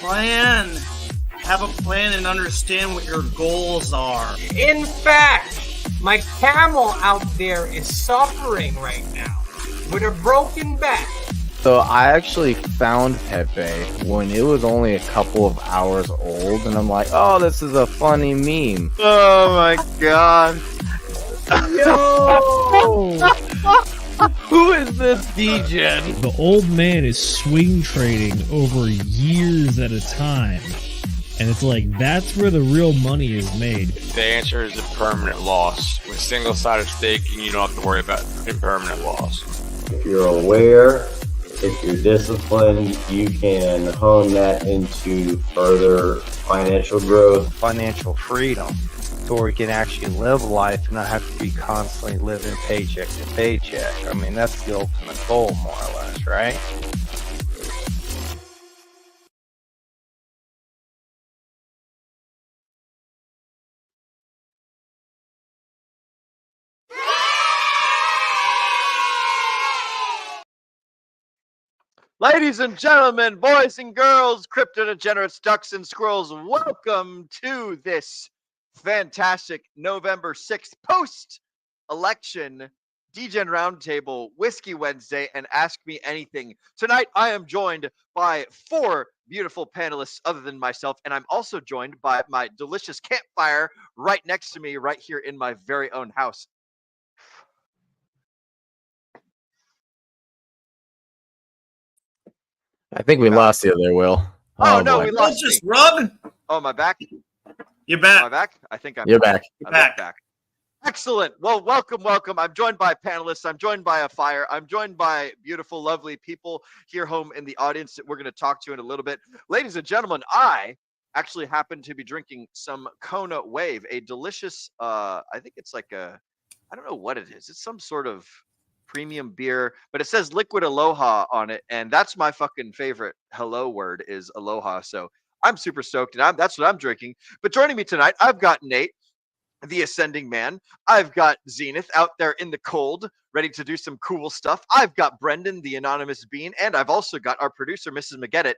plan. Have a plan and understand what your goals are. In fact, my camel out there is suffering right now with a broken back. So I actually found Pepe when it was only a couple of hours old, and I'm like, oh, this is a funny meme. Oh my god. Yo! Who is this Degen? The old man is swing trading over years at a time. And it's like, that's where the real money is made. The answer is a permanent loss. With single-sided staking, you don't have to worry about impermanent loss. If you're aware, if you're disciplined, you can hone that into further financial growth. Financial freedom, so we can actually live life and not have to be constantly living paycheck to paycheck. I mean, that's the ultimate goal, more or less, right? Ladies and gentlemen, boys and girls, crypto degenerates, ducks and squirrels, welcome to this fantastic November 6th post-election Degen Roundtable, Whiskey Wednesday, and Ask Me Anything. Tonight, I am joined by 4 beautiful panelists other than myself, and I'm also joined by my delicious campfire right next to me, right here in my very own house. I think we lost you there, Will. Oh no, boy. we lost Just me. rub. Oh, my back? You're Am I back. back? I think I'm You're back. You're I'm back. Excellent. Well, welcome. I'm joined by panelists. I'm joined by a fire. I'm joined by beautiful, lovely people here home in the audience that we're going to talk to in a little bit. Ladies and gentlemen, I actually happen to be drinking some Kona Wave, a delicious, I think it's like I don't know what it is. It's some sort of premium beer, but it says liquid aloha on it. And that's my fucking favorite hello word is aloha. So I'm super stoked, and that's what I'm drinking. But joining me tonight, I've got Nate, the Ascending Man. I've got Zenith out there in the cold, ready to do some cool stuff. I've got Brendan, the Anonymous Bean, and I've also got our producer, Mrs. McGettit.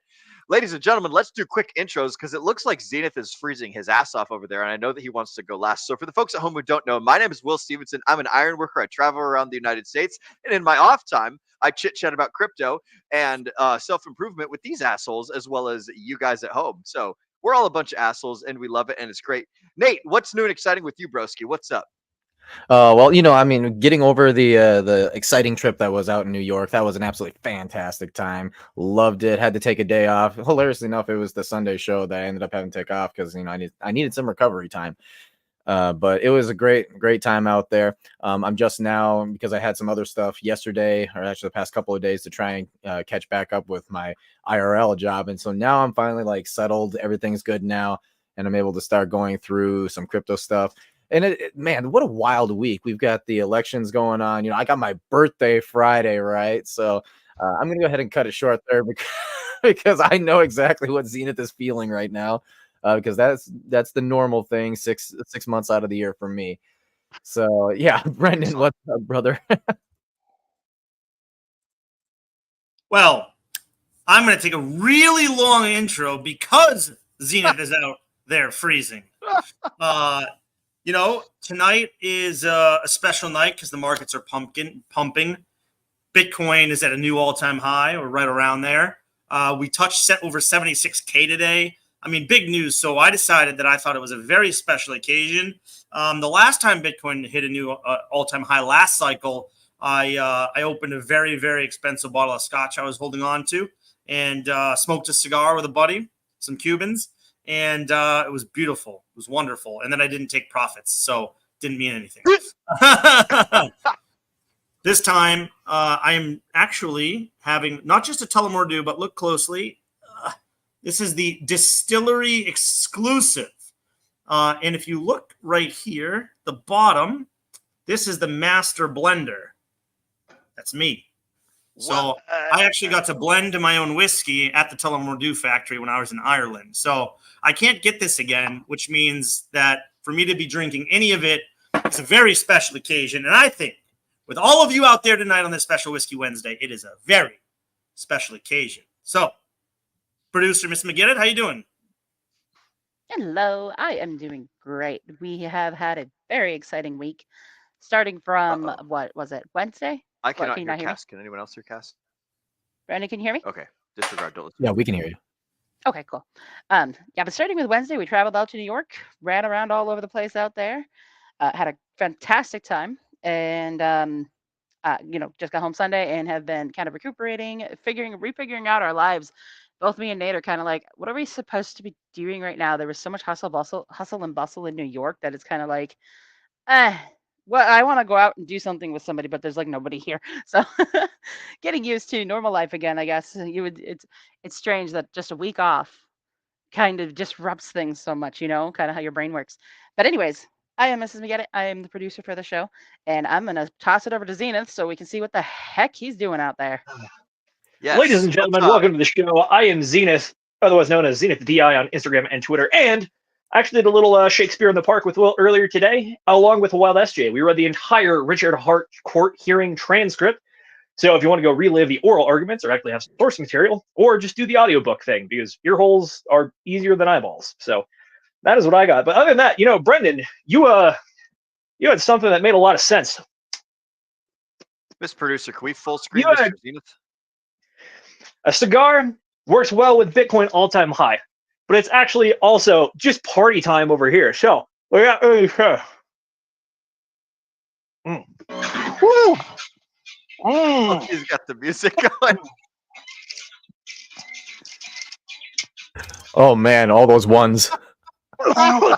Ladies and gentlemen, let's do quick intros because it looks like Zenith is freezing his ass off over there, and I know that he wants to go last. So for the folks at home who don't know, my name is Will Stevenson. I'm an iron worker. I travel around the United States, and in my off time, I chit-chat about crypto and self-improvement with these assholes as well as you guys at home. So we're all a bunch of assholes, and we love it, and it's great. Nate, what's new and exciting with you, broski? What's up? Well, I mean, getting over the exciting trip that was out in New York, that was an absolutely fantastic time. Loved it. Had to take a day off. Hilariously enough, it was the Sunday show that I ended up having to take off because I needed some recovery time. But it was a great time out there. I'm just now, because I had some other stuff yesterday, or actually the past couple of days, to try and catch back up with my IRL job, and so now I'm finally like settled. Everything's good now, and I'm able to start going through some crypto stuff. And man, what a wild week. We've got the elections going on. I got my birthday Friday, right? So I'm going to go ahead and cut it short there because I know exactly what Zenith is feeling right now, because that's the normal thing 6 months out of the year for me. So, yeah, Brendan, what's up, brother? Well, I'm going to take a really long intro because Zenith is out there freezing. Tonight is a special night because the markets are pumping. Bitcoin is at a new all-time high, or right around there. We touched over 76K today. I mean, big news. So I decided that I thought it was a very special occasion. The last time Bitcoin hit a new all-time high last cycle, I opened a very, very expensive bottle of scotch I was holding on to and smoked a cigar with a buddy, some Cubans. And it was beautiful. It was wonderful. And then I didn't take profits, so didn't mean anything. This time, I am actually having not just a Tullamore Dew, but look closely. This is the distillery exclusive. And if you look right here, the bottom, this is the master blender. That's me. So I actually got to blend my own whiskey at the Tullamore Dew factory when I was in Ireland. So I can't get this again, which means that for me to be drinking any of it, it's a very special occasion. And I think with all of you out there tonight on this special Whiskey Wednesday, it is a very special occasion. So producer, Miss McGinnis. How you doing? Hello, I am doing great. We have had a very exciting week, starting from what was it, Wednesday? I What, cannot can you hear not hear me? Cass. Can anyone else hear Cass? Brandon, can you hear me? Okay, disregard. Don't listen. Yeah, we can hear you. Okay, cool. Yeah, but starting with Wednesday, we traveled out to New York, ran around all over the place out there, had a fantastic time, and just got home Sunday and have been kind of recuperating, refiguring out our lives. Both me and Nate are kind of like, what are we supposed to be doing right now? There was so much hustle and bustle in New York that it's kind of like, well, I want to go out and do something with somebody, but there's like nobody here. So getting used to normal life again, I guess. It's strange that just a week off kind of disrupts things so much, kind of how your brain works. But anyways, I am Mrs. McGettit. I am the producer for the show, and I'm gonna toss it over to Zenith so we can see what the heck he's doing out there. Yes. Ladies and gentlemen, welcome to the show. I am Zenith, otherwise known as Zenith DI on Instagram and Twitter, and I actually did a little Shakespeare in the Park with Will earlier today, along with Wild SJ. We read the entire Richard Hart court hearing transcript. So if you want to go relive the oral arguments or actually have some source material, or just do the audiobook thing, because ear holes are easier than eyeballs. So that is what I got. But other than that, Brendan, you had something that made a lot of sense. Miss Producer, can we full screen You Mr. had- Zenith? A cigar works well with Bitcoin all-time high, but it's actually also just party time over here. So we got Woo! Oh, he's got the music going. Oh man, all those ones. Oh,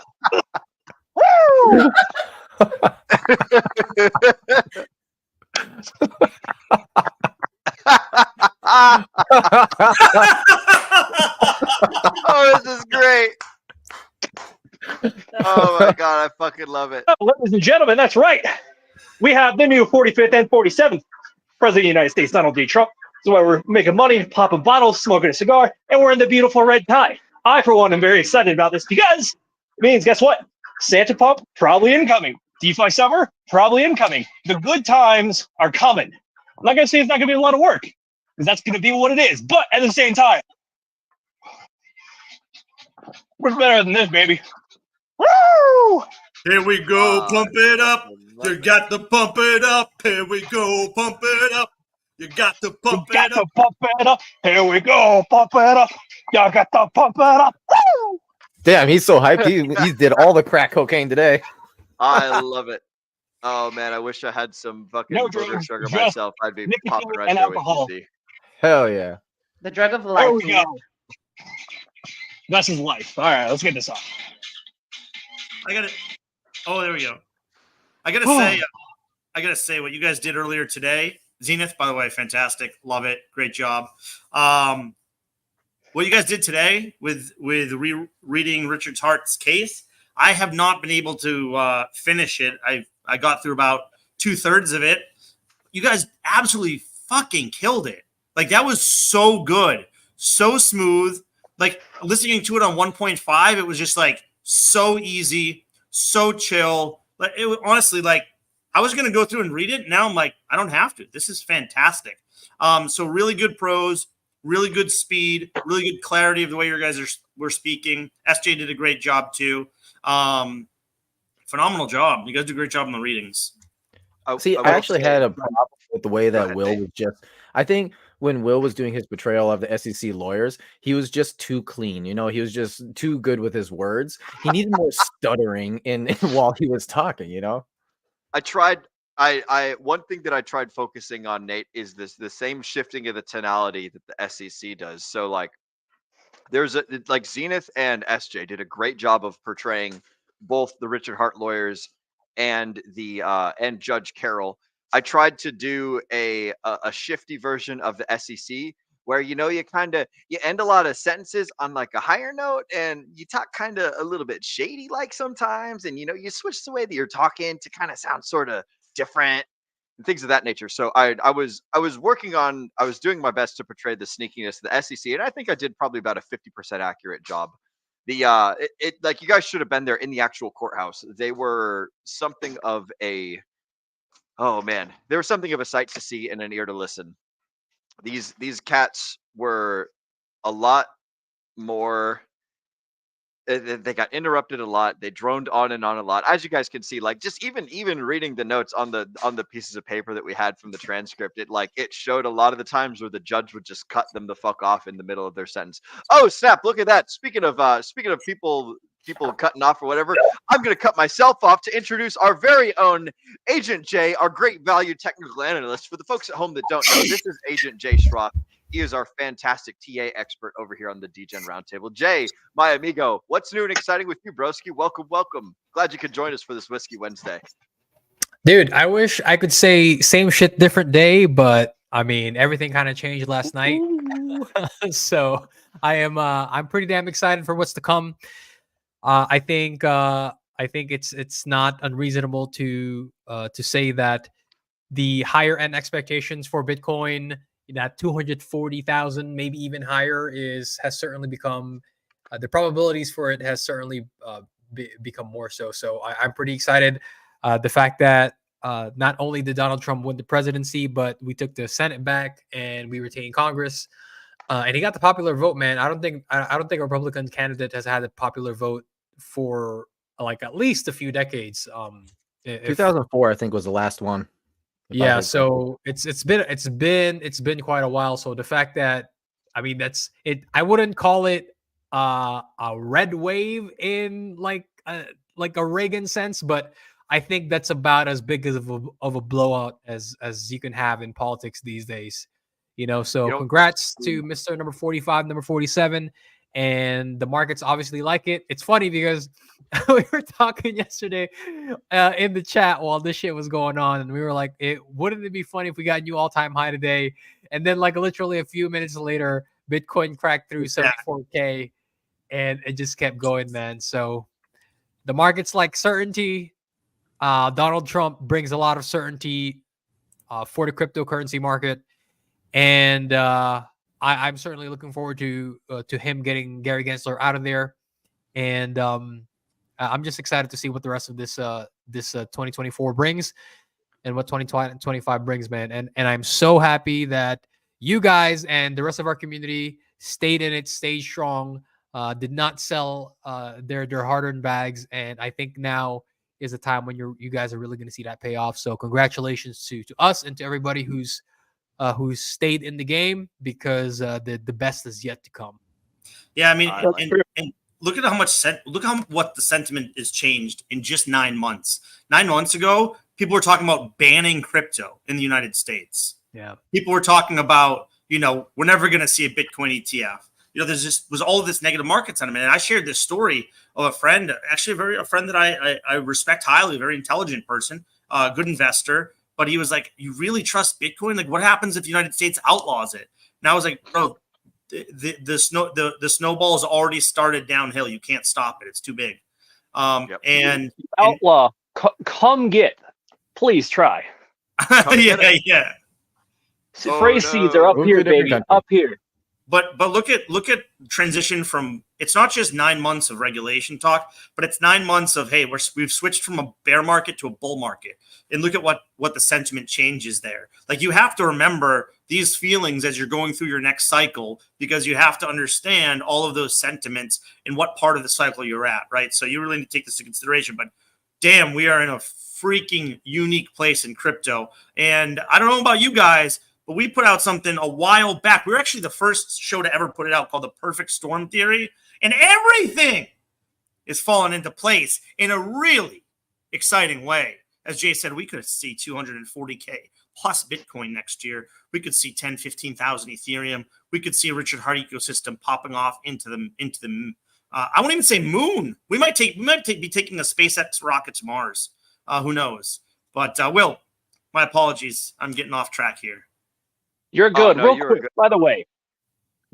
this is great. Oh my god, I fucking love it. Ladies and gentlemen, that's right. We have the new 45th and 47th President of the United States, Donald J. Trump. So we're making money, popping bottles, smoking a cigar, and we're in the beautiful red tie. I, for one, am very excited about this because it means, guess what? Santa Pump, probably incoming. DeFi Summer, probably incoming. The good times are coming. I'm not going to say it's not going to be a lot of work, because that's going to be what it is. But at the same time, we're better than this, baby. Woo! Here we go, pump it up. You got to pump it up. Here we go, pump it up. You got to pump You got it up. to pump it up. Here we go, pump it up. Y'all got to pump it up. Woo! Damn, he's so hyped. He did all the crack cocaine today. I love it. Oh man, I wish I had some fucking No booger drugs, sugar just myself. I'd be nicotine popping right and there alcohol. with you. Hell yeah. The drug of There life. we go. That's his life. All right, let's get this on. I got it. Oh, there we go. I gotta say what you guys did earlier today. Zenith, by the way, fantastic. Love it. Great job. What you guys did today with reading Richard Hart's case, I have not been able to finish it. I got through about 2/3 of it. You guys absolutely fucking killed it. Like, that was so good, so smooth. Like, listening to it on 1.5, it was just like so easy, so chill. Like, it was honestly like I was gonna go through and read it. Now I'm like, I don't have to. This is fantastic. So really good prose, really good speed, really good clarity of the way you guys were speaking. SJ did a great job too. Phenomenal job. You guys do a great job in the readings. See, I actually had a problem with the way that Will was just. I think when Will was doing his portrayal of the SEC lawyers, he was just too clean. He was just too good with his words. He needed more stuttering in while he was talking. I tried. I one thing that I tried focusing on, Nate, is the same shifting of the tonality that the SEC does. So like Zenith and SJ did a great job of portraying both the Richard Hart lawyers and the and Judge Carroll. I tried to do a shifty version of the SEC where you end a lot of sentences on like a higher note and you talk kind of a little bit shady like sometimes, and you switch the way that you're talking to kind of sound sort of different and things of that nature. So I was doing my best to portray the sneakiness of the SEC, and I think I did probably about a 50% accurate job. Like, you guys should have been there in the actual courthouse. They were something of a sight to see and an ear to listen. These cats were a lot more. They got interrupted a lot. They droned on and on a lot. As you guys can see, like just even reading the notes on the pieces of paper that we had from the transcript, it showed a lot of the times where the judge would just cut them the fuck off in the middle of their sentence. Oh snap! Look at that. Speaking of people cutting off or whatever, I'm going to cut myself off to introduce our very own Agent J, our great value technical analyst. For the folks at home that don't know, this is Agent J Schroff. He is our fantastic TA expert over here on the Degen Roundtable. Jay, my amigo, what's new and exciting with you, broski? Welcome, welcome. Glad you could join us for this Whiskey Wednesday. Dude, I wish I could say same shit, different day, but I mean, everything kind of changed last night. So I'm pretty damn excited for what's to come. I think it's not unreasonable to say that the higher end expectations for Bitcoin, that 240,000, maybe even higher, has certainly become the probabilities for it has certainly become more so. So I'm pretty excited. The fact that not only did Donald Trump win the presidency, but we took the Senate back and we retained Congress, and he got the popular vote. Man, I don't think a Republican candidate has had a popular vote for like at least a few decades. 2004, I think, was the last one. Yeah, so it's been quite a while. So the fact that, I mean, that's it. I wouldn't call it a red wave in like a Reagan sense, but I think that's about as big of a blowout as you can have in politics these days. So congrats to Mr. number 45, number 47, and the markets obviously like it. It's funny because we were talking yesterday in the chat while this shit was going on, and we were like, wouldn't it be funny if we got a new all-time high today? And then like literally a few minutes later, Bitcoin cracked through 74K, and it just kept going, man. So the market's like certainty. Donald Trump brings a lot of certainty for the cryptocurrency market, and I'm certainly looking forward to him getting Gary Gensler out of there, and I'm just excited to see what the rest of this 2024 brings and what 2025 brings, man. And I'm so happy that you guys and the rest of our community stayed in it, stayed strong, did not sell their hard-earned bags, and I think now is a time when you guys are really going to see that pay off. So congratulations to us and to everybody who's stayed in the game, because the best is yet to come. Yeah, I mean, and look at what the sentiment has changed in just 9 months. 9 months ago, people were talking about banning crypto in the United States. Yeah, people were talking about, we're never going to see a Bitcoin ETF. There's was all of this negative market sentiment. And I shared this story of a friend, actually a friend that I respect highly, a very intelligent person, good investor. But he was like, "You really trust Bitcoin? Like, what happens if the United States outlaws it?" And I was like, "Bro, the snowball has already started downhill. You can't stop it. It's too big." And outlaw, come get, please try. Yeah. Phrase seeds are up here, baby, up here. But look at transition from, it's not just 9 months of regulation talk, but it's 9 months of, hey, we've switched from a bear market to a bull market. And look at what the sentiment changes there. Like, you have to remember these feelings as you're going through your next cycle, because you have to understand all of those sentiments and what part of the cycle you're at, right? So you really need to take this into consideration. But damn, we are in a freaking unique place in crypto. And I don't know about you guys, but we put out something a while back. We were actually the first show to ever put it out, called The Perfect Storm Theory. And everything is falling into place in a really exciting way. As Jay said, we could see 240K plus Bitcoin next year. We could see 10, 15,000 Ethereum. We could see a Richard Hart ecosystem popping off into the I won't even say moon. We might be taking a SpaceX rocket to Mars. Who knows? But Will, my apologies. I'm getting off track here. You're good. Real quick, by the way,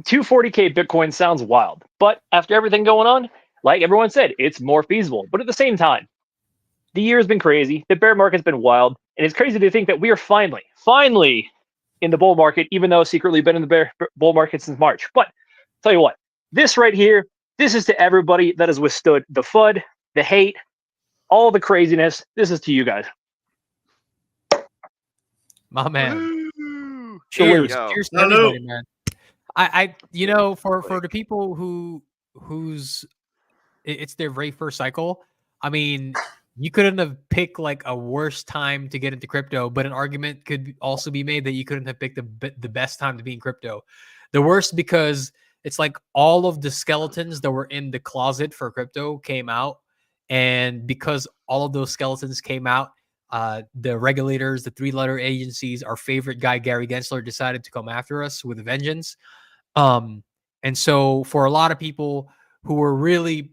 240K Bitcoin sounds wild, but after everything going on, like everyone said, it's more feasible. But at the same time, the year has been crazy. The bear market's been wild, and it's crazy to think that we are finally in the bull market, even though secretly been in the bull market since March. But tell you what, this right here, this is to everybody that has withstood the FUD, the hate, all the craziness. This is to you guys. My man. Cheers. Cheers to everybody, man. you know, for the people who's it's their very first cycle. I mean, you couldn't have picked like a worse time to get into crypto, but an argument could also be made that you couldn't have picked the best time to be in crypto. The worst because it's like all of the skeletons that were in the closet for crypto came out, and because all of those skeletons came out, the regulators, the three-letter agencies, our favorite guy Gary Gensler decided to come after us with a vengeance. And so for a lot of people who were really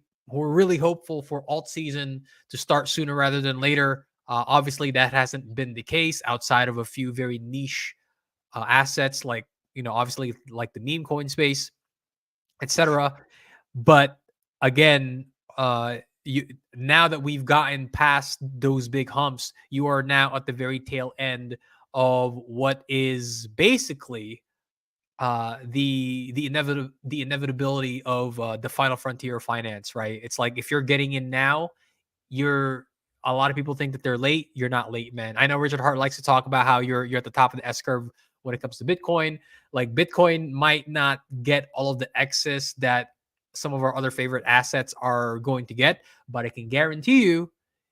hopeful for alt season to start sooner rather than later, obviously that hasn't been the case outside of a few very niche assets, like, you know, obviously like the meme coin space, etc. But again, now that we've gotten past those big humps, you are now at the very tail end of what is basically the inevitability of the final frontier of finance, right? It's like if you're getting in now, a lot of people think that they're late. You're not late, man. I know Richard Hart likes to talk about how you're at the top of the S curve when it comes to Bitcoin. Like Bitcoin might not get all of the excess that some of our other favorite assets are going to get, but I can guarantee you,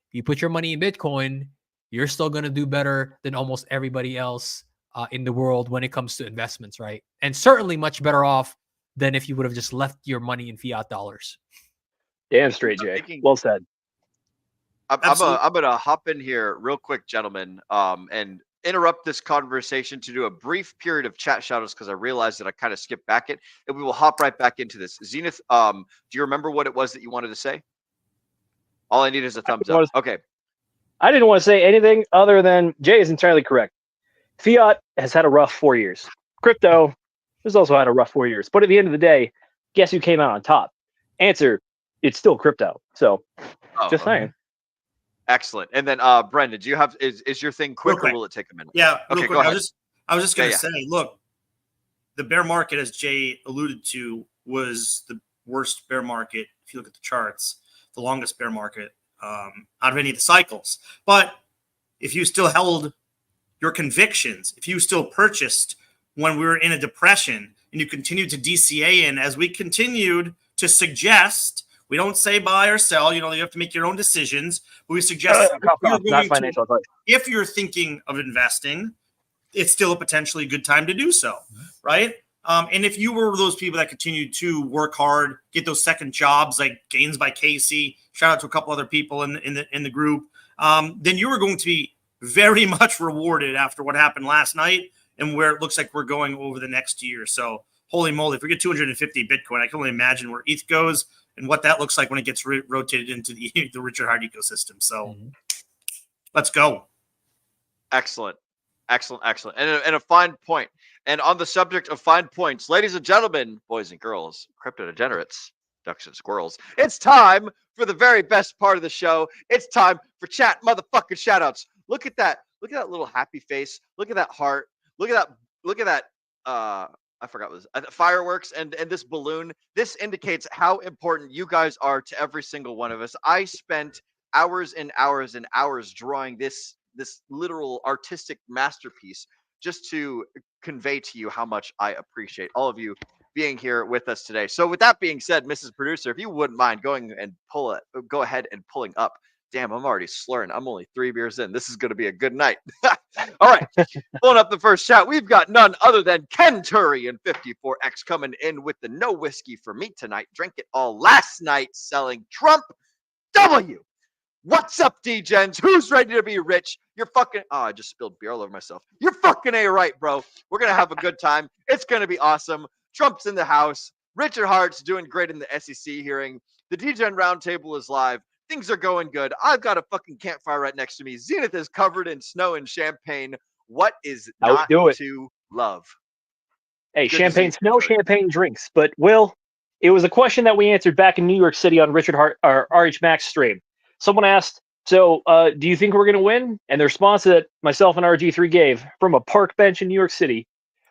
if you put your money in Bitcoin, you're still going to do better than almost everybody else in the world when it comes to investments, right? And certainly much better off than if you would have just left your money in fiat dollars. Damn straight, Jay. Well said. I'm gonna hop in here real quick, gentlemen, and interrupt this conversation to do a brief period of chat shoutouts because I realized that I kind of skipped back it, and we will hop right back into this. Zenith, do you remember what it was that you wanted to say? All I need is a thumbs up. Okay. I didn't want to say anything other than Jay is entirely correct. Fiat has had a rough 4 years. Crypto has also had a rough 4 years. But at the end of the day, guess who came out on top? Answer, it's still crypto. So just saying. Excellent. And then Brendan, do you have is your thing quick or will it take a minute? Yeah, okay, go ahead. I was just gonna say, look, the bear market, as Jay alluded to, was the worst bear market if you look at the charts, the longest bear market out of any of the cycles. But if you still held your convictions, if you still purchased when we were in a depression and you continued to DCA in, as we continued to suggest, we don't say buy or sell, you know, you have to make your own decisions, but we suggest if you're thinking of investing, it's still a potentially good time to do so, right? And if you were those people that continued to work hard, get those second jobs like Gains by Casey, shout out to a couple other people in the group, then you were going to be very much rewarded after what happened last night and where it looks like we're going over the next year. So holy moly, if we get 250 Bitcoin, I can only imagine where ETH goes and what that looks like when it gets rotated into the Richard Hart ecosystem. So let's go. Excellent. And a fine point. And on the subject of fine points, ladies and gentlemen, boys and girls, crypto degenerates, ducks and squirrels, it's time for the very best part of the show. It's time for chat motherfucking shoutouts. Look at that. Look at that little happy face. Look at that heart. Look at that. I forgot what it was. Fireworks and this balloon. This indicates how important you guys are to every single one of us. I spent hours and hours and hours drawing this literal artistic masterpiece just to convey to you how much I appreciate all of you being here with us today. So with that being said, Mrs. Producer, if you wouldn't mind go ahead and pulling up. Damn, I'm already slurring. I'm only 3 beers in. This is going to be a good night. All right. Pulling up the first chat. We've got none other than Ken Turry and 54X coming in with the no whiskey for me tonight. Drank it all last night selling Trump W. What's up, D-Gens? Who's ready to be rich? You're fucking... Oh, I just spilled beer all over myself. You're fucking A-right, bro. We're going to have a good time. It's going to be awesome. Trump's in the house. Richard Hart's doing great in the SEC hearing. The D-Gen Roundtable is live. Things are going good. I've got a fucking campfire right next to me. Zenith is covered in snow and champagne. What is not to love? Hey, good champagne, snow, champagne drinks. But, Will, it was a question that we answered back in New York City on Richard Hart, our RH Max stream. Someone asked, so do you think we're going to win? And the response that myself and RG3 gave from a park bench in New York City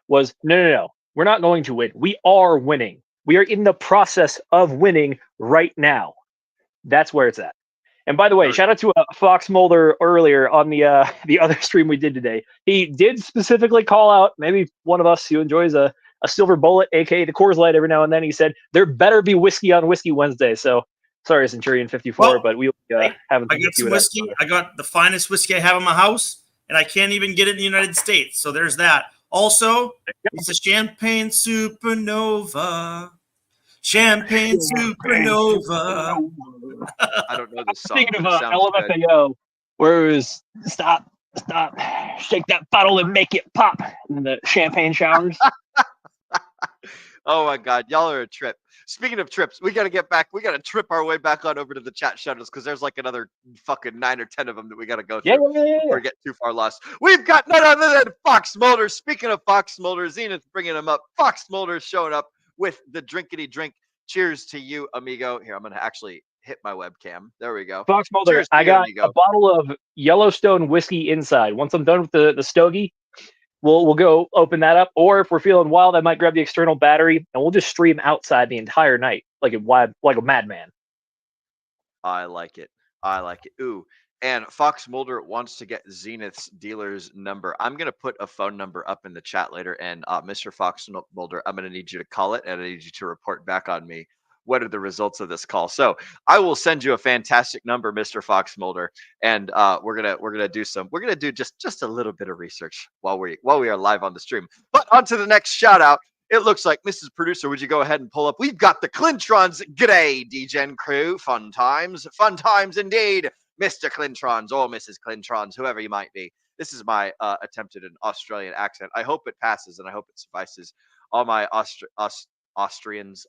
was, no. We're not going to win. We are winning. We are in the process of winning right now. That's where it's at. And by the way, shout out to Fox Mulder earlier on the other stream we did today. He did specifically call out maybe one of us who enjoys a a silver bullet, aka the Coors Light, every now and then. He said there better be whiskey on Whiskey Wednesday. So sorry, Centurion 54, Well, but we'll Hey, have I got some whiskey. I got the finest whiskey I have in my house, and I can't even get it in the United States. So there's that. Also, it's a champagne supernova. Champagne supernova. I don't know this song. Speaking but of it sounds good. LMFAO, where it was stop, shake that bottle and make it pop in the champagne showers. Oh my God, y'all are a trip. Speaking of trips, we got to get back. We got to trip our way back on over to the chat shuttles because there's like another fucking 9 or 10 of them that we got to go through before we get too far lost. We've got none other than Fox Mulder. Speaking of Fox Mulder, Zenith bringing him up. Fox Mulder showing up with the drinkity drink. Cheers to you, amigo. Here, I'm going to actually hit my webcam. There we go. Fox Mulder, Cheers to I you, got amigo. a bottle of Yellowstone whiskey inside. Once I'm done with the stogie, we'll go open that up. Or if we're feeling wild, I might grab the external battery and we'll just stream outside the entire night like a madman. I like it. I like it. Ooh. And Fox Mulder wants to get Zenith's dealer's number. I'm going to put a phone number up in the chat later. And Mr. Fox Mulder, I'm going to need you to call it and I need you to report back on me. What are the results of this call? So I will send you a fantastic number, Mr. Fox Mulder, and we're gonna do just a little bit of research while we are live on the stream. But on to the next shout out. It looks like Mrs. Producer, would you go ahead and pull up? We've got the Clintrons. G'day, Degen crew. Fun times indeed, Mr. Clintrons or Mrs. Clintrons, whoever you might be. This is my attempt at an Australian accent. I hope it passes and I hope it suffices all my Australians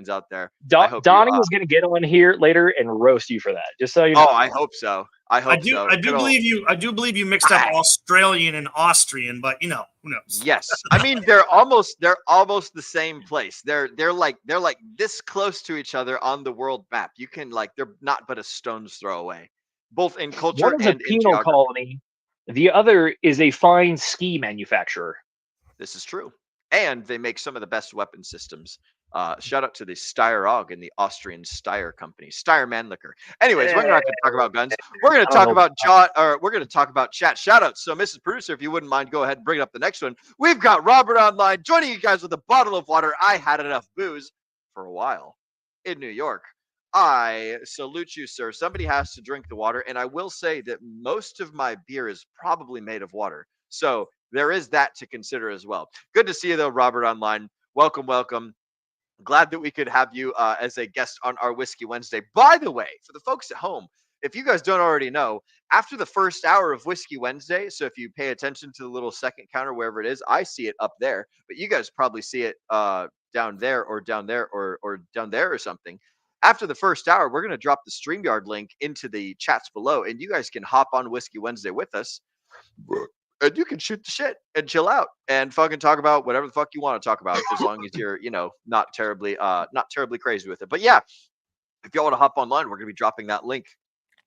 out there. Donnie is going to get on here later and roast you for that. Just so you know. Oh, I hope so. I do believe you mixed up Australian and Austrian, but you know, who knows? Yes. I mean, they're almost the same place. They're like this close to each other on the world map. You can they're not but a stone's throw away, both in culture One is and a in penal geography. colony. The other is a fine ski manufacturer. This is true. And they make some of the best weapon systems. Shout out to the Steyr and the Austrian Steyr company, Steyr Mannlicher. Anyways, we're not going to talk about guns. We're going to talk about we're going to talk about chat shout outs. So, Mrs. Producer, if you wouldn't mind, go ahead and bring up the next one. We've got Robert online joining you guys with a bottle of water. I had enough booze for a while in New York. I salute you, sir. Somebody has to drink the water. And I will say that most of my beer is probably made of water. So there is that to consider as well. Good to see you, though, Robert online. Welcome, welcome. Glad that we could have you as a guest on our Whiskey Wednesday. By the way, for the folks at home, if you guys don't already know, after the first hour of Whiskey Wednesday, so if you pay attention to the little second counter, wherever it is, I see it up there, but you guys probably see it down there or down there or down there or something. After the first hour, we're going to drop the StreamYard link into the chats below, and you guys can hop on Whiskey Wednesday with us. And you can shoot the shit and chill out and fucking talk about whatever the fuck you want to talk about, as long as you're, not terribly crazy with it. But yeah, if y'all want to hop online, we're going to be dropping that link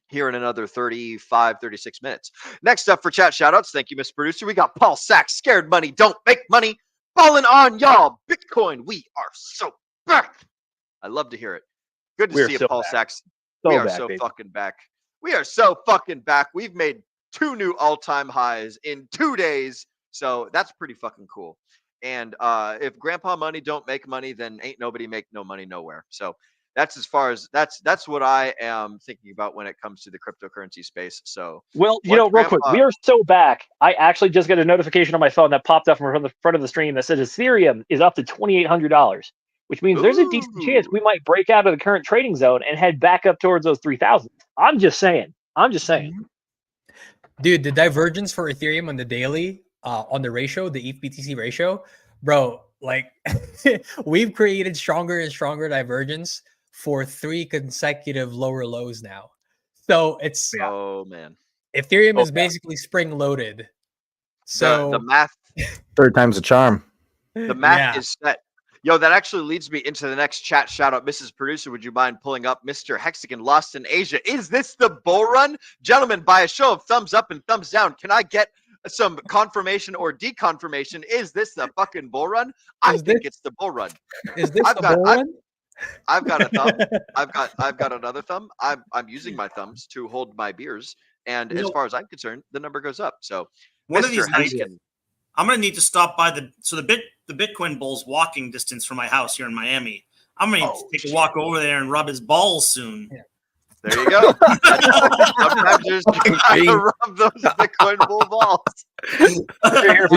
here in another 35, 36 minutes. Next up for chat shoutouts, thank you, Mr. Producer. We got Paul Sachs, Scared Money Don't Make Money, falling on y'all. Bitcoin, we are so back. I love to hear it. Good to see you, Paul Sachs. We are so fucking back. We are so fucking back. We've made 2 new all-time highs in 2 days. So that's pretty fucking cool. And if grandpa money don't make money, then ain't nobody make no money nowhere. So that's as far as that's what I am thinking about when it comes to the cryptocurrency space. So real quick, we are so back. I actually just got a notification on my phone that popped up from the front of the stream that says Ethereum is up to $2,800, which means there's a decent chance we might break out of the current trading zone and head back up towards those 3,000. I'm just saying. Dude, the divergence for Ethereum on the daily, on the ratio, the ETH-BTC ratio, bro, we've created stronger and stronger divergence for 3 consecutive lower lows now. So it's Ethereum is basically spring loaded. So the math, third time's a charm. The math is set. Yo, that actually leads me into the next chat shout out. Mrs. Producer, would you mind pulling up Mr. Hexagon Lost in Asia? Is this the bull run? Gentlemen, by a show of thumbs up and thumbs down, can I get some confirmation or deconfirmation? Is this the fucking bull run? I think it's the bull run. Is this the bull run? I've got a thumb. I've got another thumb. I'm using my thumbs to hold my beers. And as far as I'm concerned, the number goes up. So one of these nights, I'm gonna need to stop by the Bitcoin bull's walking distance from my house here in Miami. I'm gonna need to take a walk over there and rub his balls soon. Yeah. There you go. Sometimes you just gotta rub those Bitcoin bull balls.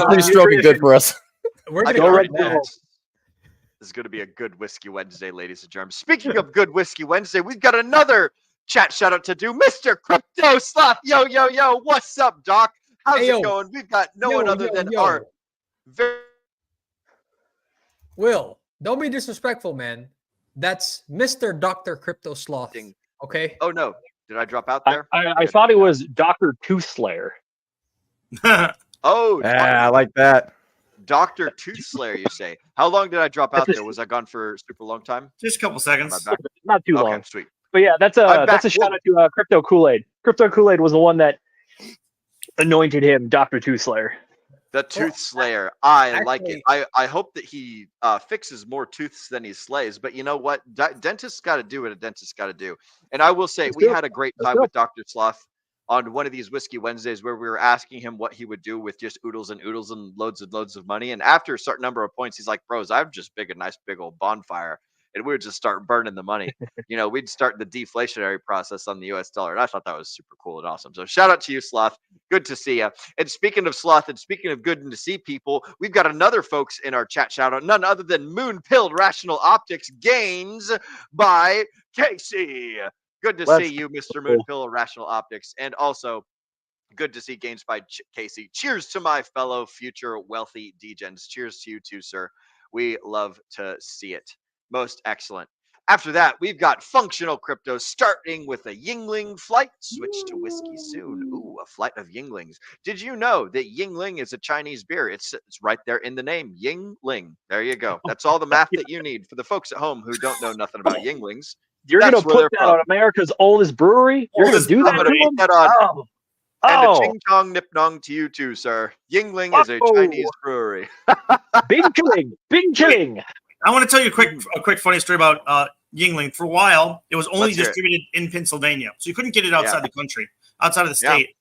Free stroking good for us. We're I gonna can go already right tell now. this is going to be a good Whiskey Wednesday, ladies and gentlemen. Speaking of good Whiskey Wednesday, we've got another chat shout out to do. Mr. Crypto Sloth. Yo, yo, yo. What's up, Doc? How's Hey, it yo. going? We've got no one other than yo. our very Will, don't be disrespectful, man. That's Mr. Dr. Crypto Sloth. Okay. Oh no. Did I drop out there? I thought it was Dr. Tooth Slayer. Oh, I like that. Dr. Tooth Slayer, you say. How long did I drop out there? Was I gone for a super long time? Just a couple seconds. Am I back? Not too Okay, long. sweet. But yeah, that's I'm back. a shout out to Crypto Kool-Aid. Crypto Kool-Aid was the one that anointed him Dr. Tooth Slayer. The Tooth Slayer. I like it. actually- I hope that he fixes more tooths than he slays. But you know what? Dentists got to do what a dentist got to do. And I will say, Let's we do it. had a great Let's time do with Dr. Sloth on one of these Whiskey Wednesdays where we were asking him what he would do with just oodles and oodles and loads of money. And after a certain number of points, he's like, bros, I'm just a nice big old bonfire. And we would just start burning the money. We'd start the deflationary process on the US dollar. And I thought that was super cool and awesome. So shout out to you, Sloth. Good to see you. And speaking of Sloth and speaking of good to see people, we've got another folks in our chat shout out, none other than Moon Pilled Rational Optics Gains by Casey. Good to see you, Mr. Moon Pilled Rational Optics. And also, good to see gains by Casey. Cheers to my fellow future wealthy degens. Cheers to you too, sir. We love to see it. Most excellent. After that, we've got functional crypto starting with a Yingling flight. Switch to whiskey soon. Ooh, a flight of Yinglings. Did you know that Yingling is a Chinese beer? It's right there in the name, Yingling. There you go. That's all the math that you need. For the folks at home who don't know nothing about Yinglings, You're going to that's where put they're that from. on America's oldest brewery? You're going to do that I'm to gonna put them? that on. Oh. And a Oh. ching chong nip nong to you too, sir. Yingling is a Whoa. Chinese brewery. Big chilling. Big chilling. I want to tell you a quick funny story about Yingling. For a while, it was only Let's hear it. distributed in Pennsylvania, so you couldn't get it outside Yeah. the country, outside of the Yeah. state.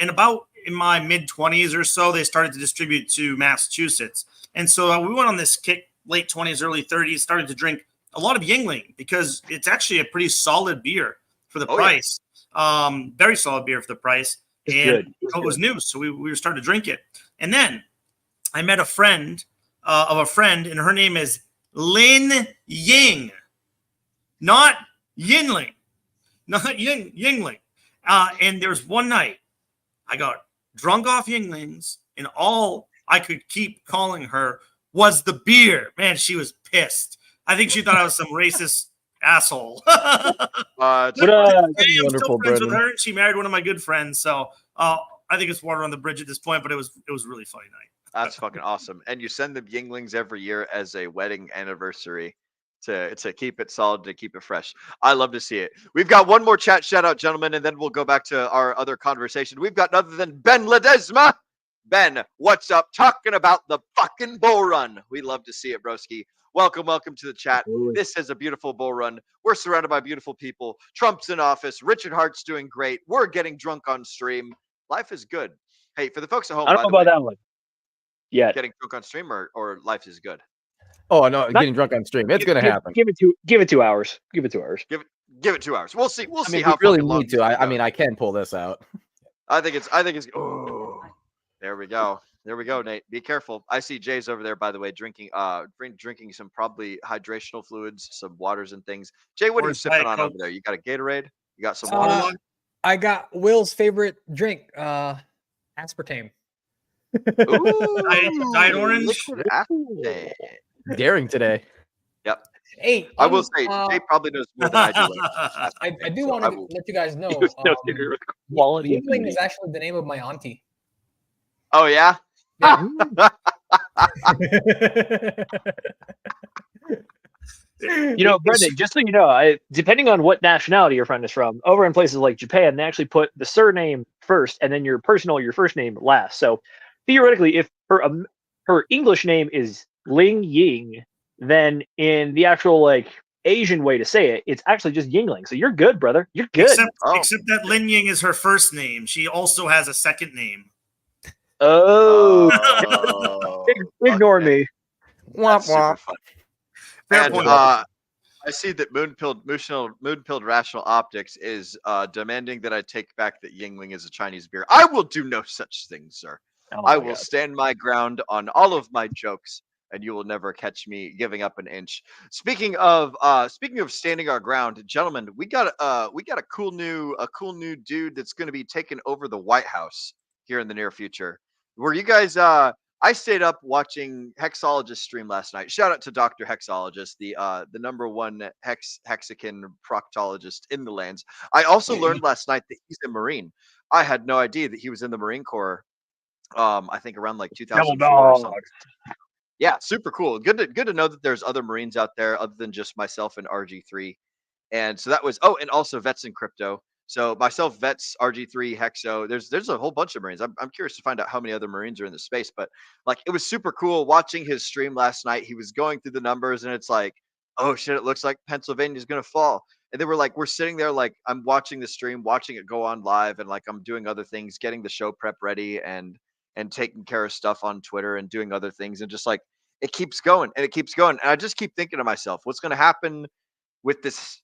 And about in my mid-20s or so, they started to distribute to Massachusetts. And so we went on this kick, late 20s, early 30s, started to drink a lot of Yingling because it's actually a pretty solid beer for the Oh, yeah. price. Very solid beer for the price. It's And good. It's it was good. new, so we were starting to drink it. And then I met a friend of a friend, and her name is Lin Ying, not Yingling, not Yingling. And there was one night I got drunk off Yinglings, and all I could keep calling her was the beer. Man, she was pissed. I think she thought I was some racist asshole. But But, I'm wonderful, still friends with Brendan. her. She married one of my good friends, so I think it's water on the bridge at this point. But it was a really funny night. that's fucking awesome. And you send them Yinglings every year as a wedding anniversary to keep it solid, to keep it fresh. I love to see it. We've got one more chat shout out, gentlemen, and then we'll go back to our other conversation. We've got none other than Ben Ledesma. Ben, what's up? Talking about the fucking bull run. We love to see it, broski. Welcome to the chat. This is a beautiful bull run. We're surrounded by beautiful people. Trump's in office. Richard Hart's doing great. We're getting drunk on stream. Life is good. Hey, for the folks at home, I by don't the know way, about that one yet. getting drunk on stream or life is good. Oh no, getting drunk on stream. It's gonna happen. Give it 2 hours. Give it 2 hours. Give it 2 hours. We'll see. We'll I see mean, how we really fucking long need to. this I goes. mean, I can pull this out. I think it's. Oh, there we go. There we go, Nate. Be careful. I see Jay's over there, by the way, drinking some probably hydrational fluids, some waters and things. Jay, what are you Where's sipping Diet on Coke? over there? You got a Gatorade? You got some water? I got Will's favorite drink, aspartame. Ooh, Diet Orange? liquid aspartame. Daring today. Yep. Hey, I will say, Jay probably knows more than I do. I do So want I to will- let you guys know. There's no secret with quality of Yingling beauty. is actually the name of my auntie. Oh yeah. You know, Brendan, just so you know, depending on what nationality your friend is from, over in places like Japan, they actually put the surname first and then your first name last. So theoretically, if her English name is Ling Ying, then in the actual Asian way to say it, it's actually just Yingling. So you're good, brother. You're good. Except that Lin Ying is her first name. She also has a second name. Oh, ignore okay. me. Womp That's super womp. fun. Fair And point. I see that Moonpilled Rational Optics is demanding that I take back that Yingling is a Chinese beer. I will do no such thing, sir. Oh I my will God. stand my ground on all of my jokes, and you will never catch me giving up an inch. Speaking of standing our ground, gentlemen, we got a cool new dude that's going to be taking over the White House here in the near future. Were you guys I stayed up watching Hexologist stream last night. Shout out to Dr. Hexologist, the #1 Hexican proctologist in the lands. I also learned last night that he's a Marine. I had no idea that he was in the Marine Corps. I think around like Double 2004 or dog. something. Yeah, super cool. Good to know that there's other Marines out there other than just myself and RG3. And so that was and also Vets in Crypto. So myself, Vets, RG3, Hexo. There's a whole bunch of Marines. I'm curious to find out how many other Marines are in the space. But like it was super cool watching his stream last night. He was going through the numbers and it's like, oh shit, it looks like Pennsylvania's gonna fall. And then we're sitting there like I'm watching the stream, watching it go on live, and like I'm doing other things, getting the show prep ready and taking care of stuff on Twitter and doing other things, and just like it keeps going and it keeps going. And I just keep thinking to myself, what's gonna happen with this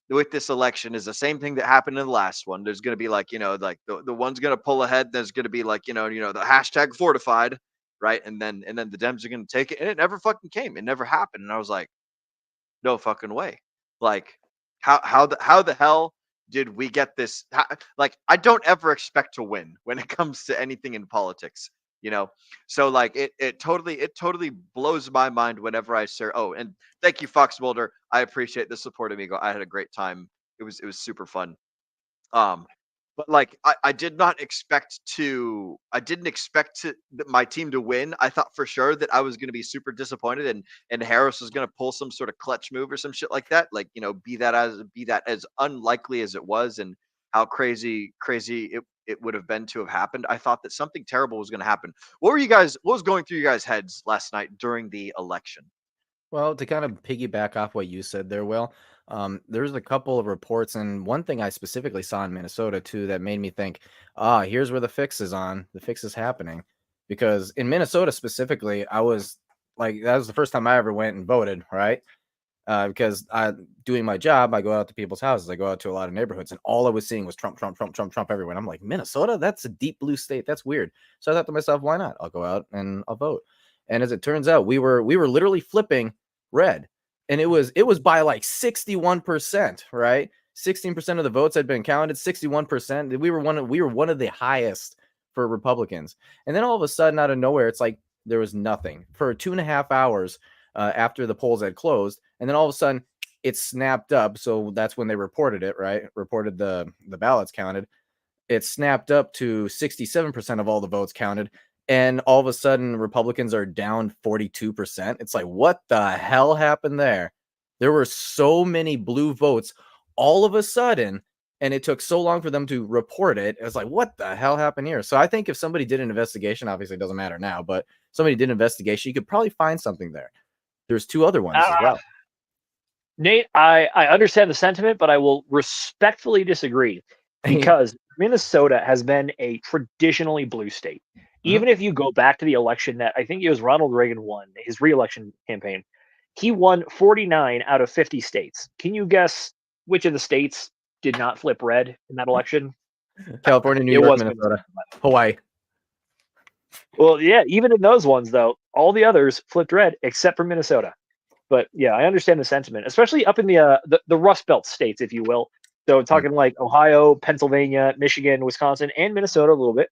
election is the same thing that happened in the last one. There's going to be like, like the one's going to pull ahead. There's going to be like, the hashtag fortified, right? And then the Dems are going to take it, and it never fucking came. It never happened. And I was like, no fucking way. Like, how the hell did we get this? Like, I don't ever expect to win when it comes to anything in politics. So like it totally blows my mind whenever I say, oh, and thank you, Fox Mulder. I appreciate the support, amigo. I had a great time. It was super fun. But like I didn't expect my team to win. I thought for sure that I was going to be super disappointed and Harris was going to pull some sort of clutch move or some shit like that. Like, be that as unlikely as it was, and how crazy it would have been to have happened. I thought that something terrible was going to happen. What was going through you guys' heads last night during the election? Well, to kind of piggyback off what you said there, Will, there's a couple of reports, and one thing I specifically saw in Minnesota too that made me think, here's where the fix is on. The fix is happening. Because in Minnesota specifically, I was like, that was the first time I ever went and voted, right? Because doing my job, I go out to people's houses. I go out to a lot of neighborhoods, and all I was seeing was Trump, Trump, Trump, Trump, Trump everywhere. And I'm like, Minnesota? That's a deep blue state. That's weird. So I thought to myself, why not? I'll go out and I'll vote. And as it turns out, we were literally flipping red, and it was by like 61%, right? 16% of the votes had been counted. 61%. We were one of the highest for Republicans. And then all of a sudden, out of nowhere, it's like there was nothing for 2.5 hours after the polls had closed. And then all of a sudden it snapped up. So that's when they reported it, right? Reported the ballots counted. It snapped up to 67% of all the votes counted. And all of a sudden Republicans are down 42%. It's like, what the hell happened there? There were so many blue votes all of a sudden, and it took so long for them to report it. It was like, what the hell happened here? So I think if somebody did an investigation, obviously it doesn't matter now, but somebody did an investigation, you could probably find something there. There's 2 other ones as well. Nate, I understand the sentiment, but I will respectfully disagree because Minnesota has been a traditionally blue state. Even if you go back to the election that I think it was Ronald Reagan won, his re-election campaign, he won 49 out of 50 states. Can you guess which of the states did not flip red in that election? California, New York, Minnesota, Hawaii. Well, yeah, even in those ones, though, all the others flipped red except for Minnesota. But yeah, I understand the sentiment, especially up in the Rust Belt states, if you will. So talking like Ohio, Pennsylvania, Michigan, Wisconsin, and Minnesota a little bit.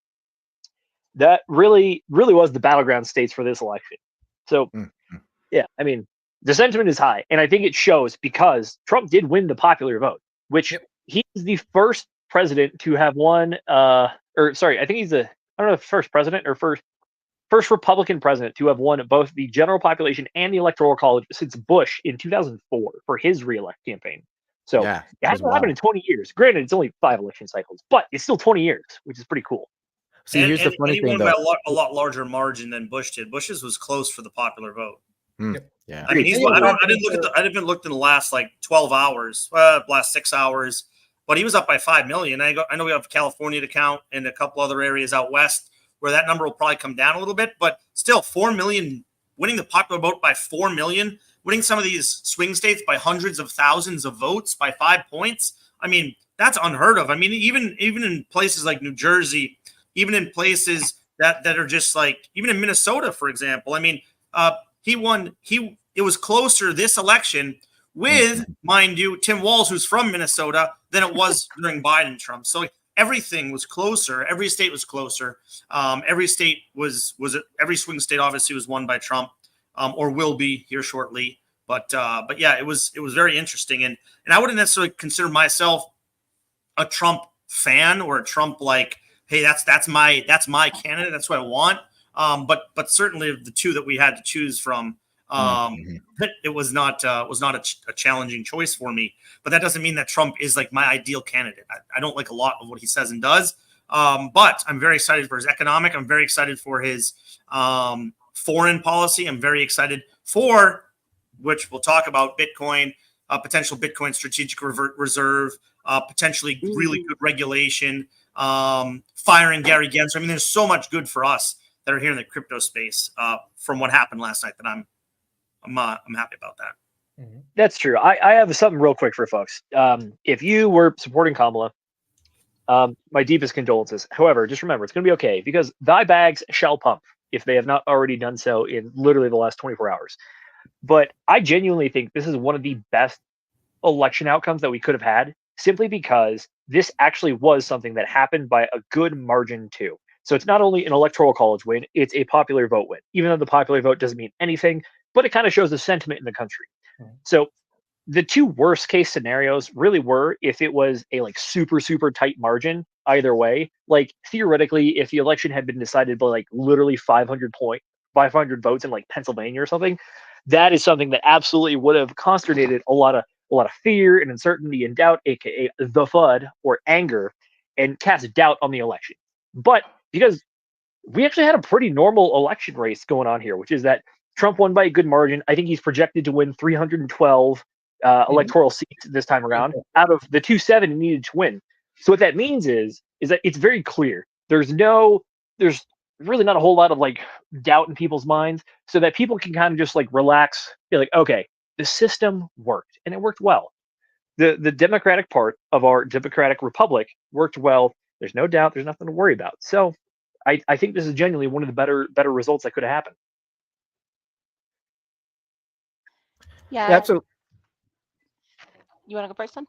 That really was the battleground states for this election. So yeah, I mean, the sentiment is high, and I think it shows because Trump did win the popular vote, which he's the first president to have won. I think he's the first president or first Republican president to have won both the general population and the electoral college since Bush in 2004 for his re-elect campaign. So it hasn't happened in 20 years. Granted, it's only 5 election cycles, but it's still 20 years, which is pretty cool. See, here's the funny thing, though. He won by a lot larger margin than Bush did. Bush's was close for the popular vote. Yeah, I mean, I didn't look in the last like 12 hours, last 6 hours, but he was up by 5 million. I know we have California to count and a couple other areas out west where that number will probably come down a little bit. But still, 4 million, winning the popular vote by 4 million, winning some of these swing states by hundreds of thousands of votes by 5 points. I mean, that's unheard of. I mean, even in places like New Jersey, even in places that are just like, even in Minnesota, for example. I mean, he won. It was closer this election with, mind you, Tim Walz, who's from Minnesota, than it was during Biden Trump. So everything was closer. Every state was closer. Every state every swing state obviously was won by Trump, or will be here shortly. But yeah, it was very interesting. And I wouldn't necessarily consider myself a Trump fan or a Trump like, hey, that's my candidate. That's what I want. But certainly of the two that we had to choose from, it was not a challenging choice for me. But that doesn't mean that Trump is like my ideal candidate. I don't like a lot of what he says and does. But I'm very excited for his economic. I'm very excited for his foreign policy. I'm very excited for, which we'll talk about, Bitcoin, potential Bitcoin strategic reserve, potentially really good regulation, firing Gary Gensler. I mean, there's so much good for us that are here in the crypto space from what happened last night that I'm happy about that. That's true. I have something real quick for folks. If you were supporting Kamala, my deepest condolences. However, just remember, it's going to be okay, because thy bags shall pump if they have not already done so in literally the last 24 hours. But I genuinely think this is one of the best election outcomes that we could have had, simply because this actually was something that happened by a good margin too. So it's not only an electoral college win, it's a popular vote win, even though the popular vote doesn't mean anything, but it kind of shows the sentiment in the country. So the two worst case scenarios really were if it was a like super, super tight margin either way. Like theoretically, if the election had been decided by like literally 500 votes in like Pennsylvania or something, that is something that absolutely would have consternated a lot of fear and uncertainty and doubt, aka the FUD or anger, and cast doubt on the election. But because we actually had a pretty normal election race going on here, which is that Trump won by a good margin. I think he's projected to win 312 electoral seats this time around out of the 270 he needed to win. So what that means is that it's very clear. There's really not a whole lot of like doubt in people's minds, so that people can kind of just like relax, be like, okay, the system worked and it worked well. The democratic part of our democratic republic worked well. There's no doubt. There's nothing to worry about. So I think this is genuinely one of the better results that could have happened. Yeah. Absolutely. You want to go first, then?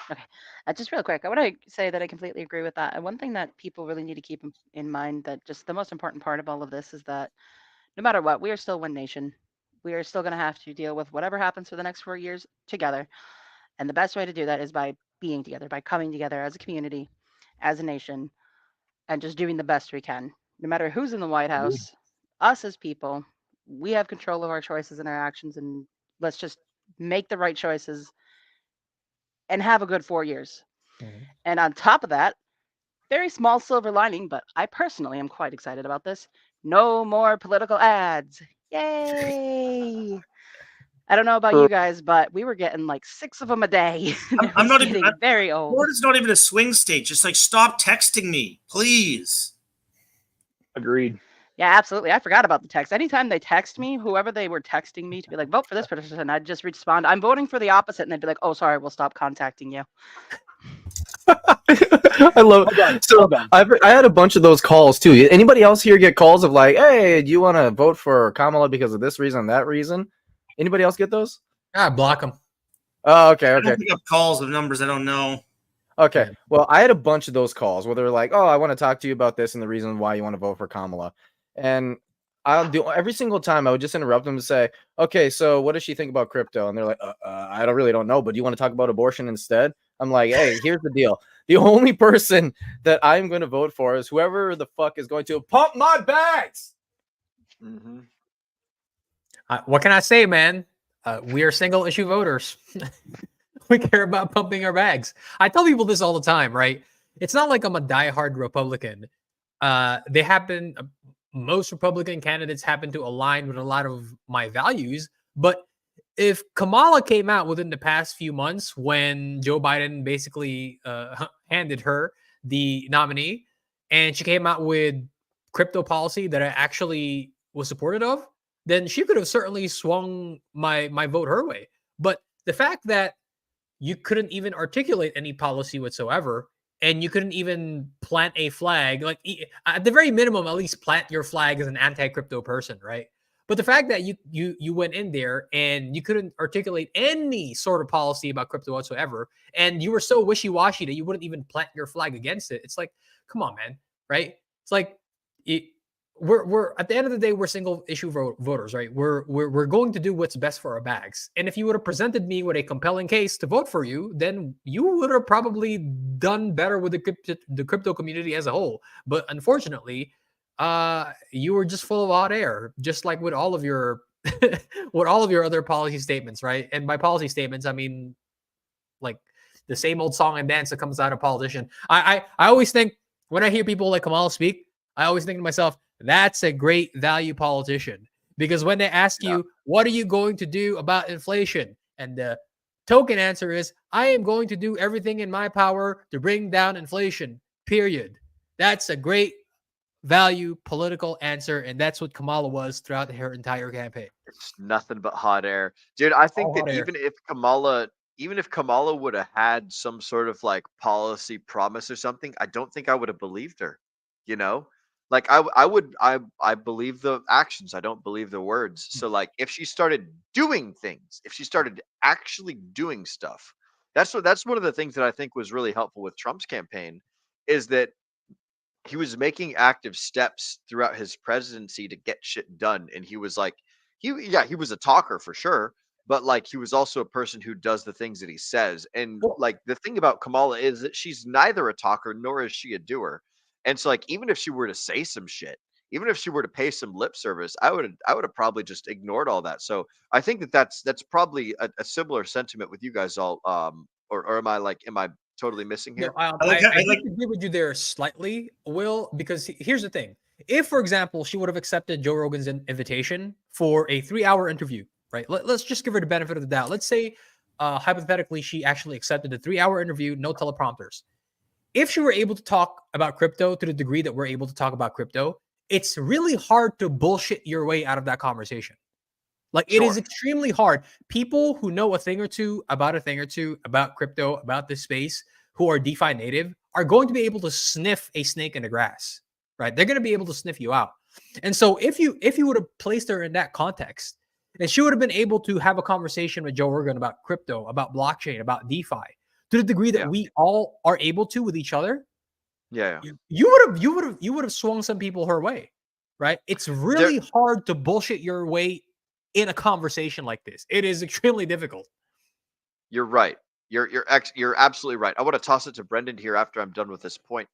Okay. Just real quick, I want to say that I completely agree with that. And one thing that people really need to keep in mind, that just the most important part of all of this is that no matter what, we are still one nation. We are still going to have to deal with whatever happens for the next 4 years together. And the best way to do that is by being together, by coming together as a community, as a nation, and just doing the best we can. No matter who's in the White House, us as people, we have control of our choices and our actions, and let's just make the right choices and have a good 4 years. And on top of that, very small silver lining, but I personally am quite excited about this. No more political ads. Yay! I don't know about you guys, but we were getting like 6 of them a day. I'm not even very old. Florida's not even a swing state. Just like, stop texting me, please. Agreed. Yeah, absolutely. I forgot about the text. Anytime they text me, whoever they were texting me to be like, vote for this person, I'd just respond, I'm voting for the opposite. And they'd be like, oh, sorry, we'll stop contacting you. I love it. So I had a bunch of those calls too. Anybody else here get calls of like, hey, do you want to vote for Kamala because of this reason, that reason? Anybody else get those? I block them. Oh, okay. I don't pick up calls of numbers I don't know. Okay. Well, I had a bunch of those calls where they're like, oh, I want to talk to you about this and the reason why you want to vote for Kamala. And I'll do every single time I would just interrupt them to say, okay, so what does she think about crypto? And they're like, I don't know, but do you want to talk about abortion instead? I'm like, hey, here's the deal. The only person that I'm going to vote for is whoever the fuck is going to pump my bags. Mm-hmm. What can I say, man? We are single issue voters. We care about pumping our bags. I tell people this all the time, right? It's not like I'm a diehard Republican. Most Republican candidates happen to align with a lot of my values. But if Kamala came out within the past few months when Joe Biden basically handed her the nominee, and she came out with crypto policy that I actually was supportive of, then she could have certainly swung my vote her way. But the fact that you couldn't even articulate any policy whatsoever, and you couldn't even plant a flag, like at the very minimum, at least plant your flag as an anti-crypto person, right? But the fact that you went in there and you couldn't articulate any sort of policy about crypto whatsoever, and you were so wishy-washy that you wouldn't even plant your flag against it, it's like, come on, man, right? It's like we're at the end of the day, we're single issue voters, right? We're going to do what's best for our bags. And if you would have presented me with a compelling case to vote for you, then you would have probably done better with the crypto community as a whole. But unfortunately, you were just full of hot air, just like with all of your with all of your other policy statements, right? And by policy statements, I mean like the same old song and dance that comes out of politician. I always think when I hear people like Kamala speak, I always think to myself, that's a great value politician. Because when they ask you, what are you going to do about inflation? And the token answer is, I am going to do everything in my power to bring down inflation, period. That's a great value political answer. And that's what Kamala was throughout her entire campaign. It's nothing but hot air. Dude, I think All that hot air. even if Kamala would have had some sort of like policy promise or something, I don't think I would have believed her. You know? Like I believe the actions. I don't believe the words. So like if she started doing things, if she started actually doing stuff, that's one of the things that I think was really helpful with Trump's campaign, is that he was making active steps throughout his presidency to get shit done. And he was like, he was a talker for sure, but like he was also a person who does the things that he says. And Well, like the thing about Kamala is that she's neither a talker nor is she a doer. And so like even if she were to say some shit, even if she were to pay some lip service, I would have probably just ignored all that. So I think that that's probably a similar sentiment with you guys all. Or am I totally missing no, here? I disagree with you there slightly, Will, because here's the thing. If, for example, she would have accepted Joe Rogan's invitation for a 3-hour interview, right? Let's just give her the benefit of the doubt. Let's say, hypothetically, she actually accepted a 3-hour interview, no teleprompters. If she were able to talk about crypto to the degree that we're able to talk about crypto, it's really hard to bullshit your way out of that conversation. Like it is Sure. extremely hard. People who know a thing or two about crypto, about this space, who are DeFi native, are going to be able to sniff a snake in the grass, right? They're going to be able to sniff you out. And so if you would have placed her in that context, and she would have been able to have a conversation with Joe Rogan about crypto, about blockchain, about DeFi, to the degree that Yeah. we all are able to with each other, Yeah. you would have swung some people her way, right? It's really hard to bullshit your way in a conversation like this. It is extremely difficult. You're right. You're absolutely right. I want to toss it to Brendan here after I'm done with this point.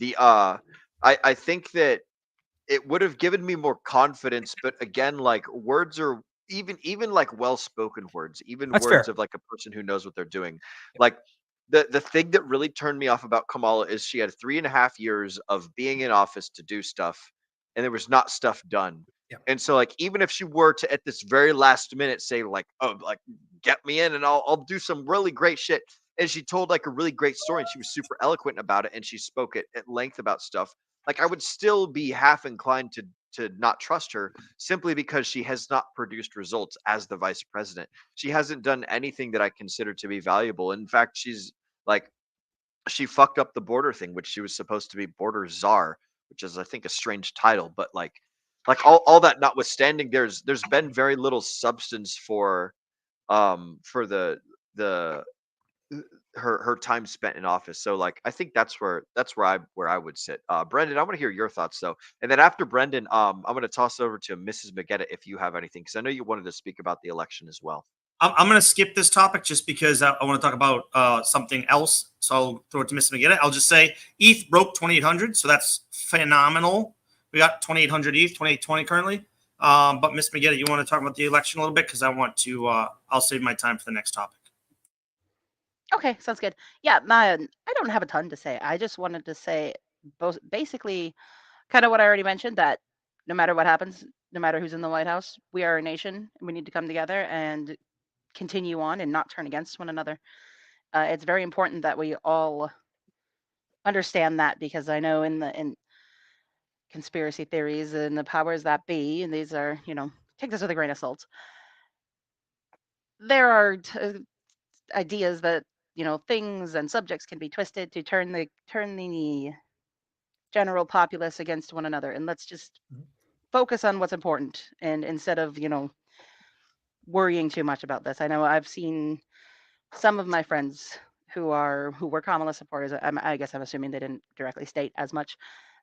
I think that it would have given me more confidence, but again, like words are even like well-spoken words, even That's words fair. of like a person who knows what they're doing. Like the thing that really turned me off about Kamala is she had 3.5 years of being in office to do stuff, and there was not stuff done. Yeah. And so like even if she were to at this very last minute say like, oh, like get me in and I'll do some really great shit. And she told like a really great story and she was super eloquent about it and she spoke at length about stuff. Like I would still be half inclined to not trust her simply because she has not produced results as the vice president. She hasn't done anything that I consider to be valuable. In fact, she's like she fucked up the border thing, which she was supposed to be border czar, which is I think a strange title, but like all that notwithstanding, there's been very little substance for the her time spent in office. So like I think that's where I would sit. Brendan, I want to hear your thoughts though. And then after Brendan, I'm gonna toss over to Mrs. Magetta if you have anything, because I know you wanted to speak about the election as well. I'm going to skip this topic just because I want to talk about something else. So I'll throw it to Mr. Magetta. I'll just say ETH broke 2,800, so that's phenomenal. We got 2,800 ETH, 2,820 currently. But Ms. Magetta, you want to talk about the election a little bit? Because I want to, I'll save my time for the next topic. Okay, sounds good. Yeah, I don't have a ton to say. I just wanted to say basically kind of what I already mentioned, that no matter what happens, no matter who's in the White House, we are a nation and we need to come together and continue on and not turn against one another. It's very important that we all understand that, because I know in conspiracy theories and the powers that be, and these are, take this with a grain of salt. There are ideas that, things and subjects can be twisted to turn the general populace against one another. And let's just focus on what's important, and instead of, worrying too much about this. I know I've seen some of my friends who were Kamala supporters. I guess I'm assuming they didn't directly state as much,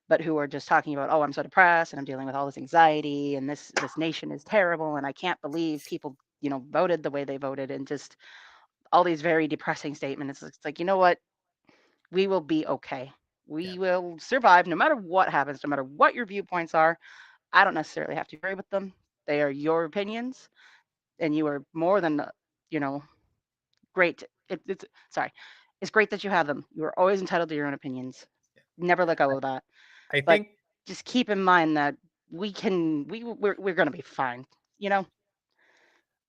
but who are just talking about, oh, I'm so depressed and I'm dealing with all this anxiety and this nation is terrible and I can't believe people, voted the way they voted, and just all these very depressing statements. It's like, you know what? We will be okay. We will survive no matter what happens, no matter what your viewpoints are. I don't necessarily have to agree with them. They are your opinions, and you are more than, great. It's great that you have them. You are always entitled to your own opinions. Never let go of that. I But think just keep in mind that we're going to be fine.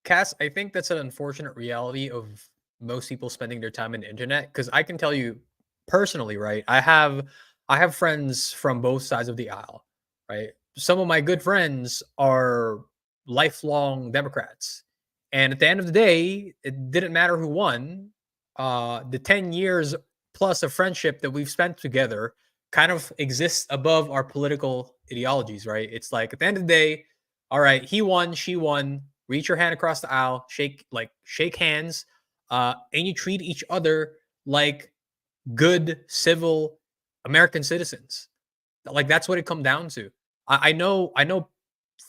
Cass, I think that's an unfortunate reality of most people spending their time on the internet. Because I can tell you personally, right? I have friends from both sides of the aisle, right? Some of my good friends are lifelong Democrats, and at the end of the day, it didn't matter who won. The 10 years plus of friendship that we've spent together kind of exists above our political ideologies, right? It's like at the end of the day, all right, he won, she won. Reach your hand across the aisle, shake hands, and you treat each other like good civil American citizens. Like that's what it comes down to. I know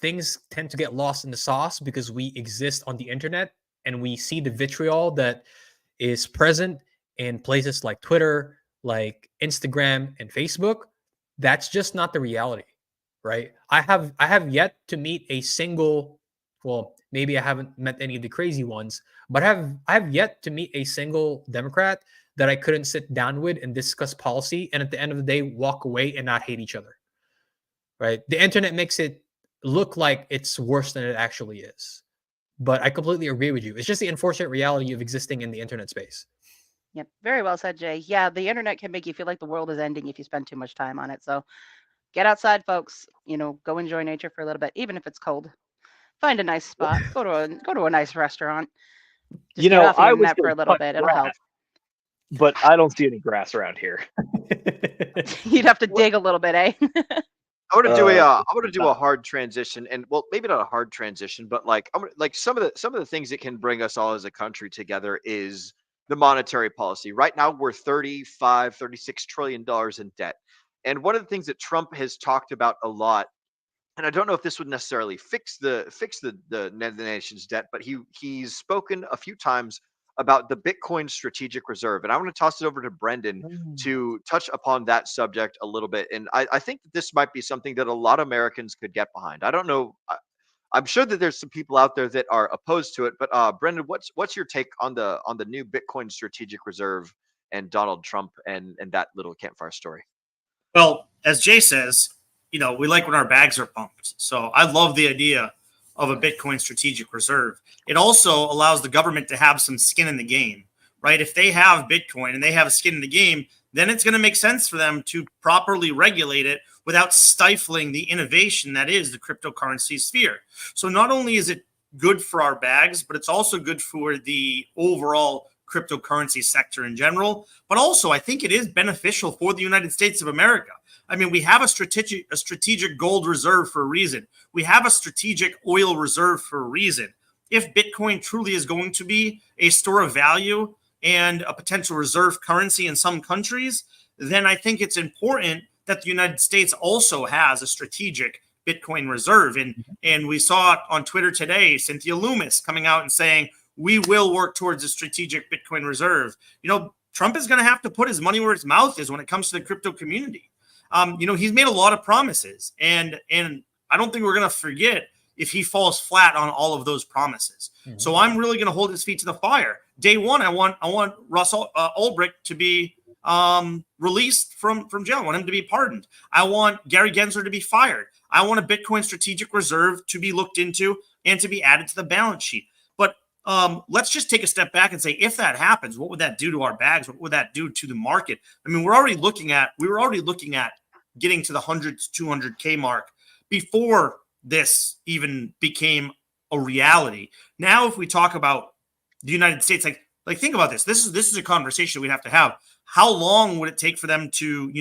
things tend to get lost in the sauce because we exist on the internet and we see the vitriol that is present in places like Twitter, like Instagram and Facebook. That's just not the reality, right? I have yet to meet a single, well, maybe I haven't met any of the crazy ones, but I have yet to meet a single Democrat that I couldn't sit down with and discuss policy and at the end of the day walk away and not hate each other. Right? The internet makes it look like it's worse than it actually is. But I completely agree with you. It's just the unfortunate reality of existing in the internet space. Yep. Very well said, Jay. Yeah, the internet can make you feel like the world is ending if you spend too much time on it. So get outside, folks. Go enjoy nature for a little bit, even if it's cold. Find a nice spot. Go to a nice restaurant. Just get off the I was internet for a little bit. It'll help. But I don't see any grass around here. You'd have to dig a little bit, eh? I want to do a hard transition, and well, maybe not a hard transition, but like some of the things that can bring us all as a country together is the monetary policy. Right now, we're $36 trillion in debt, and one of the things that Trump has talked about a lot, and I don't know if this would necessarily fix the nation's debt, but he's spoken a few times about the Bitcoin strategic reserve. And I want to toss it over to Brendan to touch upon that subject a little bit. And I think that this might be something that a lot of Americans could get behind. I don't know. I'm sure that there's some people out there that are opposed to it, but Brendan, what's your take on the new Bitcoin strategic reserve and Donald Trump and that little campfire story? Well, as Jay says, we like when our bags are pumped. So I love the idea of a Bitcoin strategic reserve. It also allows the government to have some skin in the game, right? If they have Bitcoin and they have a skin in the game, then it's going to make sense for them to properly regulate it without stifling the innovation that is the cryptocurrency sphere. So not only is it good for our bags, but it's also good for the overall cryptocurrency sector in general. But also, I think it is beneficial for the United States of America. I mean, we have a strategic gold reserve for a reason. We have a strategic oil reserve for a reason. If Bitcoin truly is going to be a store of value and a potential reserve currency in some countries, then I think it's important that the United States also has a strategic Bitcoin reserve. And we saw it on Twitter today, Cynthia Loomis coming out and saying, we will work towards a strategic Bitcoin reserve. Trump is going to have to put his money where his mouth is when it comes to the crypto community. He's made a lot of promises, and I don't think we're going to forget if he falls flat on all of those promises. Mm-hmm. So I'm really going to hold his feet to the fire. Day one, I want Russell Ulbricht to be released from jail. I want him to be pardoned. I want Gary Gensler to be fired. I want a Bitcoin strategic reserve to be looked into and to be added to the balance sheet. But let's just take a step back and say, if that happens, what would that do to our bags? What would that do to the market? I mean, we were already looking at getting to the 100 to 200K mark before this even became a reality. Now, if we talk about the United States, like think about this. This is a conversation we have to have. How long would it take for them to,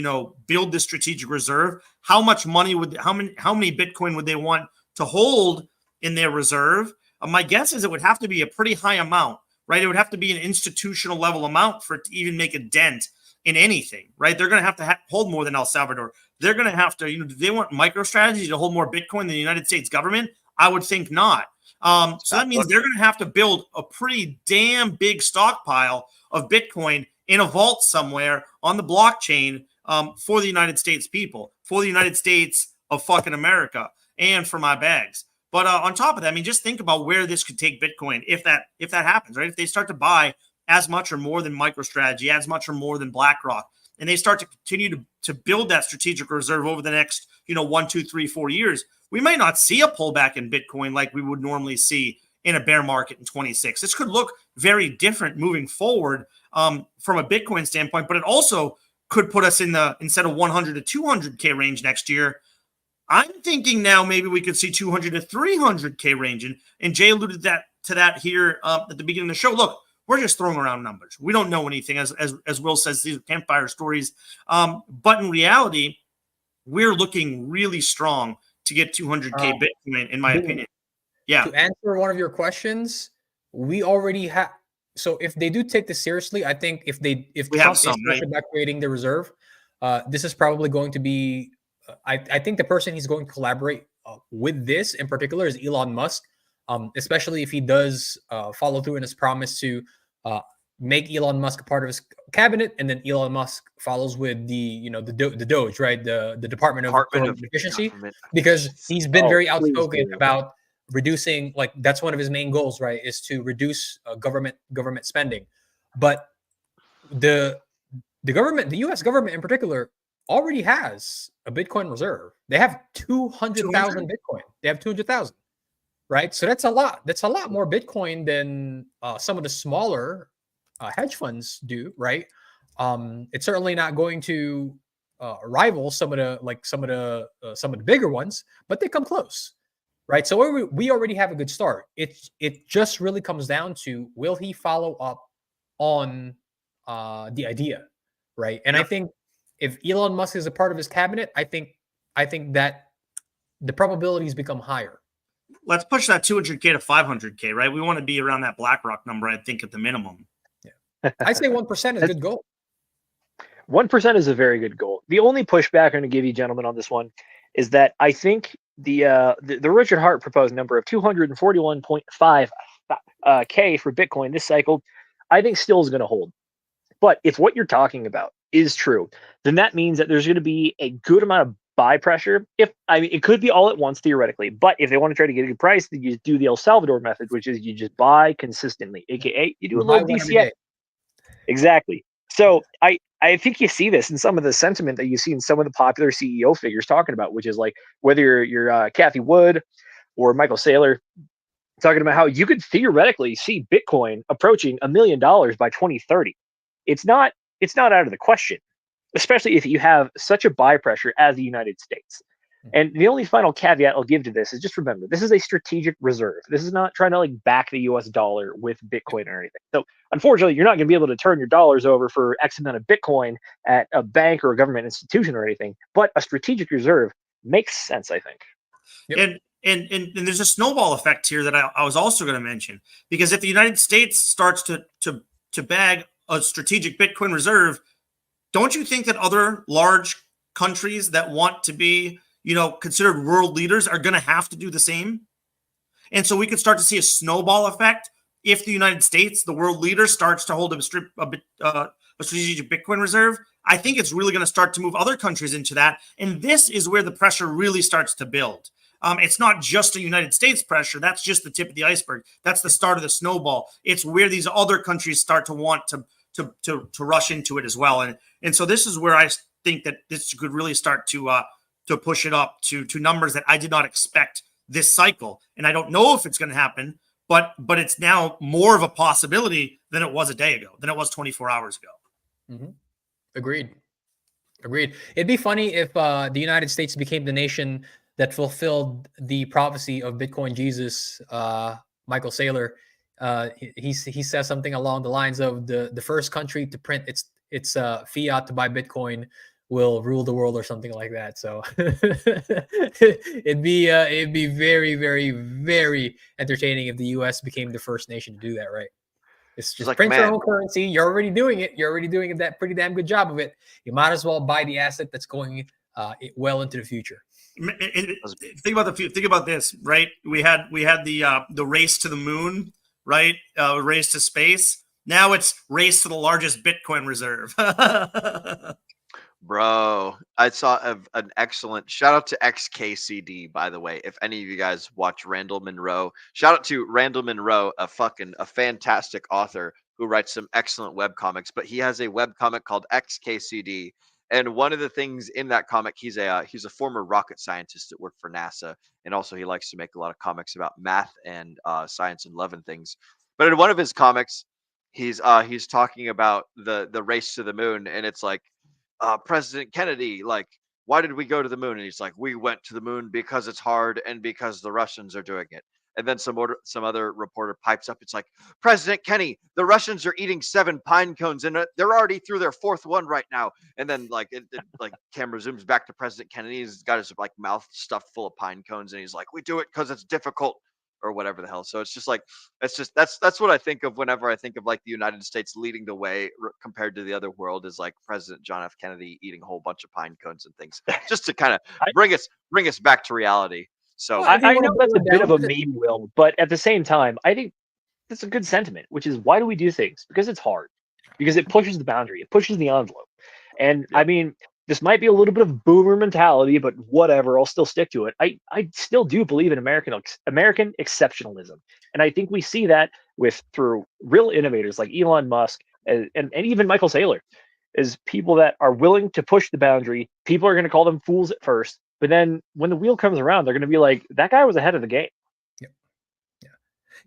build this strategic reserve? How much money how many Bitcoin would they want to hold in their reserve? My guess is it would have to be a pretty high amount, right? It would have to be an institutional level amount for it to even make a dent in anything, right? They're going to have to hold more than El Salvador. They're going to have to, do they want MicroStrategy to hold more Bitcoin than the United States government? I would think not. So that means they're going to have to build a pretty damn big stockpile of Bitcoin in a vault somewhere on the blockchain for the United States people, for the United States of fucking America, and for my bags. But on top of that, I mean, just think about where this could take Bitcoin if that happens, right? If they start to buy as much or more than MicroStrategy, as much or more than BlackRock, and they start to continue to build that strategic reserve over the next, 1, 2, 3, 4 years, we might not see a pullback in Bitcoin like we would normally see in a bear market in 26. This could look very different moving forward from a Bitcoin standpoint, but it also could put us in the, instead of 100 to 200K range next year, I'm thinking now maybe we could see 200 to 300K range. And Jay alluded to that here at the beginning of the show. Look, we're just throwing around numbers. We don't know anything. As Will says, these are campfire stories. But in reality, we're looking really strong to get 200K Bitcoin, in my opinion. Yeah. To answer one of your questions, we already have. So if they do take this seriously, I think if Trump is serious about creating the reserve, this is probably going to be. I think the person he's going to collaborate with this in particular is Elon Musk, especially if he does follow through in his promise to make Elon Musk a part of his cabinet, and then Elon Musk follows with the Doge, right? The Department of Efficiency, because he's been very outspoken about reducing, like that's one of his main goals, right? Is to reduce government spending. But the U.S. government in particular already has a Bitcoin reserve. They have 200,000 Bitcoin. They have 200,000, right? So that's a lot. That's a lot more Bitcoin than some of the smaller hedge funds do, right? It's certainly not going to rival some of the bigger ones, but they come close, right? So we already have a good start. It just really comes down to, will he follow up on the idea, right? And I think if Elon Musk is a part of his cabinet, I think that the probabilities become higher. Let's push that 200K to 500K, right? We want to be around that BlackRock number, I think, at the minimum. Yeah, I say 1% is a good goal. 1% is a very good goal. The only pushback I'm going to give you, gentlemen, on this one is that I think the Richard Hart proposed number of 241.5 K for Bitcoin this cycle, I think still is going to hold. But if what you're talking about is true, then that means that there's going to be a good amount of buy pressure. It could be all at once theoretically, but if they want to try to get a good price, then you just do the El Salvador method, which is you just buy consistently, aka you do a little DCA. Exactly. So I think you see this in some of the sentiment that you see in some of the popular CEO figures talking about, which is like whether you're Kathy Wood or Michael Saylor talking about how you could theoretically see Bitcoin approaching $1 million by 2030. It's not out of the question, especially if you have such a buy pressure as the United States. And the only final caveat I'll give to this is just remember, this is a strategic reserve. This is not trying to like back the US dollar with Bitcoin or anything. So unfortunately, you're not going to be able to turn your dollars over for X amount of Bitcoin at a bank or a government institution or anything, but a strategic reserve makes sense, I think. Yep. And there's a snowball effect here that I was also going to mention, because if the United States starts to bag a strategic Bitcoin reserve, don't you think that other large countries that want to be, considered world leaders are going to have to do the same? And so we could start to see a snowball effect if the United States, the world leader, starts to hold a strategic Bitcoin reserve. I think it's really going to start to move other countries into that. And this is where the pressure really starts to build. It's not just a United States pressure. That's just the tip of the iceberg. That's the start of the snowball. It's where these other countries start to want to rush into it as well. And so this is where I think that this could really start to push it up to numbers that I did not expect this cycle. And I don't know if it's going to happen, but it's now more of a possibility than it was a day ago, than it was 24 hours ago. Mm-hmm. Agreed. Agreed. It'd be funny if the United States became the nation that fulfilled the prophecy of Bitcoin Jesus, Michael Saylor. He says something along the lines of the first country to print its fiat to buy Bitcoin will rule the world or something like that. So it'd be very, very, very entertaining if the U.S. became the first nation to do that. Right? It's just like, print your man. own currency. You're already doing it. You're already doing that pretty damn good job of it. You might as well buy the asset that's going well into the future. Think about this, right? We had the race to the moon, right? Race to space. Now it's race to the largest Bitcoin reserve. Bro, I saw an excellent shout out to XKCD, by the way. If any of you guys watch Randall Monroe, shout out to Randall Monroe, a fantastic author who writes some excellent web comics. But he has a web comic called XKCD, and one of the things in that comic, he's a former rocket scientist that worked for NASA, and also he likes to make a lot of comics about math and science and love and things. But in one of his comics, he's talking about the race to the moon, and it's like, President Kennedy, like, why did we go to the moon? And he's like, we went to the moon because it's hard and because the Russians are doing it. And then some other reporter pipes up. It's like, President Kenny, the Russians are eating 7 pine cones and they're already through their 4th one right now. And then like like camera zooms back to President Kennedy. He's got his like mouth stuffed full of pine cones, and he's like, we do it because it's difficult, or whatever the hell. So it's just like, that's what I think of whenever I think of like the United States leading the way compared to the other world, is like President John F. Kennedy eating a whole bunch of pine cones and things, just to kind of bring us back to reality. So I know that's a bit of a meme, Will, but at the same time, I think that's a good sentiment, which is, why do we do things? Because it's hard, because it pushes the boundary, it pushes the envelope. And I mean, this might be a little bit of boomer mentality, but whatever, I'll still stick to it. I still do believe in American exceptionalism. And I think we see that through real innovators like Elon Musk and even Michael Saylor, is people that are willing to push the boundary. People are going to call them fools at first, but then when the wheel comes around, they're going to be like, that guy was ahead of the game.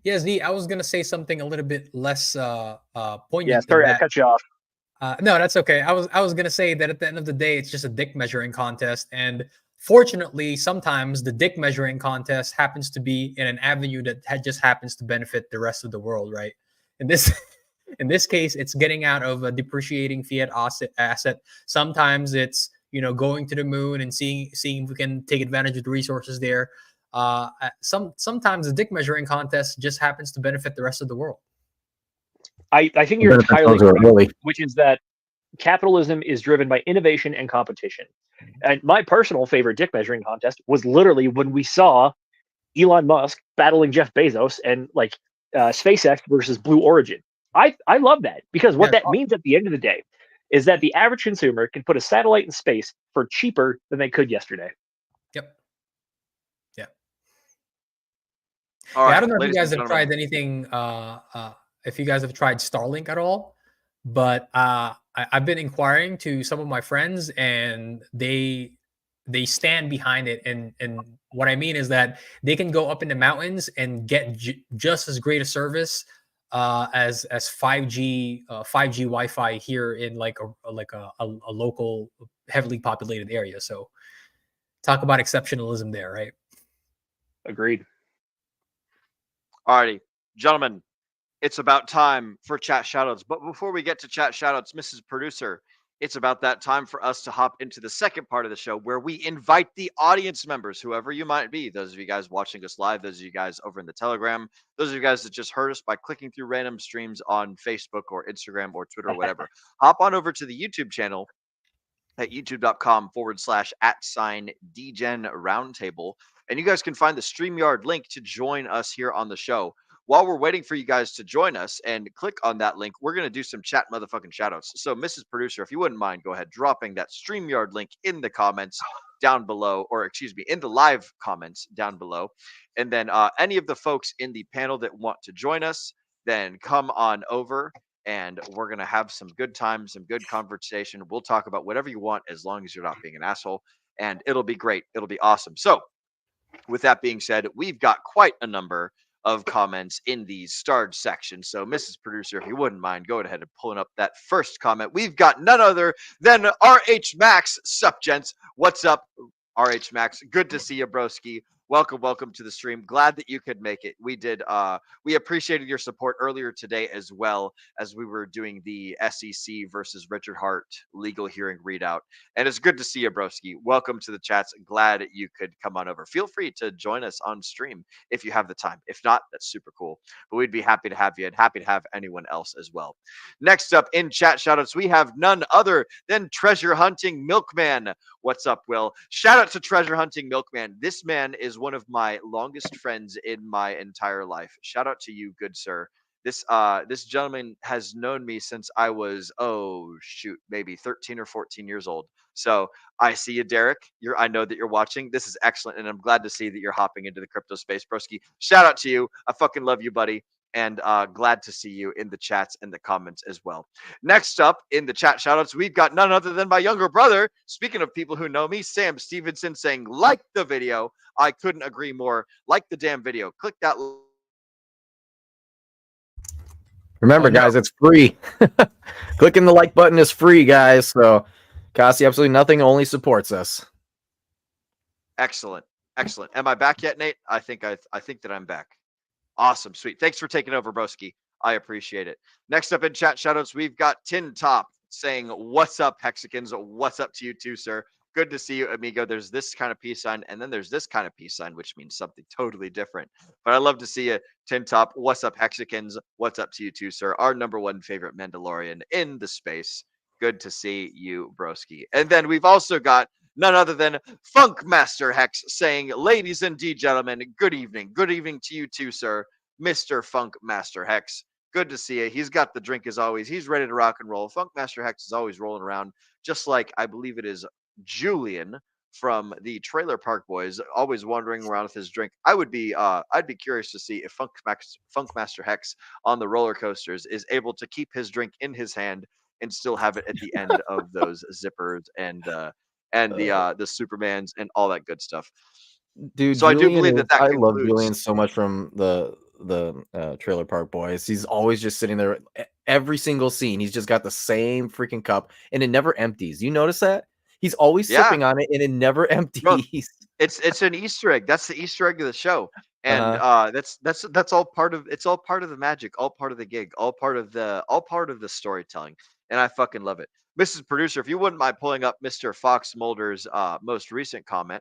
Yeah, Z, I was going to say something a little bit less poignant. Yeah, sorry, I cut you off. No, that's okay. I was gonna say that at the end of the day, it's just a dick measuring contest, and fortunately, sometimes the dick measuring contest happens to be in an avenue that just happens to benefit the rest of the world, right? In this case, it's getting out of a depreciating fiat asset. Sometimes it's going to the moon and seeing if we can take advantage of the resources there. Sometimes the dick measuring contest just happens to benefit the rest of the world. I think you're entirely right, which is that capitalism is driven by innovation and competition. And my personal favorite dick measuring contest was literally when we saw Elon Musk battling Jeff Bezos and like SpaceX versus Blue Origin. I love that, because what that means at the end of the day is that the average consumer can put a satellite in space for cheaper than they could yesterday. Yep. Yeah. All right, I don't know if you guys have tried anything. If you guys have tried Starlink at all, but I've been inquiring to some of my friends, and they stand behind it. And what I mean is that they can go up in the mountains and get just as great a service as 5G Wi-Fi here in like a local heavily populated area. So talk about exceptionalism there, right? Agreed. Alrighty, gentlemen, it's about time for chat shoutouts. But before we get to chat shoutouts, Mrs. Producer, it's about that time for us to hop into the second part of the show, where we invite the audience members, whoever you might be, those of you guys watching us live, those of you guys over in the Telegram, those of you guys that just heard us by clicking through random streams on Facebook or Instagram or Twitter or whatever. Hop on over to the YouTube channel at youtube.com/@Degen Roundtable. And you guys can find the StreamYard link to join us here on the show. While we're waiting for you guys to join us and click on that link, we're going to do some chat motherfucking shoutouts. So, Mrs. Producer, if you wouldn't mind, go ahead, dropping that StreamYard link in the comments down below, or excuse me, in the live comments down below. And then any of the folks in the panel that want to join us, then come on over, and we're going to have some good time, some good conversation. We'll talk about whatever you want, as long as you're not being an asshole, and it'll be great. It'll be awesome. So, with that being said, we've got quite a number of comments in the starred section. So, Mrs. Producer, if you wouldn't mind, go ahead and pulling up that first comment. We've got none other than RH Max. Sup, gents? What's up, RH Max? Good to see you, broski. Welcome to the stream. Glad that you could make it. We appreciated your support earlier today, as well as we were doing the SEC versus Richard Hart legal hearing readout. And it's good to see you, broski. Welcome to the chats. Glad you could come on over. Feel free to join us on stream if you have the time. If not, that's super cool. But we'd be happy to have you and happy to have anyone else as well. Next up in chat shoutouts, we have none other than Treasure Hunting Milkman. What's up, Will? Shout out to Treasure Hunting Milkman. This man is one of my longest friends in my entire life. Shout out to you, good sir. This gentleman has known me since I was maybe 13 or 14 years old. So I see you, Derek. I know that you're watching. This is excellent, and I'm glad to see that you're hopping into the crypto space, broski. Shout out to you. I fucking love you, buddy. And glad to see you in the chats and the comments as well. Next up in the chat shoutouts, we've got none other than my younger brother. Speaking of people who know me, Sam Stevenson saying, like the video. I couldn't agree more. Like the damn video. Click that. Remember, guys, it's free. Clicking the like button is free, guys. So costs you absolutely nothing, only supports us. Excellent. Am I back yet, Nate? I think that I'm back. Awesome. Sweet. Thanks for taking over, broski. I appreciate it. Next up in chat shoutouts, we've got Tin Top saying, what's up, Hexicans? What's up to you too, sir? Good to see you, amigo. There's this kind of peace sign, and then there's this kind of peace sign, which means something totally different. But I love to see you, Tin Top. What's up, Hexicans? What's up to you too, sir? Our number one favorite Mandalorian in the space. Good to see you, broski. And then we've also got none other than Funk Master Hex saying, ladies and gentlemen, good evening. Good evening to you too, sir. Mr. Funk Master Hex. Good to see you. He's got the drink as always. He's ready to rock and roll. Funk Master Hex is always rolling around, just like I believe it is Julian from the Trailer Park Boys, always wandering around with his drink. I'd be curious to see if Funk Master Hex on the roller coasters is able to keep his drink in his hand and still have it at the end of those zippers and the Supermans and all that good stuff. Dude, so Julian I do believe that I concludes. love Julian so much from the Trailer Park Boys. He's always just sitting there every single scene. He's just got the same freaking cup and it never empties. You notice that? He's always sipping on it and it never empties. Bro, it's an Easter egg. That's the Easter egg of the show. And that's all part of it's all part of the magic, all part of the gig, all part of the storytelling. And I fucking love it. Mrs. Producer, if you wouldn't mind pulling up Mr. Fox Mulder's most recent comment.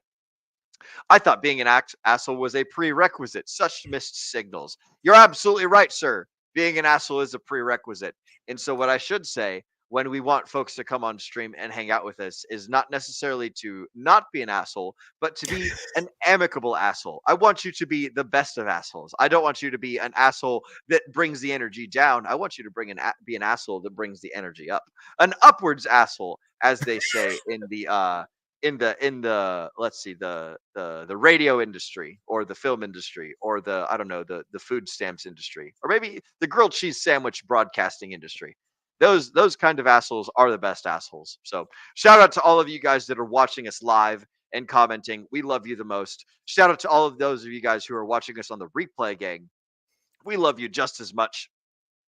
I thought being an asshole was a prerequisite. Such missed signals. You're absolutely right, sir. Being an asshole is a prerequisite. And so what I should say when we want folks to come on stream and hang out with us is not necessarily to not be an asshole, but to be an amicable asshole. I want you to be the best of assholes. I don't want you to be an asshole that brings the energy down. I want you to be an asshole that brings the energy up. An upwards asshole, as they say in the let's see, the radio industry or the film industry or the food stamps industry or maybe the grilled cheese sandwich broadcasting industry. Those kind of assholes are the best assholes. So shout out to all of you guys that are watching us live and commenting. We love you the most. Shout out to all of those of you guys who are watching us on the replay, gang. We love you just as much,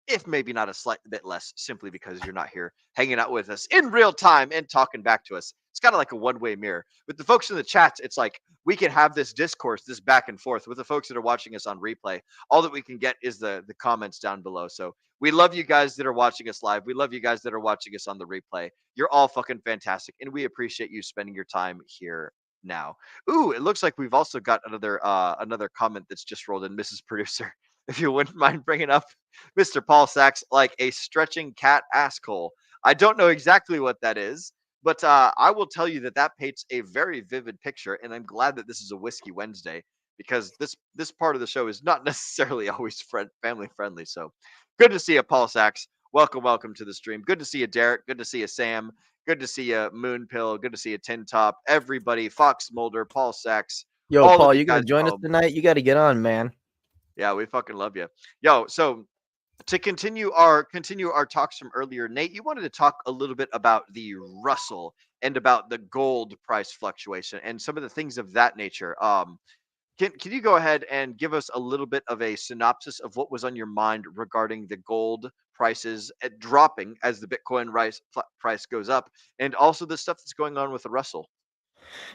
if maybe not a slight bit less, simply because you're not here hanging out with us in real time and talking back to us. It's kind of like a one-way mirror. With the folks in the chats, it's like we can have this discourse, this back and forth. With the folks that are watching us on replay, all that we can get is the comments down below. So we love you guys that are watching us live. We love you guys that are watching us on the replay. You're all fucking fantastic, and we appreciate you spending your time here now. Ooh, it looks like we've also got another comment that's just rolled in, Mrs. Producer. If you wouldn't mind bringing up Mr. Paul Sachs, like a stretching cat asshole. I don't know exactly what that is, but I will tell you that paints a very vivid picture, and I'm glad that this is a Whiskey Wednesday because this part of the show is not necessarily always family friendly. So good to see you, Paul Sachs. Welcome to the stream. Good to see you, Derek. Good to see you, Sam. Good to see you, Moonpill. Good to see you, Tin Top. Everybody, Fox Mulder, Paul Sachs. Yo, Paul, you gotta join us tonight. You gotta get on, man. Yeah, we fucking love you. Yo, so to continue our talks from earlier, Nate, you wanted to talk a little bit about the Russell and about the gold price fluctuation and some of the things of that nature. Can you go ahead and give us a little bit of a synopsis of what was on your mind regarding the gold prices dropping as the Bitcoin price goes up, and also the stuff that's going on with the Russell?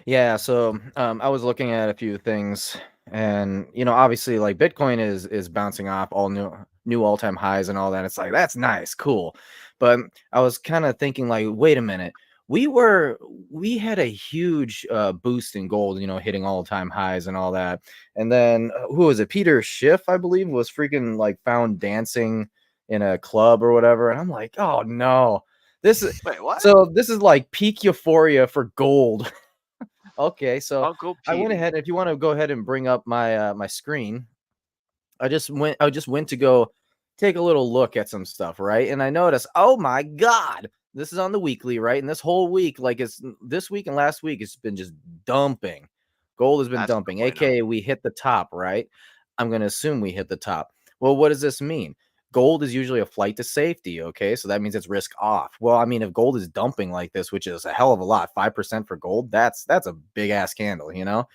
Yeah, so I was looking at a few things, and obviously, like Bitcoin is bouncing off all new all time highs and all that. It's like that's nice, cool, but I was kind of thinking like, wait a minute, we had a huge boost in gold, hitting all time highs and all that, and then who was it? Peter Schiff, I believe, was freaking like found dancing in a club or whatever, and I'm like, oh no, this is Wait, what? so this is like peak euphoria for gold. Okay, so Uncle I went Petey. ahead. If you want to go ahead and bring up my screen, I just went to go take a little look at some stuff, right? And I noticed, oh my God, this is on the weekly, right? And this whole week, like it's this week and last week, it's been just dumping. Gold has been That's dumping, no bueno. aka we hit the top, right? I'm gonna assume we hit the top. Well, what does this mean? Gold is usually a flight to safety, okay? So that means it's risk off. Well, I mean, if gold is dumping like this, which is a hell of a lot, 5% for gold, that's a big ass candle, you know?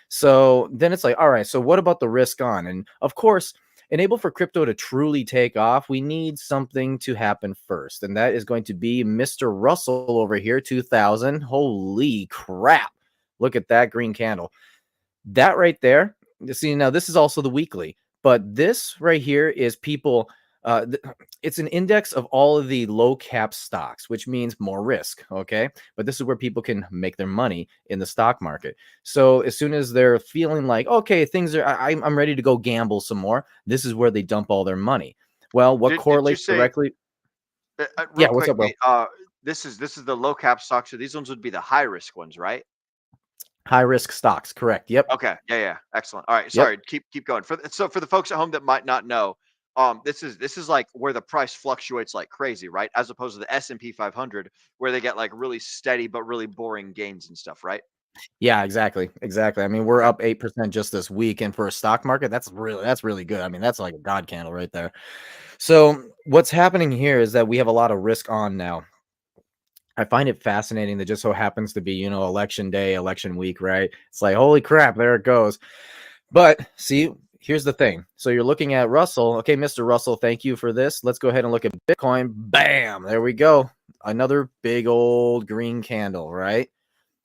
So then it's like, all right, so what about the risk on? And of course, enable for crypto to truly take off, we need something to happen first. And that is going to be Mr. Russell over here, 2000. Holy crap. Look at that green candle. That right there. See, now this is also the weekly, but this right here is people. It's an index of all of the low cap stocks, which means more risk. Okay. But this is where people can make their money in the stock market. So as soon as they're feeling like, okay, things are, I'm ready to go gamble some more, this is where they dump all their money. Well, what Did you correlates say directly? real Yeah. What's quick? up, bro? This is the low cap stocks. So these ones would be the high risk ones, right? High risk stocks. Correct. Yep. Okay. Yeah. Yeah. Excellent. All right. Yep. Sorry. Keep going. For the folks at home that might not know, this is like where the price fluctuates like crazy, right? As opposed to the S&P 500, where they get like really steady but really boring gains and stuff, right? Yeah, exactly. Exactly. I mean, we're Okay. up 8% just this week. And for a stock market, that's really good. I mean, that's like a god candle right there. So what's happening here is that we have a lot of risk on now. I find it fascinating that just so happens to be, election day, election week, right? It's like, holy crap, there it goes. But see, here's the thing. So you're looking at Russell. Okay, Mr. Russell, thank you for this. Let's go ahead and look at Bitcoin. Bam, there we go. Another big old green candle, right?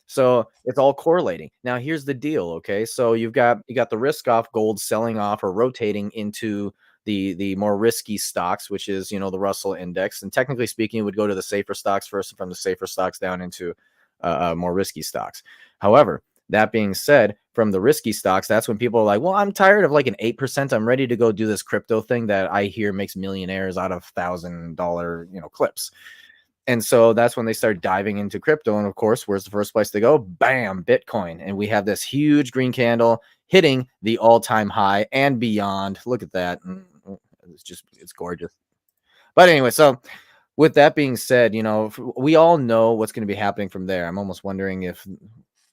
So it's all correlating. Now here's the deal, okay? So you got the risk off gold selling off or rotating into the more risky stocks, which is the Russell index. And technically speaking, it would go to the safer stocks first, and from the safer stocks down into more risky stocks. However, that being said, from the risky stocks, that's when people are like, well, I'm tired of like an 8%. I'm ready to go do this crypto thing that I hear makes millionaires out of $1,000 clips. And so that's when they start diving into crypto. And of course, where's the first place to go? Bam, Bitcoin. And we have this huge green candle hitting the all-time high and beyond. Look at that. It's gorgeous. But anyway, so with that being said, we all know what's going to be happening from there. I'm almost wondering if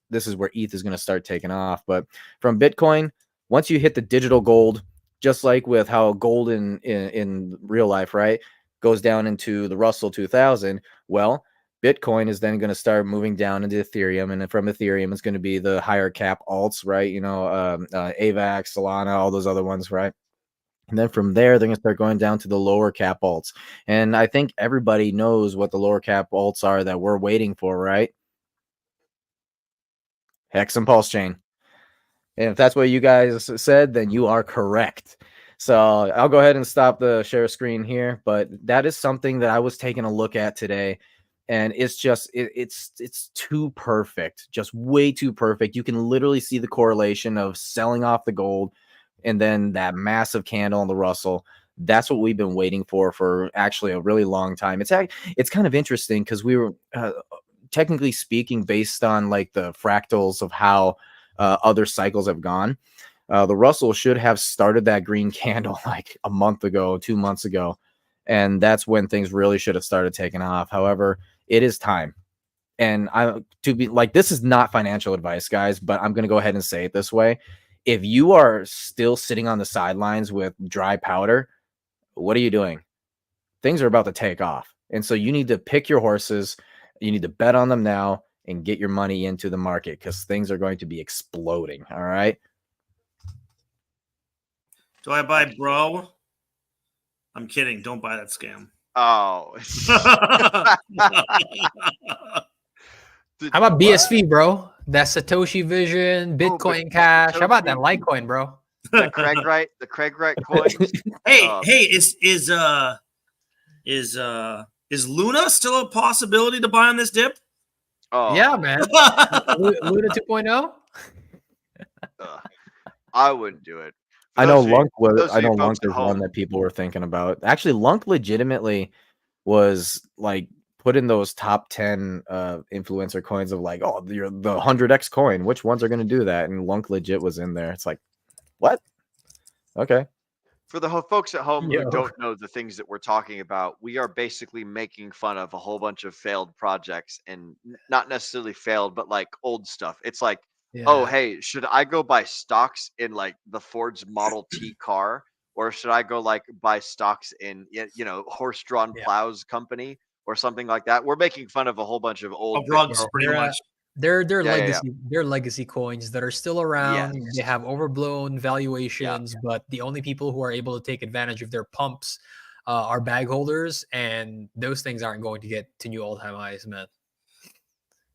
this is where ETH is going to start taking off. But from Bitcoin, once you hit the digital gold, just like with how gold in real life, right, goes down into the Russell 2000, well, Bitcoin is then going to start moving down into Ethereum, and then from Ethereum, it's going to be the higher cap alts, right? AVAX, Solana, all those other ones, right? And then from there, they're going to start going down to the lower cap alts. And I think everybody knows what the lower cap alts are that we're waiting for, right? Hex and Pulse Chain. And if that's what you guys said, then you are correct. So I'll go ahead and stop the share screen here, but that is something that I was taking a look at today, and it's just it's too perfect, just way too perfect. You can literally see the correlation of selling off the gold and then that massive candle on the Russell. That's what we've been waiting for actually a really long time. It's kind of interesting because we were technically speaking, based on like the fractals of how other cycles have gone, the Russell should have started that green candle like a month ago, 2 months ago. And that's when things really should have started taking off. However, it is time. And this is not financial advice, guys, but I'm going to go ahead and say it this way. If you are still sitting on the sidelines with dry powder, what are you doing? Things are about to take off. And so you need to pick your horses. You need to bet on them now and get your money into the market because things are going to be exploding. All right. Do I buy bro? I'm kidding. Don't buy that scam. Oh. How about BSV, bro? That Satoshi Vision, Bitcoin Cash. How about that Satoshi. Litecoin, bro? The Craig Wright coins. Hey, Oh, hey, is Luna still a possibility to buy on this dip? Oh, Yeah, man. Luna 2.0. I wouldn't do it. I know Those of you- Lunk was. those I of you know folks Lunk at is one home. that people were thinking about. Actually, Lunk legitimately was like put in those top 10 influencer coins of like, oh, you're the 100x coin. Which ones are going to do that? And Lunk legit was in there. It's like, what? Okay. For the folks at home Yo. who don't know the things that we're talking about, we are basically making fun of a whole bunch of failed projects, and not necessarily failed, but like old stuff. It's like, oh, Yeah. hey, should I go buy stocks in like the Ford's Model T car, or should I go like buy stocks in horse-drawn Yeah. plows company or something like that? We're making fun of a whole bunch of old Of rugs, Bitcoin- pretty much. They're Yeah, yeah, yeah. they're legacy coins that are still around. Yes. They have overblown valuations, but the only people who are able to take advantage of their pumps are bag holders, and those things aren't going to get to new all-time highs, man.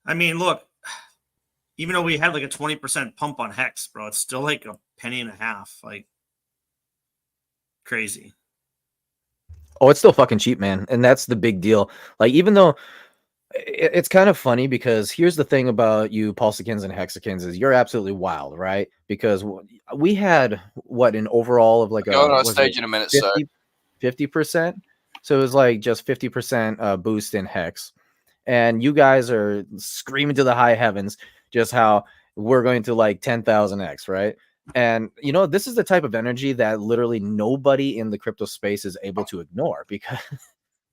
I mean, look, even though we had like a 20% pump on Hex, bro, it's still like a penny and a half. Like crazy. Oh, it's still fucking cheap, man. And that's the big deal. Like, even though it's kind of funny, because here's the thing about you Pulsicans and Hexicans is you're absolutely wild, right? Because we had an overall of like Going on stage in a minute, sir. 50%. So it was like just 50% boost in Hex. And you guys are screaming to the high heavens just how we're going to like 10,000x, right? And this is the type of energy that literally nobody in the crypto space is able to ignore, because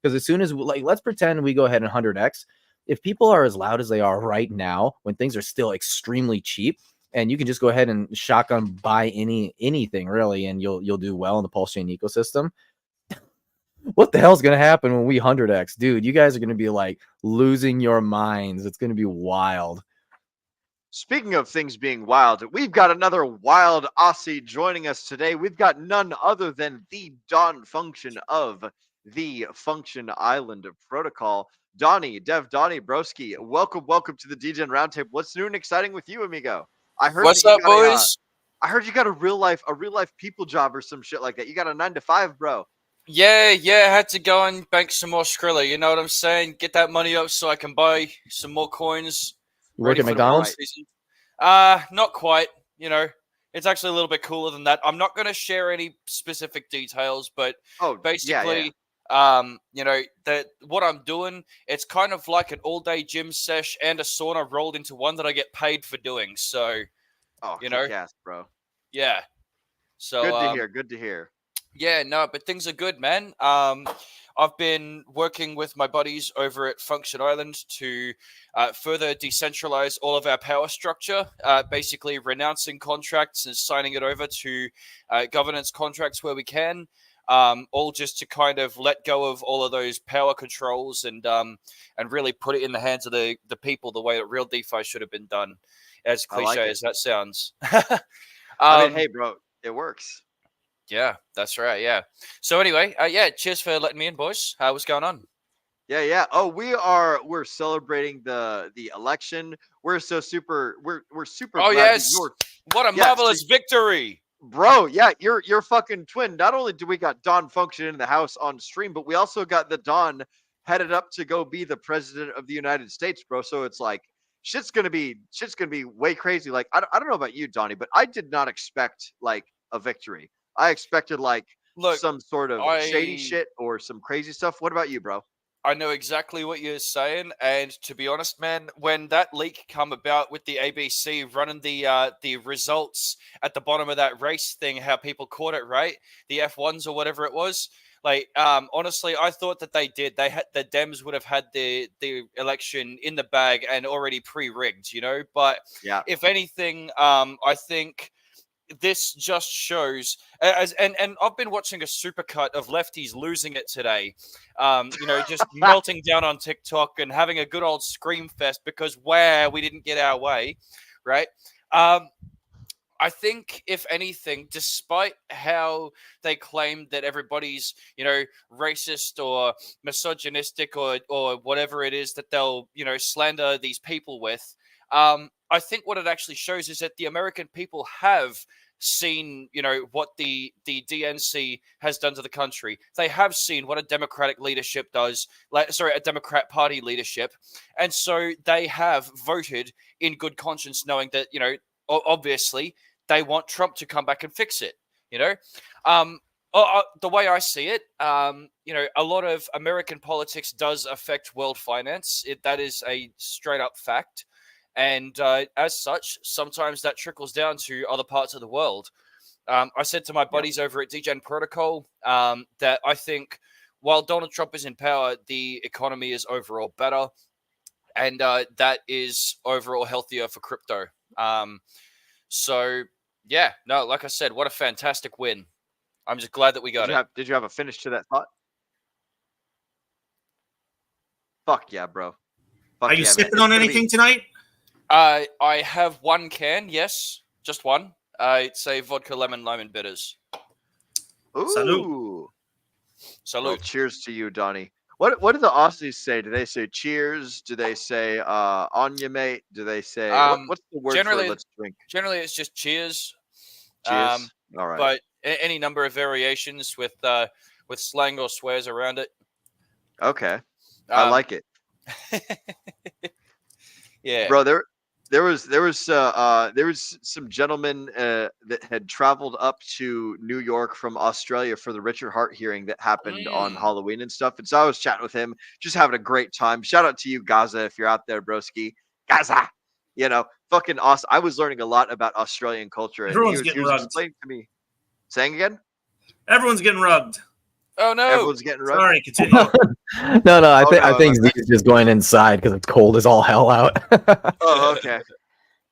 as soon as let's pretend we go ahead and 100x, if people are as loud as they are right now when things are still extremely cheap, and you can just go ahead and shotgun buy anything really, and you'll do well in the Pulse Chain ecosystem. What the hell's gonna happen when we 100x, dude? You guys are gonna be like losing your minds. It's gonna be wild. Speaking of things being wild, we've got another wild Aussie joining us today. We've got none other than the Don Function of the Function Island Protocol. Donnie, Broski, welcome to the Degen Roundtable. What's new and exciting with you, amigo? I heard What's that you up, got boys? I heard you got a real life people job or some shit like that. You got a 9-to-5, bro. Yeah, I had to go and bank some more Skrilla. You know what I'm saying? Get that money up so I can buy some more coins. You work at for the McDonald's? season. Not quite. It's actually a little bit cooler than that. I'm not going to share any specific details, but basically, what I'm doing, it's kind of like an all-day gym sesh and a sauna rolled into one that I get paid for doing. So, Kick-ass, bro. Yeah. So Good to hear. Yeah, no, but things are good, man. I've been working with my buddies over at Function Island to further decentralize all of our power structure, basically renouncing contracts and signing it over to governance contracts where we can, all just to kind of let go of all of those power controls and really put it in the hands of the people the way that real DeFi should have been done, as cliche as that sounds. I mean, hey, bro, it works. Yeah, that's right. Yeah. So anyway, cheers for letting me in, boys. What's going on? Yeah. Oh, we're celebrating the election. We're super Oh, glad yes. What a marvelous victory. Bro, yeah, you're fucking twin. Not only do we got Don Function in the house on stream, but we also got the Don headed up to go be the president of the United States, bro. So it's like shit's gonna be way crazy. Like I don't know about you, Donnie, but I did not expect like a victory. I expected some sort of shady shit or some crazy stuff. What about you, bro? I know exactly what you're saying, and to be honest, man, when that leak come about with the ABC running the results at the bottom of that race thing, how people caught it, right? The F1s or whatever it was. Like, honestly, I thought that the Dems would have had the election in the bag and already pre-rigged, But if anything, I think this just shows and I've been watching a supercut of lefties losing it today, just melting down on TikTok and having a good old scream fest because we didn't get our way, right? I think, if anything, despite how they claim that everybody's, racist or misogynistic or whatever it is that they'll, slander these people with, I think what it actually shows is that the American people have seen, what the DNC has done to the country. They have seen what a Democratic leadership does, a Democrat Party leadership. And so they have voted in good conscience, knowing that, obviously they want Trump to come back and fix it, the way I see it, a lot of American politics does affect world finance. That is a straight up fact. And as such, sometimes that trickles down to other parts of the world. I said to my buddies over at Degen Protocol that I think while Donald Trump is in power, the economy is overall better. And that is overall healthier for crypto. So, yeah, no, like I said, what a fantastic win. I'm just glad that we got it. Did you have a finish to that thought? Fuck yeah, bro. Are you sipping on anything tonight? I have one can, yes. Just one. It's a vodka lemon bitters. Ooh. Salute. Salute. Well, cheers to you, Donnie. What do the Aussies say? Do they say cheers? Do they say on you, mate? Do they say what's the word for let's drink? Generally, it's just cheers. Cheers. All right. But any number of variations with slang or swears around it. Okay. I like it. Yeah, bro. There was some gentlemen that had traveled up to New York from Australia for the Richard Hart hearing that happened on Halloween and stuff. And so I was chatting with him, just having a great time. Shout out to you, Gaza, if you're out there, broski. Gaza, fucking awesome. I was learning a lot about Australian culture. And Everyone's he getting was rugged. explaining to me. Saying again? Everyone's getting rugged. Oh no! Everyone's getting rugged. Sorry, continue. No. I think Zeke's just going inside because it's cold as all hell out. Oh, okay.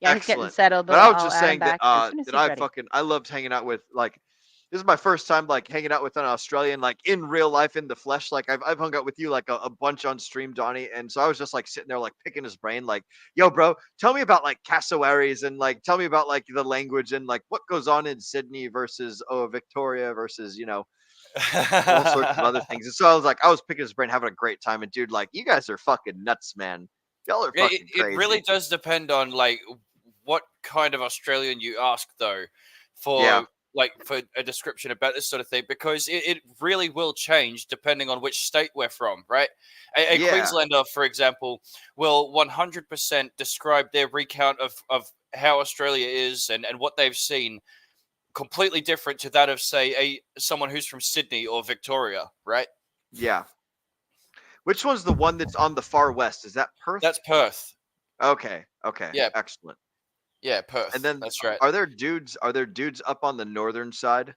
Yeah, he's getting Excellent. settled. But I was I'll just add him saying that back as soon as he's ready. I loved hanging out with this is my first time hanging out with an Australian in real life in the flesh. I've hung out with you a bunch on stream, Donnie, and so I was just sitting there picking his brain yo, bro, tell me about cassowaries and tell me about the language and what goes on in Sydney versus Victoria versus all sorts of other things. And so I was picking his brain, having a great time, and dude, you guys are fucking nuts, man. Y'all are fucking crazy. It really does depend on what kind of Australian you ask, though, for a description about this sort of thing, because it really will change depending on which state we're from, right? A Queenslander, for example, will 100% describe their recount of how Australia is and what they've seen completely different to that of, say, someone who's from Sydney or Victoria, right? Yeah. Which one's the one that's on the far west? Is that Perth? That's Perth. Okay. Yeah. Excellent. Yeah, Perth. And then that's right. Are there dudes up on the northern side?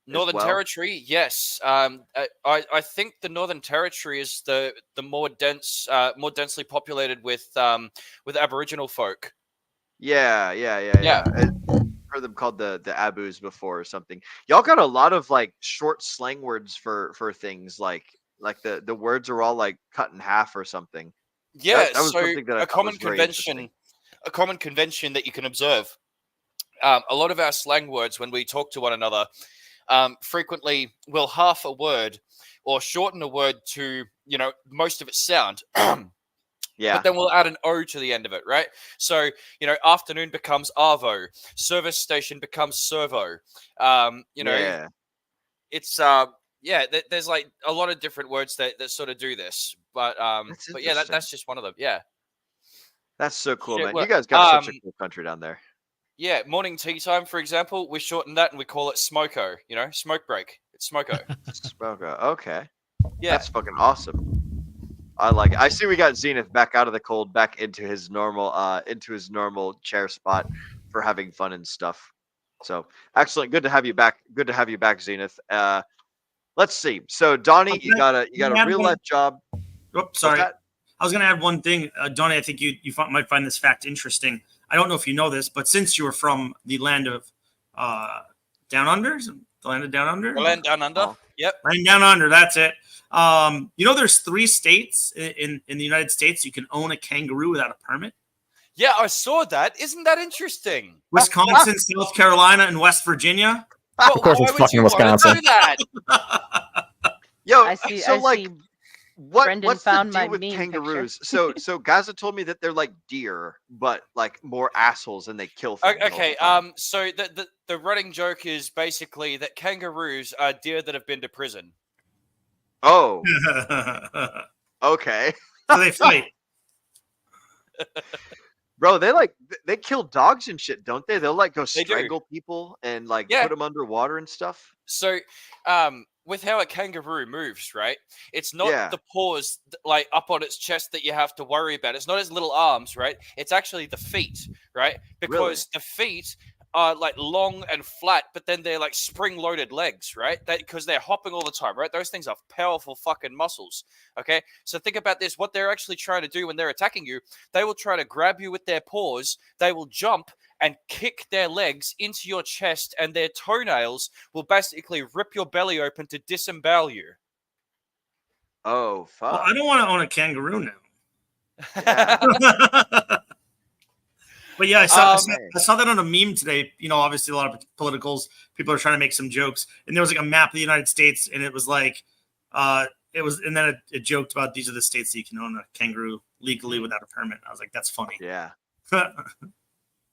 Northern Territory, yes. I think the Northern Territory is the more densely populated with Aboriginal folk. Yeah. I've heard them called the Abus before or something. Y'all got a lot of short slang words for things like the words are all cut in half or something. Yeah, that was something that I thought was very interesting. A common convention that you can observe. A lot of our slang words, when we talk to one another, frequently will half a word or shorten a word to most of its sound. Yeah. But then we'll add an O to the end of it, right? So, afternoon becomes arvo, service station becomes servo. Yeah. It's there's a lot of different words that sort of do this, but that's just one of them. Yeah. That's so cool, Shit, man. well, You guys got such a cool country down there. Yeah, morning tea time, for example, we shorten that and we call it smoko. Smoke break. It's smoko. Smoko. Okay. Yeah, that's fucking awesome. I like it. I see we got Zenith back out of the cold, back into his normal chair spot for having fun and stuff. So excellent. Good to have you back. Good to have you back, Zenith. Let's see. So Donnie, you got a real life job. Oops, sorry. I was going to add one thing, Donnie. I think you might find this fact interesting. I don't know if you know this, but since you were from the land of Down Under, the land of Down Under, the land down under. Oh. Yep, land down under. That's it. There's 3 states in the United States you can own a kangaroo without a permit. Yeah, I saw that. Isn't that interesting? Wisconsin, South Carolina, and West Virginia. But Of course why it's would fucking you want to Wisconsin. do that? Yo, I see. so I like, see. what's Brendan the found my deal with meme picture. kangaroos? So Gaza told me that they're like deer, but like more assholes and they kill things. all the Okay, time. so the running joke is basically that kangaroos are deer that have been to prison. Oh, So okay. they fight. Bro, they kill dogs and shit, don't they? They'll like go They do. strangle people and like Yeah. put them underwater and stuff. So, with how a kangaroo moves, right? It's not Yeah. the paws like up on its chest that you have to worry about. It's not its little arms, right? It's actually the feet, right? Because the feet are like long and flat, but then they're like spring-loaded legs, right? Because they're hopping all the time, right? Those things are powerful fucking muscles. Okay, so think about this: what they're actually trying to do when they're attacking you, they will try to grab you with their paws. They will jump and kick their legs into your chest, and their toenails will basically rip your belly open to disembowel you. Oh fuck. Well, I don't want to own a kangaroo now. Yeah. But yeah, I saw that on a meme today. You know, obviously a lot of politicals, people are trying to make some jokes, and there was like a map of the United States, and it was like, and then it joked about these are the states that you can own a kangaroo legally without a permit. I was like, that's funny. Yeah.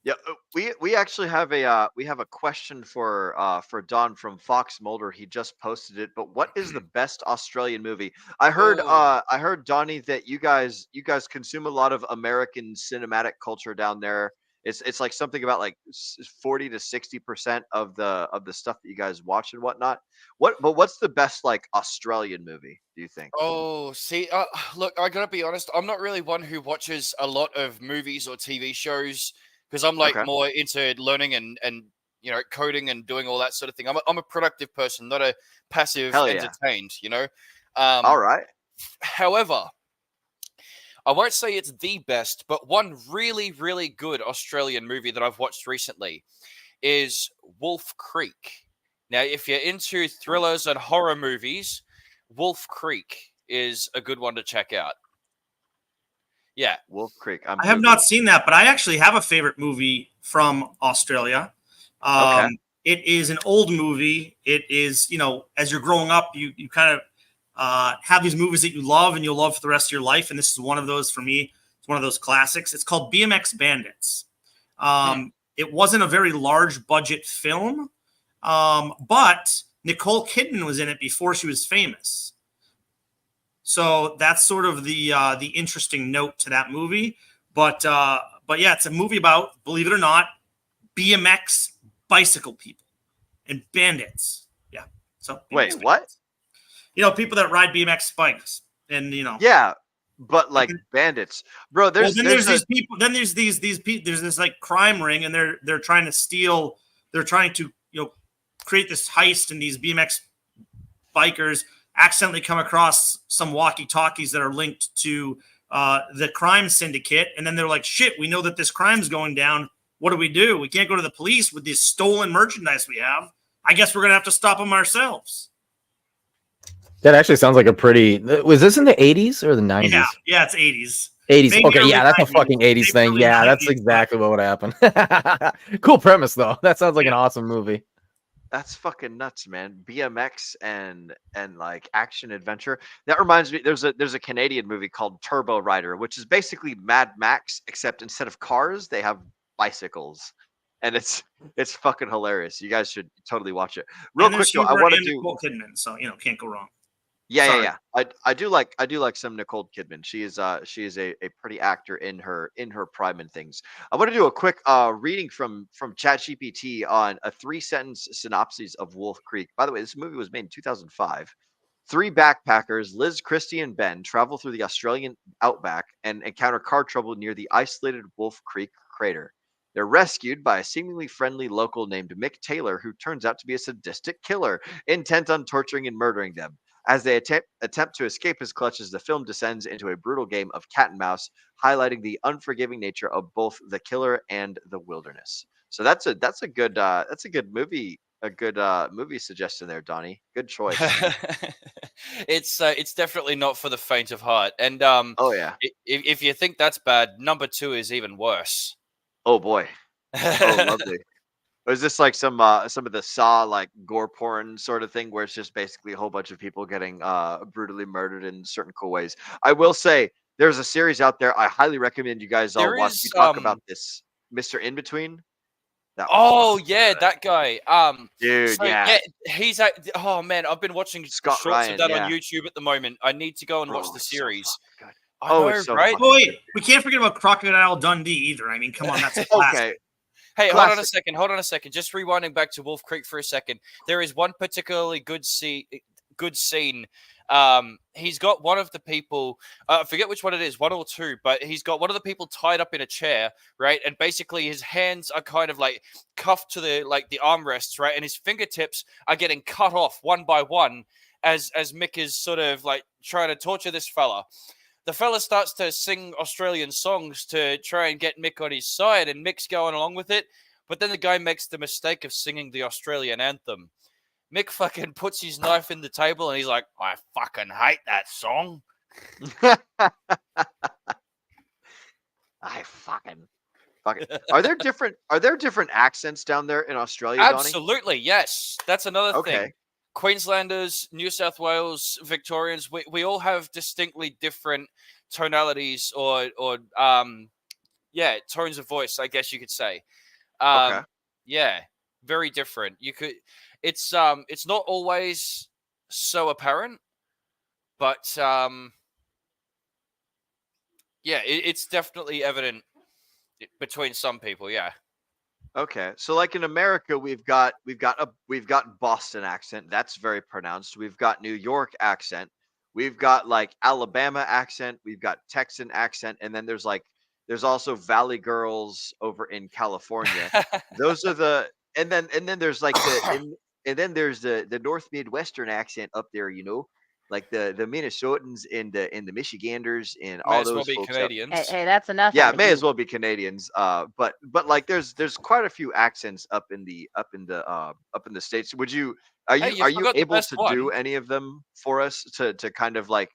Yeah, we actually have a question for Don from Fox Mulder. He just posted it. But what is the best Australian movie? I heard Donnie that you guys consume a lot of American cinematic culture down there. It's like something about like 40 to 60% of the stuff that you guys watch and whatnot. What's the best like Australian movie, do you think? Oh, see, look, I gotta be honest. I'm not really one who watches a lot of movies or TV shows because I'm like more into learning and you know coding and doing all that sort of thing. I'm a productive person, not a passive entertained. You know. All right. However, I won't say it's the best, but one really, really good Australian movie that I've watched recently is Wolf Creek. Now, if you're into thrillers and horror movies, Wolf Creek is a good one to check out. Yeah. Wolf Creek. I have not seen that, but I actually have a favorite movie from Australia. It is an old movie. It is, you know, as you're growing up, you kind of have these movies that you love and you'll love for the rest of your life. And this is one of those for me. It's one of those classics. It's called BMX Bandits. It wasn't a very large budget film, but Nicole Kidman was in it before she was famous. So that's sort of the interesting note to that movie. But yeah, it's a movie about, believe it or not, BMX bicycle people and bandits. Yeah. So wait, what? You know, people that ride BMX bikes, and you know. Yeah, but like bandits, bro. There's these people. Then there's these people. There's this like crime ring, and they're trying to steal. They're trying to create this heist, and these BMX bikers accidentally come across some walkie-talkies that are linked to the crime syndicate, and then they're like, "Shit, we know that this crime's going down. What do? We can't go to the police with this stolen merchandise we have. I guess we're gonna have to stop them ourselves." That actually sounds like a pretty. Was this in the 80s or the 90s? Yeah, it's 80s. 80s. Maybe Okay, yeah, that's a 90s. fucking 80s thing. Maybe Yeah, 90s, that's exactly what would happen. Cool premise though. That sounds like an awesome movie. That's fucking nuts, man. BMX and like action adventure. That reminds me. There's a Canadian movie called Turbo Rider, which is basically Mad Max, except instead of cars, they have bicycles, and it's fucking hilarious. You guys should totally watch it. Real quick though, I want to do Nicole Kidman, so can't go wrong. Yeah. I do like some Nicole Kidman. She is a pretty actor in her prime and things. I want to do a quick reading from ChatGPT on a 3-sentence synopsis of Wolf Creek. By the way, this movie was made in 2005. 3 backpackers, Liz, Christy, and Ben, travel through the Australian outback and encounter car trouble near the isolated Wolf Creek crater. They're rescued by a seemingly friendly local named Mick Taylor, who turns out to be a sadistic killer, intent on torturing and murdering them. As they attempt to escape his clutches, the film descends into a brutal game of cat and mouse, highlighting the unforgiving nature of both the killer and the wilderness. So that's a good movie a good movie suggestion there, Donnie. Good choice. It's definitely not for the faint of heart. And Oh yeah. if you think that's bad, number 2 is even worse. Oh boy. Oh, lovely. Or is this like some of the Saw like gore porn sort of thing where it's just basically a whole bunch of people getting brutally murdered in certain cool ways? I will say there's a series out there I highly recommend you guys all There watch. is, We talk about this Mr. In Between. That was Oh fucking yeah, good. that guy. Dude, So yeah. he's at. Oh man, I've been watching Scott shorts Ryan, of that yeah. on YouTube at the moment. I need to go and watch Oh, the it's so series. fucking good. I Oh, know, it's so right? fucking Oh wait, we can't forget about Crocodile Dundee either. I mean, come on, that's a classic. Okay. Hey, hold on a Classic. second. Hold on a second. Just rewinding back to Wolf Creek for a second. There is one particularly good scene. He's got one of the people. I forget which one it is, 1 or 2, but he's got one of the people tied up in a chair, right? And basically, his hands are kind of like cuffed to the armrests, right? And his fingertips are getting cut off one by one as Mick is sort of like trying to torture this fella. The fella starts to sing Australian songs to try and get Mick on his side, and Mick's going along with it. But then the guy makes the mistake of singing the Australian anthem. Mick fucking puts his knife in the table, and he's like, "I fucking hate that song." I fucking. Are there different accents down there in Australia, Donnie? Absolutely, yes. That's another Okay. thing. Queenslanders, New South Wales, Victorians, we all have distinctly different tonalities or tones of voice, I guess you could say. Okay. Yeah, very different. It's not always so apparent, but it's definitely evident between some people, yeah. Okay, so like in America, we've got Boston accent. That's very pronounced. We've got New York accent. We've got like Alabama accent. We've got Texan accent, and then there's also Valley Girls over in California. Those are the and then there's like and then there's the North Midwestern accent up there. Like the Minnesotans and the Michiganders and May all as well those be folks. Canadians. Hey, that's enough. Yeah, out of may you. as well be Canadians. But like there's quite a few accents up in the States. Are Hey, you you forgot the able best to do one. any of them for us to kind of like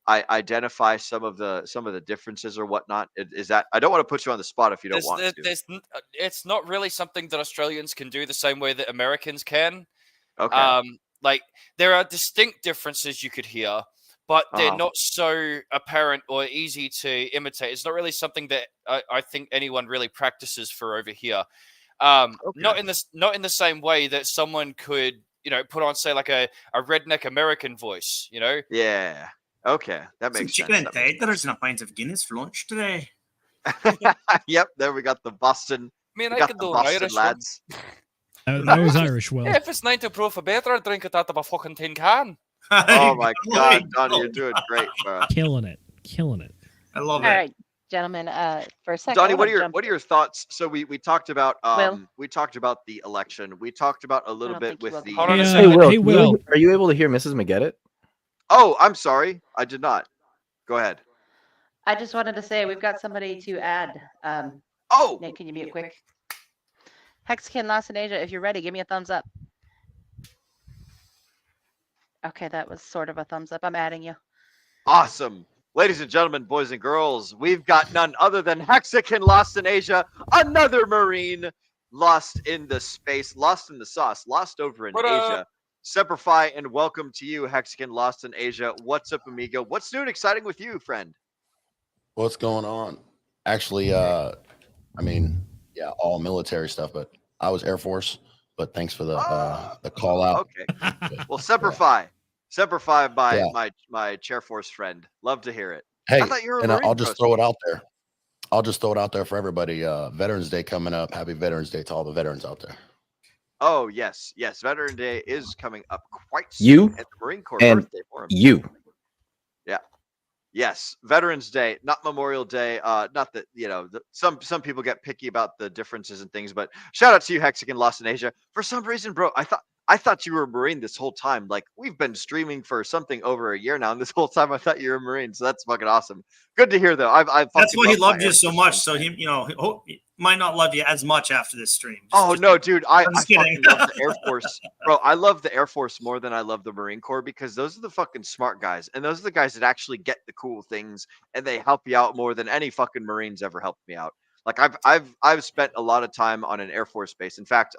identify some of the differences or whatnot? Is that I don't want to put you on the spot if you don't want to. It's not really something that Australians can do the same way that Americans can. Okay. Like there are distinct differences you could hear, but they're Uh-huh. not so apparent or easy to imitate. It's not really something that I think anyone really practices for over here. Not in the same way that someone could, put on say like a redneck American voice, Yeah. Okay, that Some makes chicken sense. and taters and a pint of Guinness for lunch today. Yep, there we got the Boston. I mean, We I got can the do an Boston Irish one. lads. That was Irish, Will. If it's 90 proof or better, I'll drink it out of a fucking tin can. Oh my There you God, go. Donnie, you're doing great, bro. Killing it. I love All it. right, gentlemen. For a second, Donnie, I what wanna are jump- your thoughts? So we talked about Will? we talked about the election. We talked about a little don't bit think you with will the. Hold on a Hey, Hey, second. Will, Hey, can Will. you- are you able to hear Mrs. McGettit? Oh, I'm sorry, I did not. Go ahead. I just wanted to say we've got somebody to add. Oh, Nate, can you mute quick? Hexakin Lost in Asia, if you're ready, give me a thumbs up. Okay, that was sort of a thumbs up. I'm adding you. awesome, ladies and gentlemen, boys and girls. We've got none other than Hexican Lost in Asia, another Marine lost in the space, lost in the sauce, lost over in What up? Asia. Semperfi and welcome to you, Hexican Lost in Asia. What's up, amigo? What's new and exciting with you, friend? What's going on? Actually, I mean, yeah, all military stuff, but I was Air Force. But thanks for the call out. Okay. Well, Semperfi by Yeah. my Chair Force friend. Love to hear it. Hey, I thought you were a and Marine, I'll just bro. throw it out there. I'll just throw it out there for everybody. Veterans Day coming up. Happy Veterans Day to all the veterans out there. Oh yes, Veteran Day is coming up quite soon. You and the Marine Corps and birthday for him. You. Yes, Veterans Day, not Memorial Day. Not that some people get picky about the differences and things, but shout out to you, Hexican Lost in Asia. For some reason, bro, I I thought you were a Marine this whole time. Like, we've been streaming for something over a year now, and this whole time I thought you were a Marine. So that's fucking awesome. Good to hear, though. I That's fucking why he love my loved you Air so Force much. friends, So man. he might not love you as much after this stream. Oh no, dude! I I'm just kidding. fucking love the Air Force, bro. I love the Air Force more than I love the Marine Corps because those are the fucking smart guys, and those are the guys that actually get the cool things, and they help you out more than any fucking Marines ever helped me out. Like I've spent a lot of time on an Air Force base. In fact,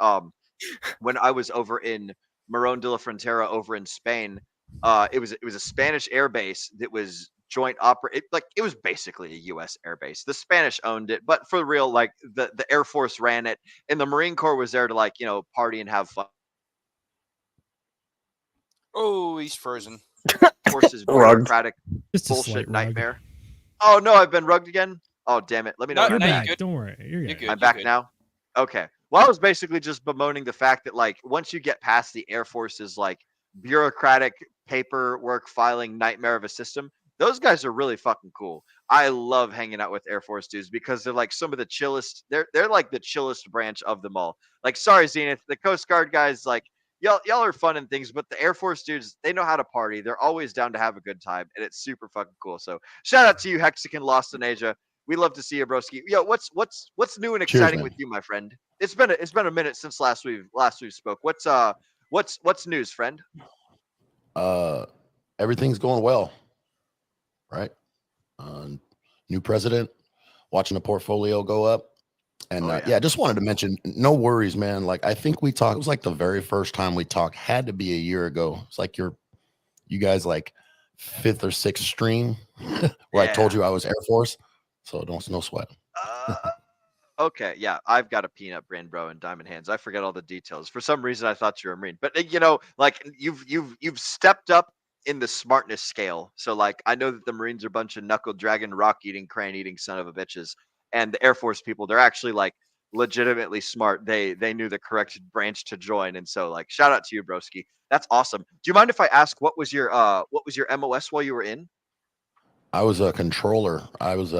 when I was over in Morón de la Frontera over in Spain, it was a Spanish air base that was joint operate. Like it was basically a U.S. air base. The Spanish owned it, but for real, like the Air Force ran it, and the Marine Corps was there to like party and have fun. Oh, he's frozen. Forces Rugged. bureaucratic Just a bullshit slight rug. nightmare. Oh no, I've been rugged again. Oh damn it! Let me know. No, when You're I'm no, back. you're back. Don't worry. You're good. good. I'm back now. Okay. Well, I was basically just bemoaning the fact that like once you get past the Air Force's like bureaucratic paperwork filing nightmare of a system, those guys are really fucking cool. I love hanging out with Air Force dudes because they're like some of the chillest. They're like the chillest branch of them all. Like, sorry, Zenith, the Coast Guard guys, like y'all are fun and things, but the Air Force dudes, they know how to party. They're always down to have a good time, and it's super fucking cool. So shout out to you, Hexagon Lost in Asia. We love to see you, broski. Yo, what's new and Cheers, exciting man. with you, my friend? It's been a minute since last we spoke. What's news, friend? Everything's going well, right? New president, watching the portfolio go up. And yeah, just wanted to mention, no worries, man. Like, I think we talked, it was like the very first time we talked, had to be a year ago. It's like you guys like 5th or 6th stream where I told you I was Air Force. So no sweat. Okay, yeah, I've got a peanut brand, bro, and diamond hands. I forget all the details. For some reason, I thought you were a Marine, but like you've stepped up in the smartness scale. So like, I know that the Marines are a bunch of knuckle dragging, rock eating, crane eating son of a bitches, and the Air Force people, they're actually like legitimately smart. They knew the correct branch to join, and so like, shout out to you, broski. That's awesome. Do you mind if I ask what was your MOS while you were in? I was a controller. I was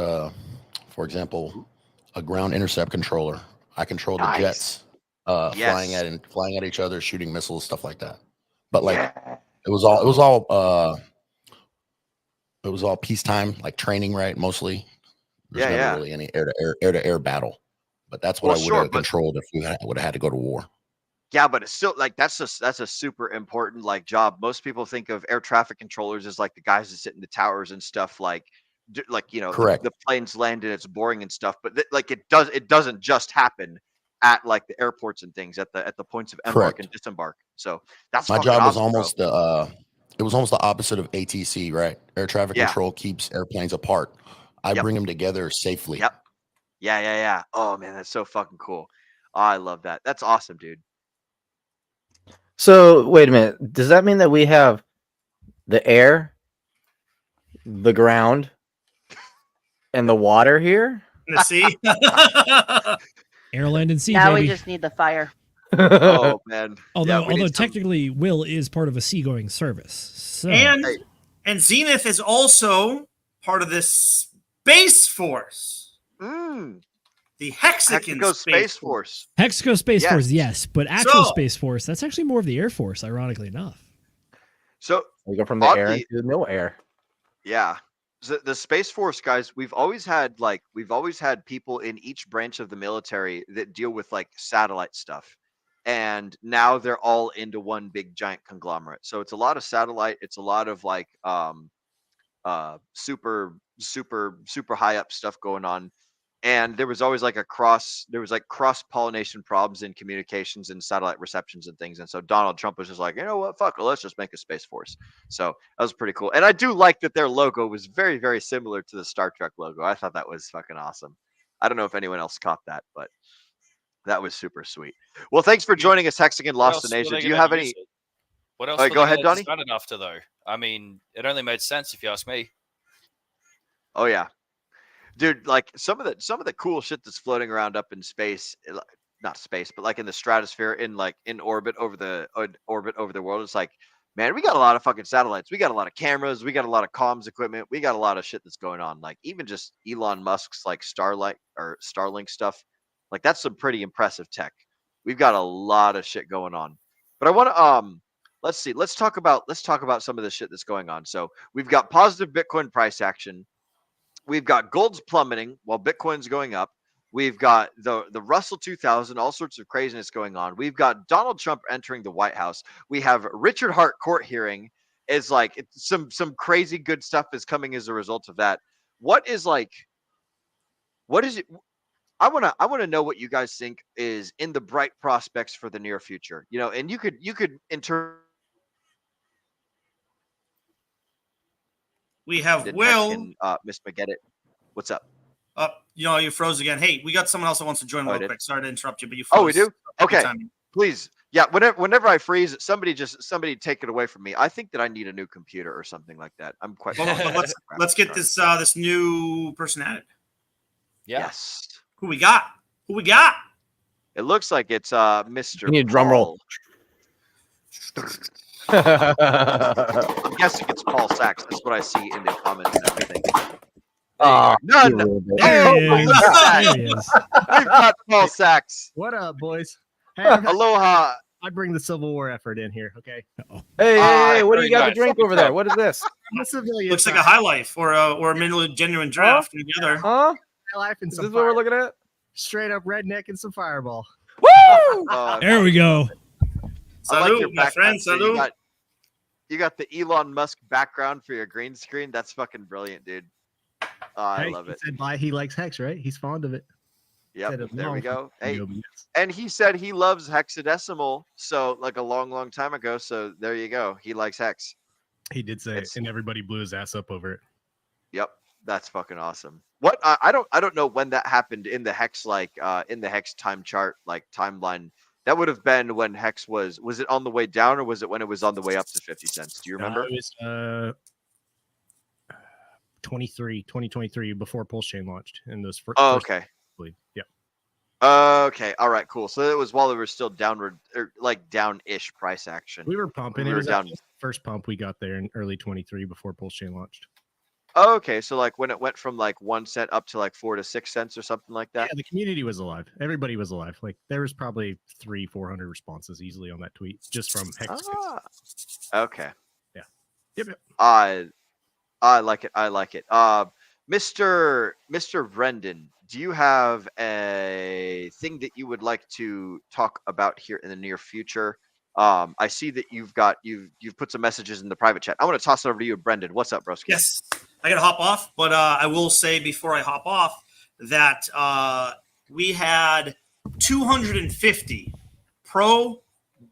for example, a ground intercept controller. I controlled the jets, flying at each other, shooting missiles, stuff like that. But like, it was all peacetime, like training, right? Mostly. There's never really any air-to-air battle. But that's what I would have controlled if we would have had to go to war. Yeah, but it's still like that's a super important like job. Most people think of air traffic controllers as like the guys that sit in the towers and stuff, like Correct. The planes land and it's boring and stuff. But like it doesn't just happen at like the airports and things at the points of embark and disembark. So that's my job was awesome, almost it was almost the opposite of ATC, right? Air traffic control keeps airplanes apart. I bring them together safely. Yep. Yeah. Oh man, that's so fucking cool. Oh, I love that. That's awesome, dude. So wait a minute. Does that mean that we have the air, the ground, and the water here? In the sea. Air, land, and sea. Now baby. we just need the fire. Oh man. Although technically, Will is part of a seagoing service. So And Zenith is also part of this Space Force. The Hexagon Space Force. Hexagon Space Force, yes, but actual Space Force, that's actually more of the Air Force, ironically enough. So we go from the air to no air. Yeah. The Space Force guys, we've always had people in each branch of the military that deal with like satellite stuff. And now they're all into one big giant conglomerate. So it's a lot of satellite, it's a lot of like super high up stuff going on. And there was always like cross pollination problems in communications and satellite receptions and things. And so Donald Trump was just like, you know what, fuck it, let's just make a Space Force. So that was pretty cool. And I do like that their logo was very, very similar to the Star Trek logo. I thought that was fucking awesome. I don't know if anyone else caught that, but that was super sweet. Well, thanks for joining us, Hexagon Lost in Asia. Do you have any? What else? Go ahead, Donnie. Design it after though. I mean, it only made sense if you ask me. Oh yeah. Dude, like some of the cool shit that's floating around up in space, not space, but like in the stratosphere, in orbit over the world. It's like, man, we got a lot of fucking satellites. We got a lot of cameras. We got a lot of comms equipment. We got a lot of shit that's going on. Like even just Elon Musk's like Starlink stuff. Like that's some pretty impressive tech. We've got a lot of shit going on. But I want to let's see. Let's talk about some of the shit that's going on. So we've got positive Bitcoin price action. We've got gold's plummeting while Bitcoin's going up. We've got the Russell 2000, all sorts of craziness going on. We've got Donald Trump entering the White House. We have Richard Hart court hearing. Is like some crazy good stuff is coming as a result of that. What is it? I want to know what you guys think is in the bright prospects for the near future. You know, and you could interpret. We have And Will. Miss McGettit. What's up? You froze again. Hey, we got someone else that wants to join real quick. Sorry to interrupt you, but you froze. Oh, we do? Okay. Please. Yeah, whenever I freeze, somebody take it away from me. I think that I need a new computer or something like that. I'm quite let's get this new person added. Yeah. Yes. Who we got? It looks like it's Mr. You need a drum roll. I'm guessing it's Paul Sachs. That's what I see in the comments and everything. None. There he is. We've got Paul Sachs. What up, boys? Hey, Aloha. I bring the Civil War effort in here, okay? Hey, what do you got to drink over there? What is this? I'm a civilian. Looks like a High Life or a genuine draft together. Huh? High Life and Is some this what we're looking at? straight up redneck and some Fireball. Woo! There we go. I like your Salud, my friend. background. Salud. You got the Elon Musk background for your green screen. That's fucking brilliant, dude. I love it. He said he likes Hex, right? He's fond of it. Yep, there we go. Hey, OBS. and he said he loves hexadecimal, so like a long time ago. So there you go. He likes hex. He did say it, and everybody blew his ass up over it. Yep, that's fucking awesome. What I don't know when that happened in the hex in the hex time chart timeline. That would have been when hex was it on the way down or was it when it was on the way up to 50 cents? Do you remember? It was 2023 before Pulse Chain launched, and those first. Oh, okay. Yeah. Okay. All right. Cool. So it was while there was still downward or down-ish price action. We were pumping. We It were was down. the first pump we got there in early 23 before Pulse Chain launched. Oh, okay. So when it went from 1 cent up to 4 to 6 cents or something like that. Yeah, the community was alive. Everybody was alive. There was probably 300-400 responses easily on that tweet just from Hex. Okay. Yeah. Yep. I like it. I like it. Mr. Brendan, do you have a thing that you would like to talk about here in the near future? I see that you've put some messages in the private chat. I want to toss it over to you, Brendan. What's up, broski? Yes, I got to hop off, but I will say before I hop off that we had 250 pro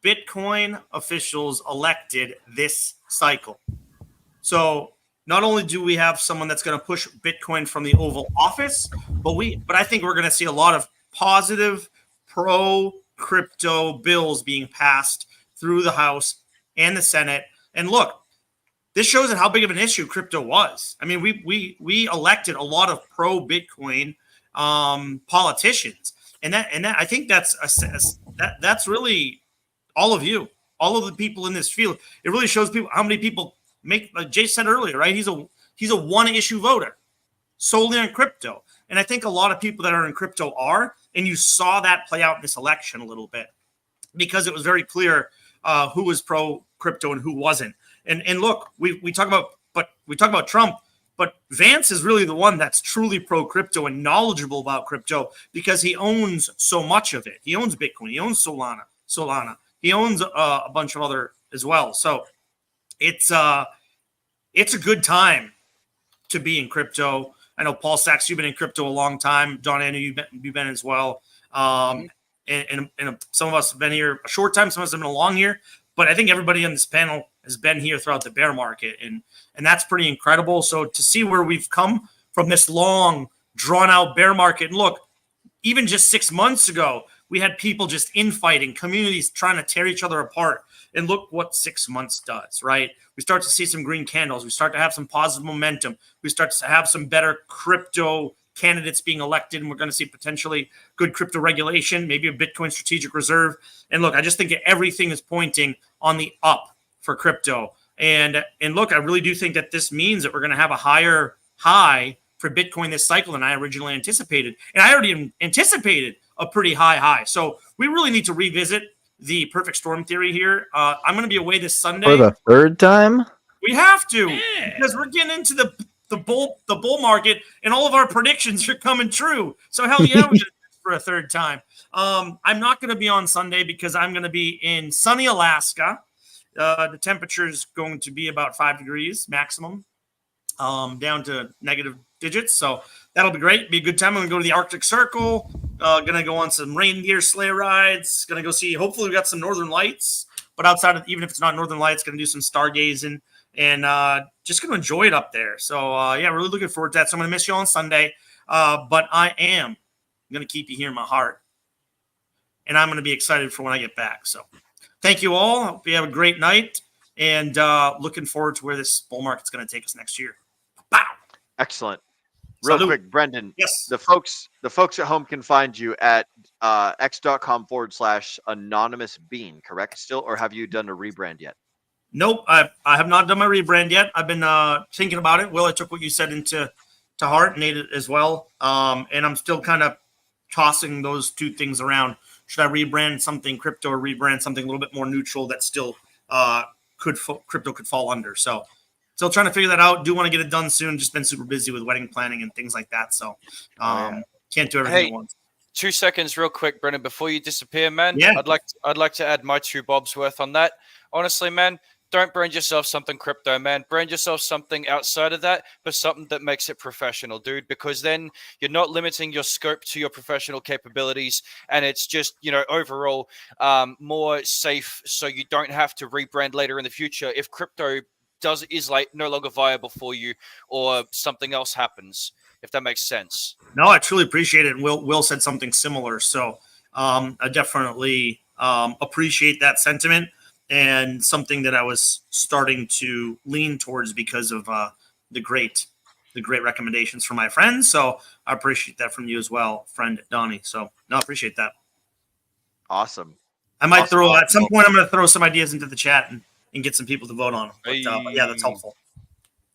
Bitcoin officials elected this cycle. So not only do we have someone that's going to push Bitcoin from the Oval Office, but I think we're going to see a lot of positive pro crypto bills being passed through the House and the Senate. And look, this shows how big of an issue crypto was. I mean, we elected a lot of pro Bitcoin politicians, and that I think that's really all of you, all of the people in this field. It really shows people how many people make. Like Jay said earlier, right? He's a one issue voter solely on crypto, and I think a lot of people that are in crypto are. And you saw that play out in this election a little bit because it was very clear who was pro crypto and who wasn't. And look, we talk about Trump, but Vance is really the one that's truly pro crypto and knowledgeable about crypto because he owns so much of it. He owns Bitcoin, he owns Solana, he owns a bunch of other as well. So it's a good time to be in crypto. I know Paul Sachs, you've been in crypto a long time. Don, I know you've been as well. And some of us have been here a short time. Some of us have been a long here. But I think everybody on this panel has been here throughout the bear market. And that's pretty incredible. So to see where we've come from this long, drawn-out bear market. And look, even just 6 months ago, we had people just infighting, communities trying to tear each other apart. And look what 6 months does, right? We start to see some green candles. We start to have some positive momentum. We start to have some better crypto candidates being elected, and we're going to see potentially good crypto regulation, maybe a Bitcoin strategic reserve. And look, I just think everything is pointing on the up for crypto. And look, I really do think that this means that we're going to have a higher high for Bitcoin this cycle than I originally anticipated. And I already anticipated a pretty high. So we really need to revisit the perfect storm theory here. I'm going to be away this Sunday. For the third time? We have to, because we're getting into the bull market, and all of our predictions are coming true. So hell yeah, we're going to do this for a third time. I'm not going to be on Sunday because I'm going to be in sunny Alaska. The temperature is going to be about 5 degrees maximum, down to negative digits. So that'll be great. Be a good time. I'm going to go to the Arctic Circle. Going to go on some reindeer sleigh rides. Going to go see. Hopefully, we got some Northern Lights. But outside of, even if it's not Northern Lights, going to do some stargazing. And just going to enjoy it up there. So, yeah, really looking forward to that. So I'm going to miss you on Sunday. But I am going to keep you here in my heart. And I'm going to be excited for when I get back. So thank you all. Hope you have a great night. And looking forward to where this bull market's going to take us next year. Bow. Excellent. Real Salute. quick, Brendan. Yes. The folks at home can find you at x.com/anonymous bean, correct? Still, or have you done a rebrand yet? Nope, I have not done my rebrand yet. I've been thinking about it. Will, I took what you said into heart, Nate as well. And I'm still kind of tossing those two things around. Should I rebrand something crypto or rebrand something a little bit more neutral that still crypto could fall under? So still trying to figure that out. Do want to get it done soon. Just been super busy with wedding planning and things like that. So can't do everything at once. 2 seconds real quick, Brendan, before you disappear, man. Yeah. I'd like to add my 2 bobs worth on that. Honestly, man, don't brand yourself something crypto, man. Brand yourself something outside of that, but something that makes it professional, dude, because then you're not limiting your scope to your professional capabilities, and it's just, overall more safe, so you don't have to rebrand later in the future if crypto is like no longer viable for you or something else happens, if that makes sense. No, I truly appreciate it. And Will said something similar. So I definitely appreciate that sentiment, and something that I was starting to lean towards because of the great recommendations from my friends. So I appreciate that from you as well, friend Donnie. So no, I appreciate that. Awesome. I might throw at some point. I'm going to throw some ideas into the chat and get some people to vote on them. But yeah, that's helpful.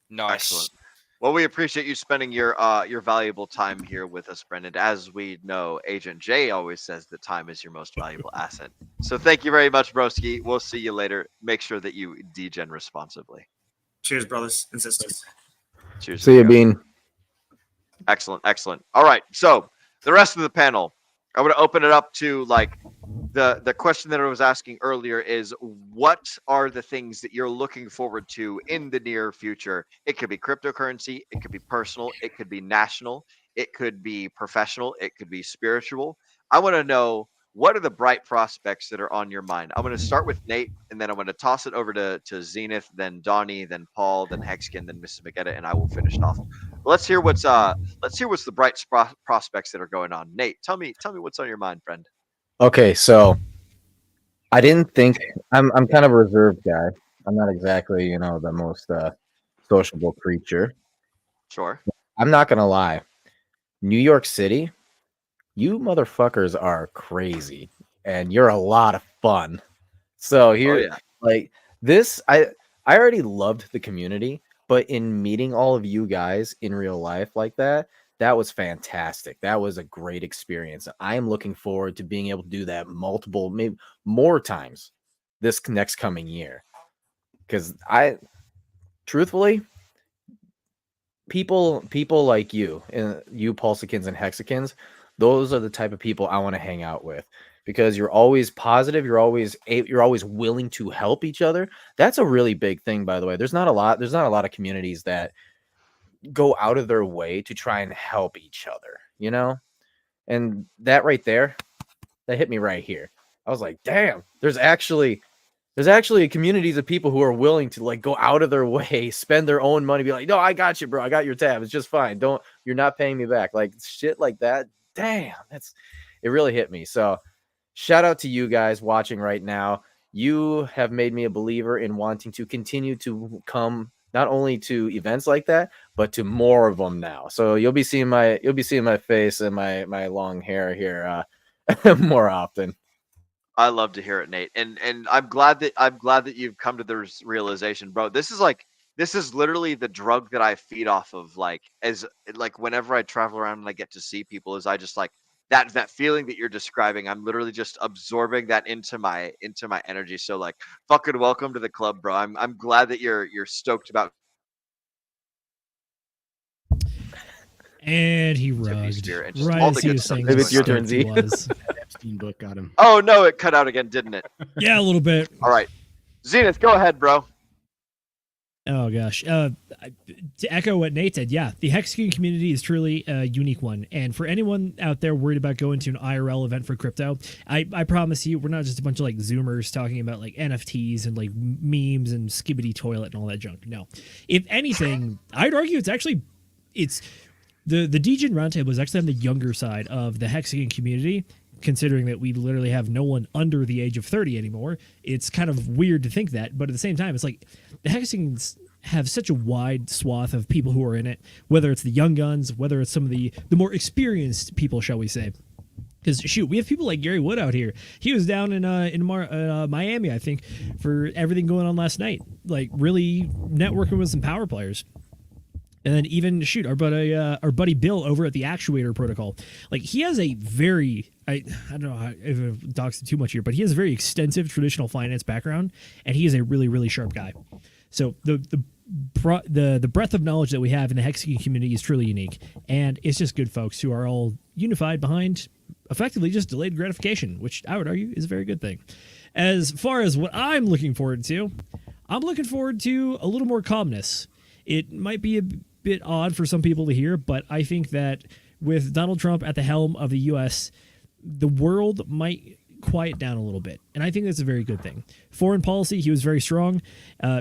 Nice. Excellent. Well, we appreciate you spending your valuable time here with us, Brendan. As we know, Agent J always says that time is your most valuable asset. So thank you very much, broski. We'll see you later. Make sure that you degen responsibly. Cheers, brothers and sisters. Cheers. See you, Bean. Excellent, excellent. All right, so the rest of the panel, I want to open it up to the question that I was asking earlier is, what are the things that you're looking forward to in the near future? It could be cryptocurrency, it could be personal, it could be national, it could be professional, it could be spiritual. I want to know, what are the bright prospects that are on your mind? I'm going to start with Nate, and then I'm going to toss it over to Zenith, then Donnie, then Paul, then Hexkin, then Mrs. McGetta, and I will finish it off. Let's hear what's the bright prospects that are going on. Nate, tell me what's on your mind, friend. Okay, so I didn't think I'm kind of a reserved guy. I'm not exactly, the most sociable creature. Sure. I'm not gonna lie. New York City, you motherfuckers are crazy, and you're a lot of fun. So here, like this, I already loved the community, but in meeting all of you guys in real life like that was fantastic. That was a great experience. I am looking forward to being able to do that multiple, maybe more times this next coming year. Because truthfully, people like you and you Pulsicans and Hexicans, those are the type of people I want to hang out with, because you're always positive. You're always willing to help each other. That's a really big thing, by the way. There's not a lot of communities that go out of their way to try and help each other, and that right there, that hit me right here. I was like, damn, there's actually communities of people who are willing to go out of their way, spend their own money, be like, no, I got you, bro, I got your tab, it's just fine, you're not paying me back, shit like that. Damn, it really hit me. So shout out to you guys watching right now. You have made me a believer in wanting to continue to come not only to events like that, but to more of them now. So you'll be seeing my face and my long hair here more often. I love to hear it, Nate. And I'm glad that you've come to this realization, bro. This is literally the drug that I feed off of, whenever I travel around and I get to see people, is I just that feeling that you're describing, I'm literally just absorbing that into my energy. So like, fucking welcome to the club, bro. I'm glad that you're stoked about And he Tiffany rugged. Sphere and just Right all as the he good was stuff saying that's Maybe how it's your going on. turn, stoked he Z. was. Epstein book got him. Oh no, it cut out again, didn't it? Yeah, a little bit. All right, Zenith, go ahead, bro. Oh gosh. To echo what Nate said, yeah, the Hexagon community is truly a unique one. And for anyone out there worried about going to an IRL event for crypto, I promise you, we're not just a bunch of like Zoomers talking about like NFTs and like memes and skibbity toilet and all that junk. No, if anything, I'd argue it's the Degen Roundtable is actually on the younger side of the Hexagon community. Considering that we literally have no one under the age of 30 anymore, it's kind of weird to think that. But at the same time, it's like the Hexagons have such a wide swath of people who are in it, whether it's the young guns, whether it's some of the more experienced people, shall we say. Because shoot, we have people like Gary Wood out here. He was down in Miami, I think, for everything going on last night, like really networking with some power players. And then even shoot, our buddy Bill over at the Actuator Protocol, like he has a very I don't know if it talks too much here, but he has a very extensive traditional finance background, and he is a really really sharp guy. So the breadth of knowledge that we have in the Hexagon community is truly unique, and it's just good folks who are all unified behind effectively just delayed gratification, which I would argue is a very good thing. As far as what I'm looking forward to a little more calmness. It might be a bit odd for some people to hear, but I think that with Donald Trump at the helm of the U.S., the world might quiet down a little bit, and I think that's a very good thing. Foreign policy, he was very strong.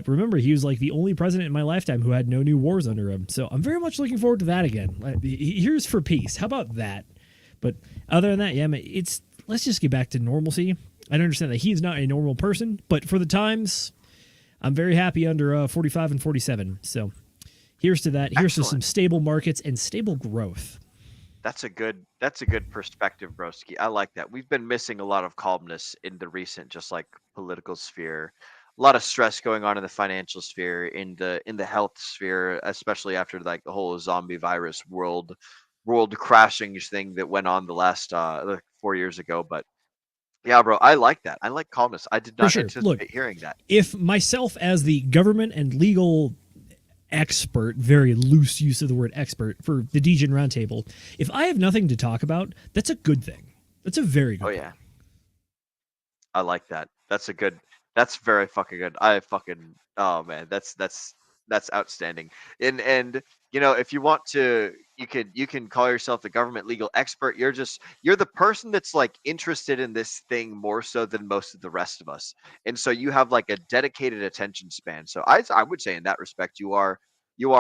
Remember, he was like the only president in my lifetime who had no new wars under him, so I'm very much looking forward to that again. Here's for peace. How about that? But other than that, yeah, let's just get back to normalcy. I understand that he's not a normal person, but for the times, I'm very happy under 45 and 47. So here's to that. Here's to some stable markets and stable growth. That's a good perspective, broski. I like that. We've been missing a lot of calmness in the recent, just like political sphere. A lot of stress going on in the financial sphere, in the health sphere, especially after like the whole zombie virus world crashing thing that went on the last 4 years ago. But yeah, bro, I like that. I like calmness. I did not anticipate hearing that. If myself as the government and legal expert, very loose use of the word expert for the Degen Roundtable, if I have nothing to talk about, that's a good thing. That's a very good thing. Yeah. I like that. That's very fucking good. Oh man, that's outstanding. And you know, if you want to, you can call yourself the government legal expert. You're the person that's like interested in this thing more so than most of the rest of us. And so you have like a dedicated attention span. So I would say in that respect you are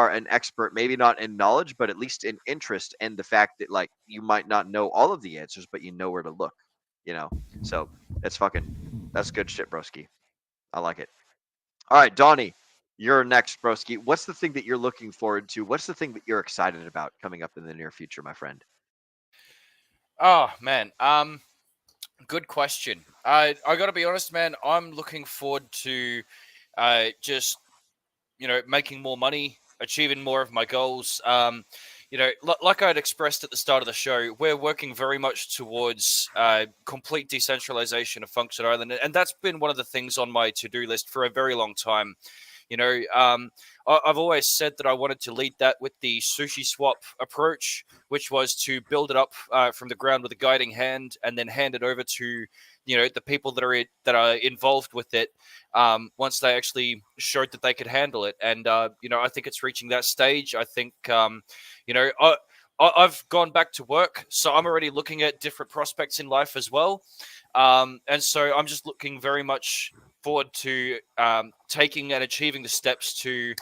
an expert, maybe not in knowledge, but at least in interest, and the fact that like you might not know all of the answers, but you know where to look, you know. So that's good shit, broski. I like it. All right, Donnie, you're next, broski. What's the thing that you're looking forward to? What's the thing that you're excited about coming up in the near future, my friend? Oh man, good question. I got to be honest, man. I'm looking forward to just making more money, achieving more of my goals. Like I had expressed at the start of the show, we're working very much towards complete decentralization of Function Island, and that's been one of the things on my to-do list for a very long time. I've always said that I wanted to lead that with the sushi swap approach, which was to build it up from the ground with a guiding hand, and then hand it over to the people that are involved with it once they actually showed that they could handle it. And I think it's reaching that stage. I think I've gone back to work, so I'm already looking at different prospects in life as well. And so I'm just looking very much forward to taking and achieving the steps to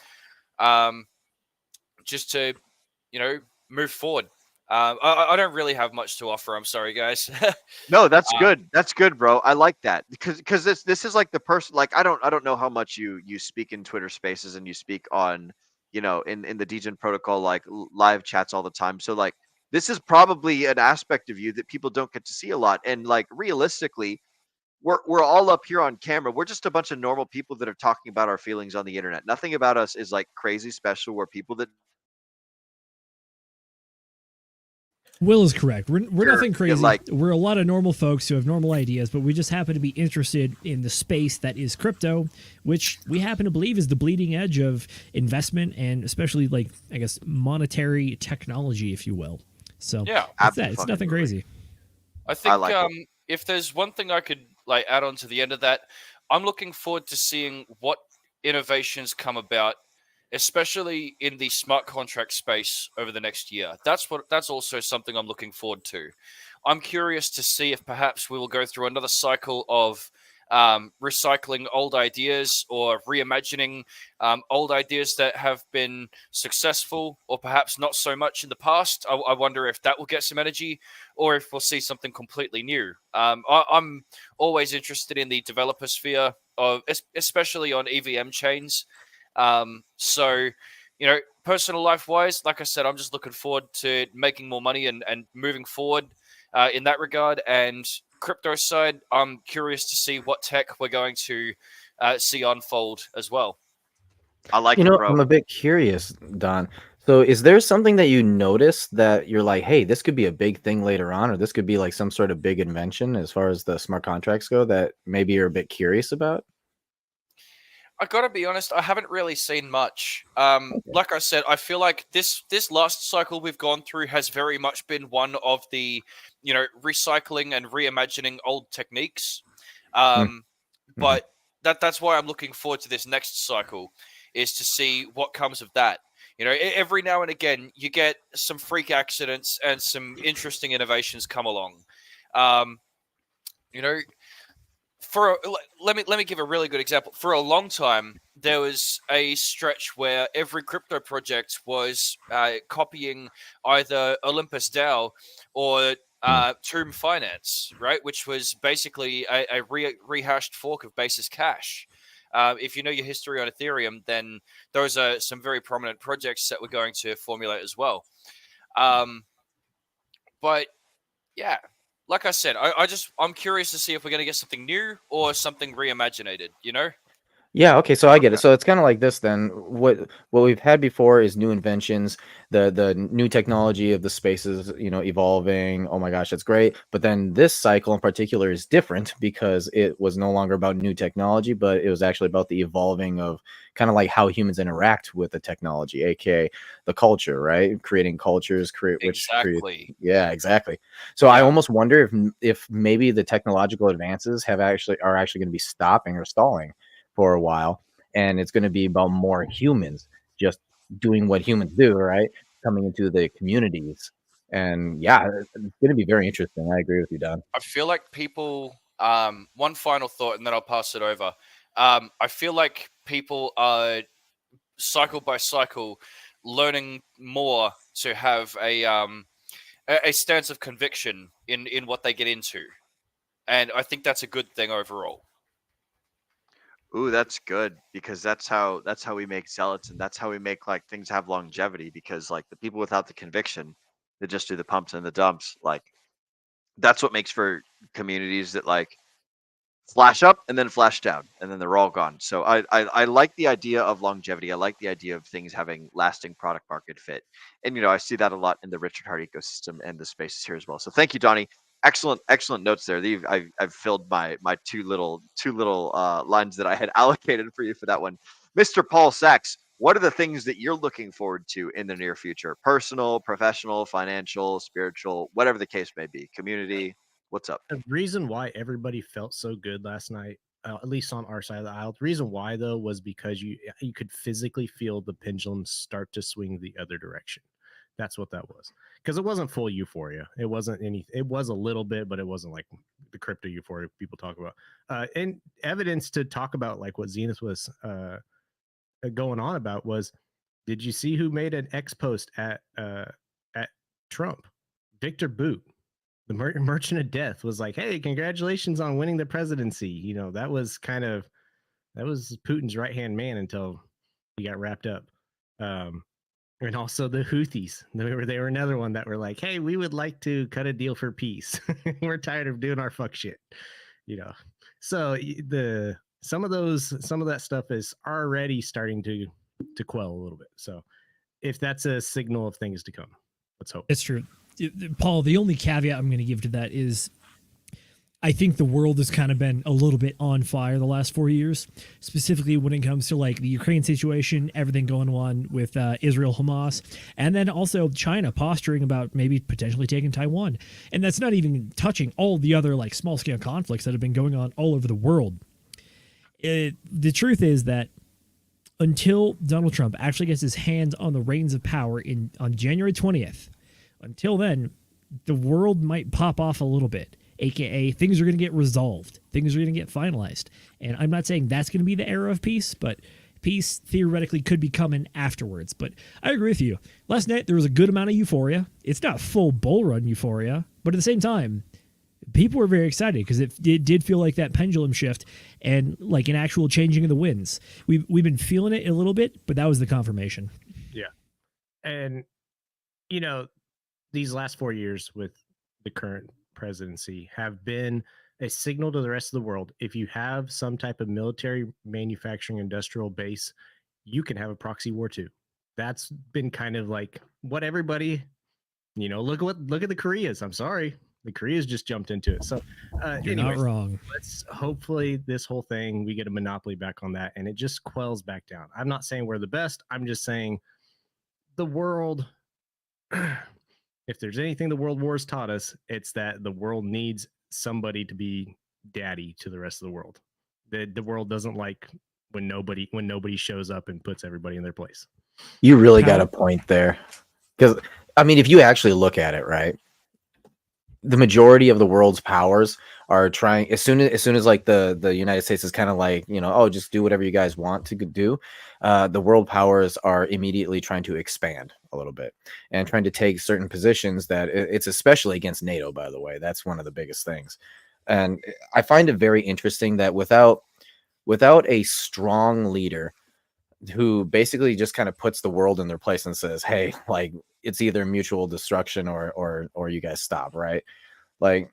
move forward. I don't really have much to offer. I'm sorry, guys. No, that's good. That's good, bro. I like that because this is like the person. Like I don't know how much you speak in Twitter Spaces and you speak on in the Degen protocol, like live chats all the time. So like this is probably an aspect of you that people don't get to see a lot. And like realistically, we're all up here on camera. We're just a bunch of normal people that are talking about our feelings on the internet. Nothing about us is like crazy special. We're people that Will is correct. We're nothing crazy. like- We're a lot of normal folks who have normal ideas, but we just happen to be interested in the space that is crypto, which we happen to believe is the bleeding edge of investment and especially, like, I guess, monetary technology, if you will. So Yeah, that's that. It's nothing crazy. I think like if there's one thing I could like add on to the end of that, I'm looking forward to seeing what innovations come about, especially in the smart contract space over the next year. That's also something I'm looking forward to. I'm curious to see if perhaps we will go through another cycle of recycling old ideas or reimagining old ideas that have been successful or perhaps not so much in the past. I wonder if that will get some energy or if we'll see something completely new. I'm always interested in the developer sphere, especially on EVM chains. So, you know, personal life wise, like I said, I'm just looking forward to making more money and moving forward in that regard. And crypto side, I'm curious to see what tech we're going to see unfold as well. I like You it, know, bro. I'm a bit curious, Don. So is there something that you notice that you're like, hey, this could be a big thing later on, or this could be like some sort of big invention as far as the smart contracts go that maybe you're a bit curious about? I gotta be honest, I haven't really seen much. Like I said, I feel like this last cycle we've gone through has very much been one of the, you know, recycling and reimagining old techniques. But that's why I'm looking forward to this next cycle, is to see what comes of that. You know, every now and again you get some freak accidents and some interesting innovations come along. You know, let me give a really good example. For a long time, there was a stretch where every crypto project was copying either Olympus DAO or Tomb Finance, right? Which was basically a rehashed fork of Basis Cash. If you know your history on Ethereum, then those are some very prominent projects that we're going to formulate as well. But yeah, like I said, I'm curious to see if we're going to get something new or something reimaginated, you know? Yeah, okay, so I get it. So it's kind of like this then. What we've had before is new inventions, the new technology of the spaces, you know, evolving. Oh my gosh, that's great. But then this cycle in particular is different because it was no longer about new technology, but it was actually about the evolving of kind of like how humans interact with the technology, aka the culture, right? Creating cultures, Exactly. yeah, exactly. So I almost wonder if maybe the technological advances are actually going to be stopping or stalling for a while, and it's going to be about more humans just doing what humans do, right? Coming into the communities, and yeah, it's going to be very interesting. I agree with you, Don. I feel like people. One final thought, and then I'll pass it over. I feel like people are cycle by cycle learning more to have a stance of conviction in what they get into, and I think that's a good thing overall. Ooh, that's good, because that's how we make zealots, and that's how we make like things have longevity, because like the people without the conviction, they just do the pumps and the dumps. Like that's what makes for communities that like flash up and then flash down and then they're all gone. So I like the idea of longevity. I like the idea of things having lasting product market fit. And you know, I see that a lot in the Richard Hart ecosystem and the spaces here as well. So thank you, Donnie. Excellent notes there. I've filled my two little lines that I had allocated for you for that one. Mr. Paul Sachs, what are the things that you're looking forward to in the near future? Personal, professional, financial, spiritual, whatever the case may be. Community, what's up? The reason why everybody felt so good last night, at least on our side of the aisle, the reason why though was because you could physically feel the pendulum start to swing the other direction. That's what that was, because it wasn't full euphoria. It wasn't any. It was a little bit, but it wasn't like the crypto euphoria people talk about. And evidence to talk about like what Zenith was going on about was, did you see who made an X post at Trump? Victor Boot, the merchant of death, was like, hey, congratulations on winning the presidency. You know, that was Putin's right hand man until he got wrapped up. And also the Houthis, they were another one that were like, hey, we would like to cut a deal for peace. We're tired of doing our fuck shit, you know. So some of that stuff is already starting to quell a little bit. So if that's a signal of things to come, let's hope. It's true. Paul, the only caveat I'm going to give to that is I think the world has kind of been a little bit on fire the last 4 years, specifically when it comes to like the Ukraine situation, everything going on with Israel, Hamas, and then also China posturing about maybe potentially taking Taiwan. And that's not even touching all the other like small scale conflicts that have been going on all over the world. The truth is that until Donald Trump actually gets his hands on the reins of power on January 20th, until then, the world might pop off a little bit. AKA, things are going to get resolved. Things are going to get finalized. And I'm not saying that's going to be the era of peace, but peace theoretically could be coming afterwards. But I agree with you. Last night, there was a good amount of euphoria. It's not full bull run euphoria, but at the same time, people were very excited because it did feel like that pendulum shift and like an actual changing of the winds. We've been feeling it a little bit, but that was the confirmation. Yeah. And, you know, these last 4 years with the current presidency have been a signal to the rest of the world. If you have some type of military manufacturing industrial base, you can have a proxy war too. That's been kind of like what everybody, you know, look at the Koreas. I'm sorry. The Koreas just jumped into it. So You're not wrong. Let's hopefully this whole thing, we get a monopoly back on that and it just quells back down. I'm not saying we're the best. I'm just saying the world, if there's anything the world wars taught us, it's that the world needs somebody to be daddy to the rest of the world. The world doesn't like when nobody shows up and puts everybody in their place. You really got a point there. Because, I mean, if you actually look at it, right, the majority of the world's powers are trying, as soon as like the United States is kind of like, you know, oh, just do whatever you guys want to do, the world powers are immediately trying to expand a little bit and trying to take certain positions that it's especially against NATO, by the way. That's one of the biggest things. And I find it very interesting that without a strong leader who basically just kind of puts the world in their place and says, hey, like, it's either mutual destruction or you guys stop, right? Like,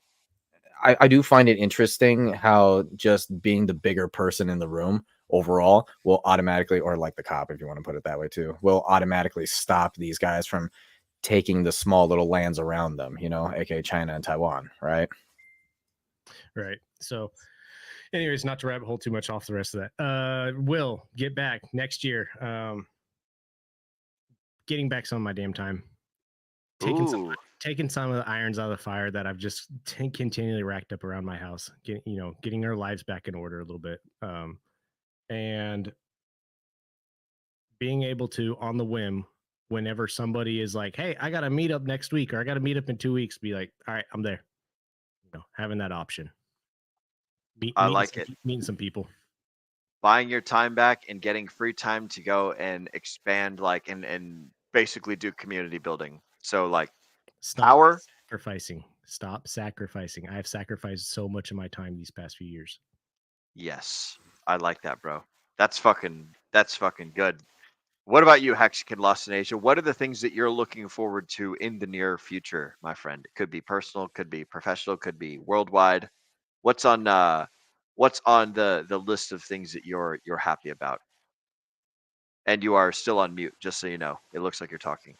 I do find it interesting how just being the bigger person in the room overall will automatically, or like the cop, if you want to put it that way too, will automatically stop these guys from taking the small little lands around them, you know, aka China and Taiwan, right? Right. So anyways, not to rabbit hole too much off the rest of that. Will get back next year. Getting back some of my damn time. Taking some of the irons out of the fire that I've just continually racked up around my house. Getting our lives back in order a little bit. And being able to, on the whim, whenever somebody is like, hey, I got a meetup next week, or I got a meetup in 2 weeks, be like, all right, I'm there. Having that option. I like it. Meeting some people. Buying your time back and getting free time to go and expand, like, and basically do community building. So, like, Stop sacrificing. I have sacrificed so much of my time these past few years. Yes, I like that, bro. That's fucking good. What about you, Hexagon Lost in Asia? What are the things that you're looking forward to in the near future, my friend? It could be personal, could be professional, could be worldwide. What's on the list of things that you're happy about? And you are still on mute, just so you know. It looks like you're talking.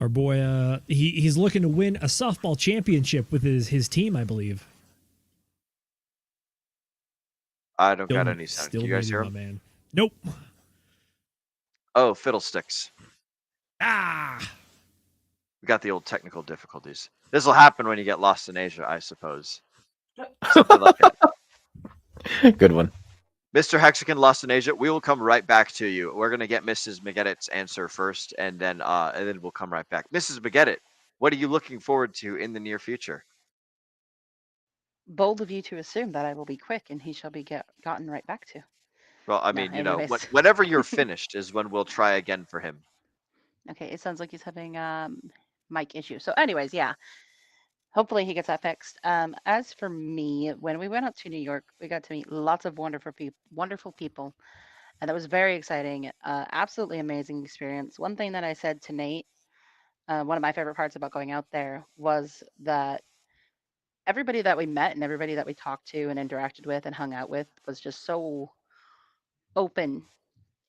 Our boy, he's looking to win a softball championship with his team, I believe. I don't got any sound. Do you guys hear him? Man. Nope. Oh, fiddlesticks. Ah! We got the old technical difficulties. This will happen when you get lost in Asia, I suppose. Something like that. Good one. Mr. Hexagon Lost in Asia, we will come right back to you. We're gonna get Mrs. McGettit's answer first, and then we'll come right back. Mrs. McGettit, what are you looking forward to in the near future? Bold of you to assume that I will be quick and he shall be gotten right back to. Well, I mean, whenever you're finished is when we'll try again for him. Okay, it sounds like he's having mic issue. So anyways, yeah. Hopefully he gets that fixed. As for me, when we went out to New York, we got to meet lots of wonderful people. And that was very exciting. Absolutely amazing experience. One thing that I said to Nate, one of my favorite parts about going out there was that everybody that we met and everybody that we talked to and interacted with and hung out with was just so open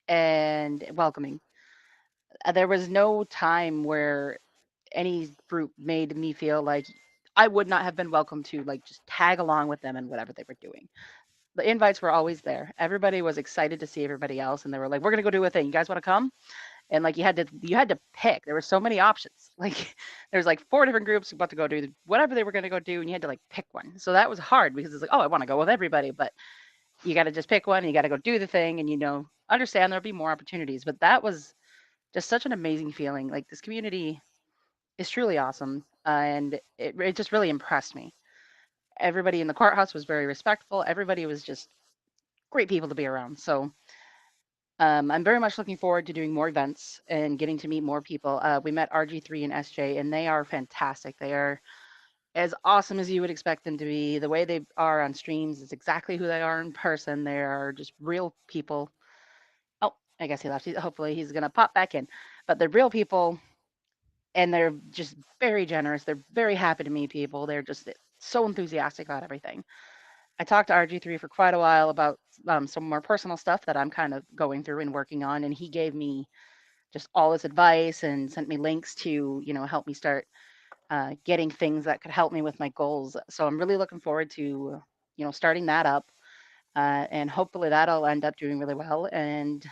and welcoming. There was no time where any group made me feel like I would not have been welcome to like just tag along with them in whatever they were doing. The invites were always there. Everybody was excited to see everybody else, and they were like, "We're gonna go do a thing. You guys want to come?" And like you had to pick. There were so many options. Like there's like 4 different groups about to go do whatever they were gonna go do, and you had to like pick one. So that was hard because it's like, oh, I want to go with everybody, but you got to just pick one. And you got to go do the thing, and understand there'll be more opportunities. But that was just such an amazing feeling. Like this community is truly awesome, and it just really impressed me. Everybody in the courthouse was very respectful. Everybody was just great people to be around. So I'm very much looking forward to doing more events and getting to meet more people. We met RG3 and SJ, and they are fantastic. They are as awesome as you would expect them to be. The way they are on streams is exactly who they are in person. They are just real people. Oh, I guess he left. Hopefully he's going to pop back in. But they're real people, and they're just very generous. They're very happy to meet people. They're just so enthusiastic about everything. I talked to RG3 for quite a while about some more personal stuff that I'm kind of going through and working on, and he gave me just all his advice and sent me links to, help me start getting things that could help me with my goals. So I'm really looking forward to, starting that up, and hopefully that'll end up doing really well. And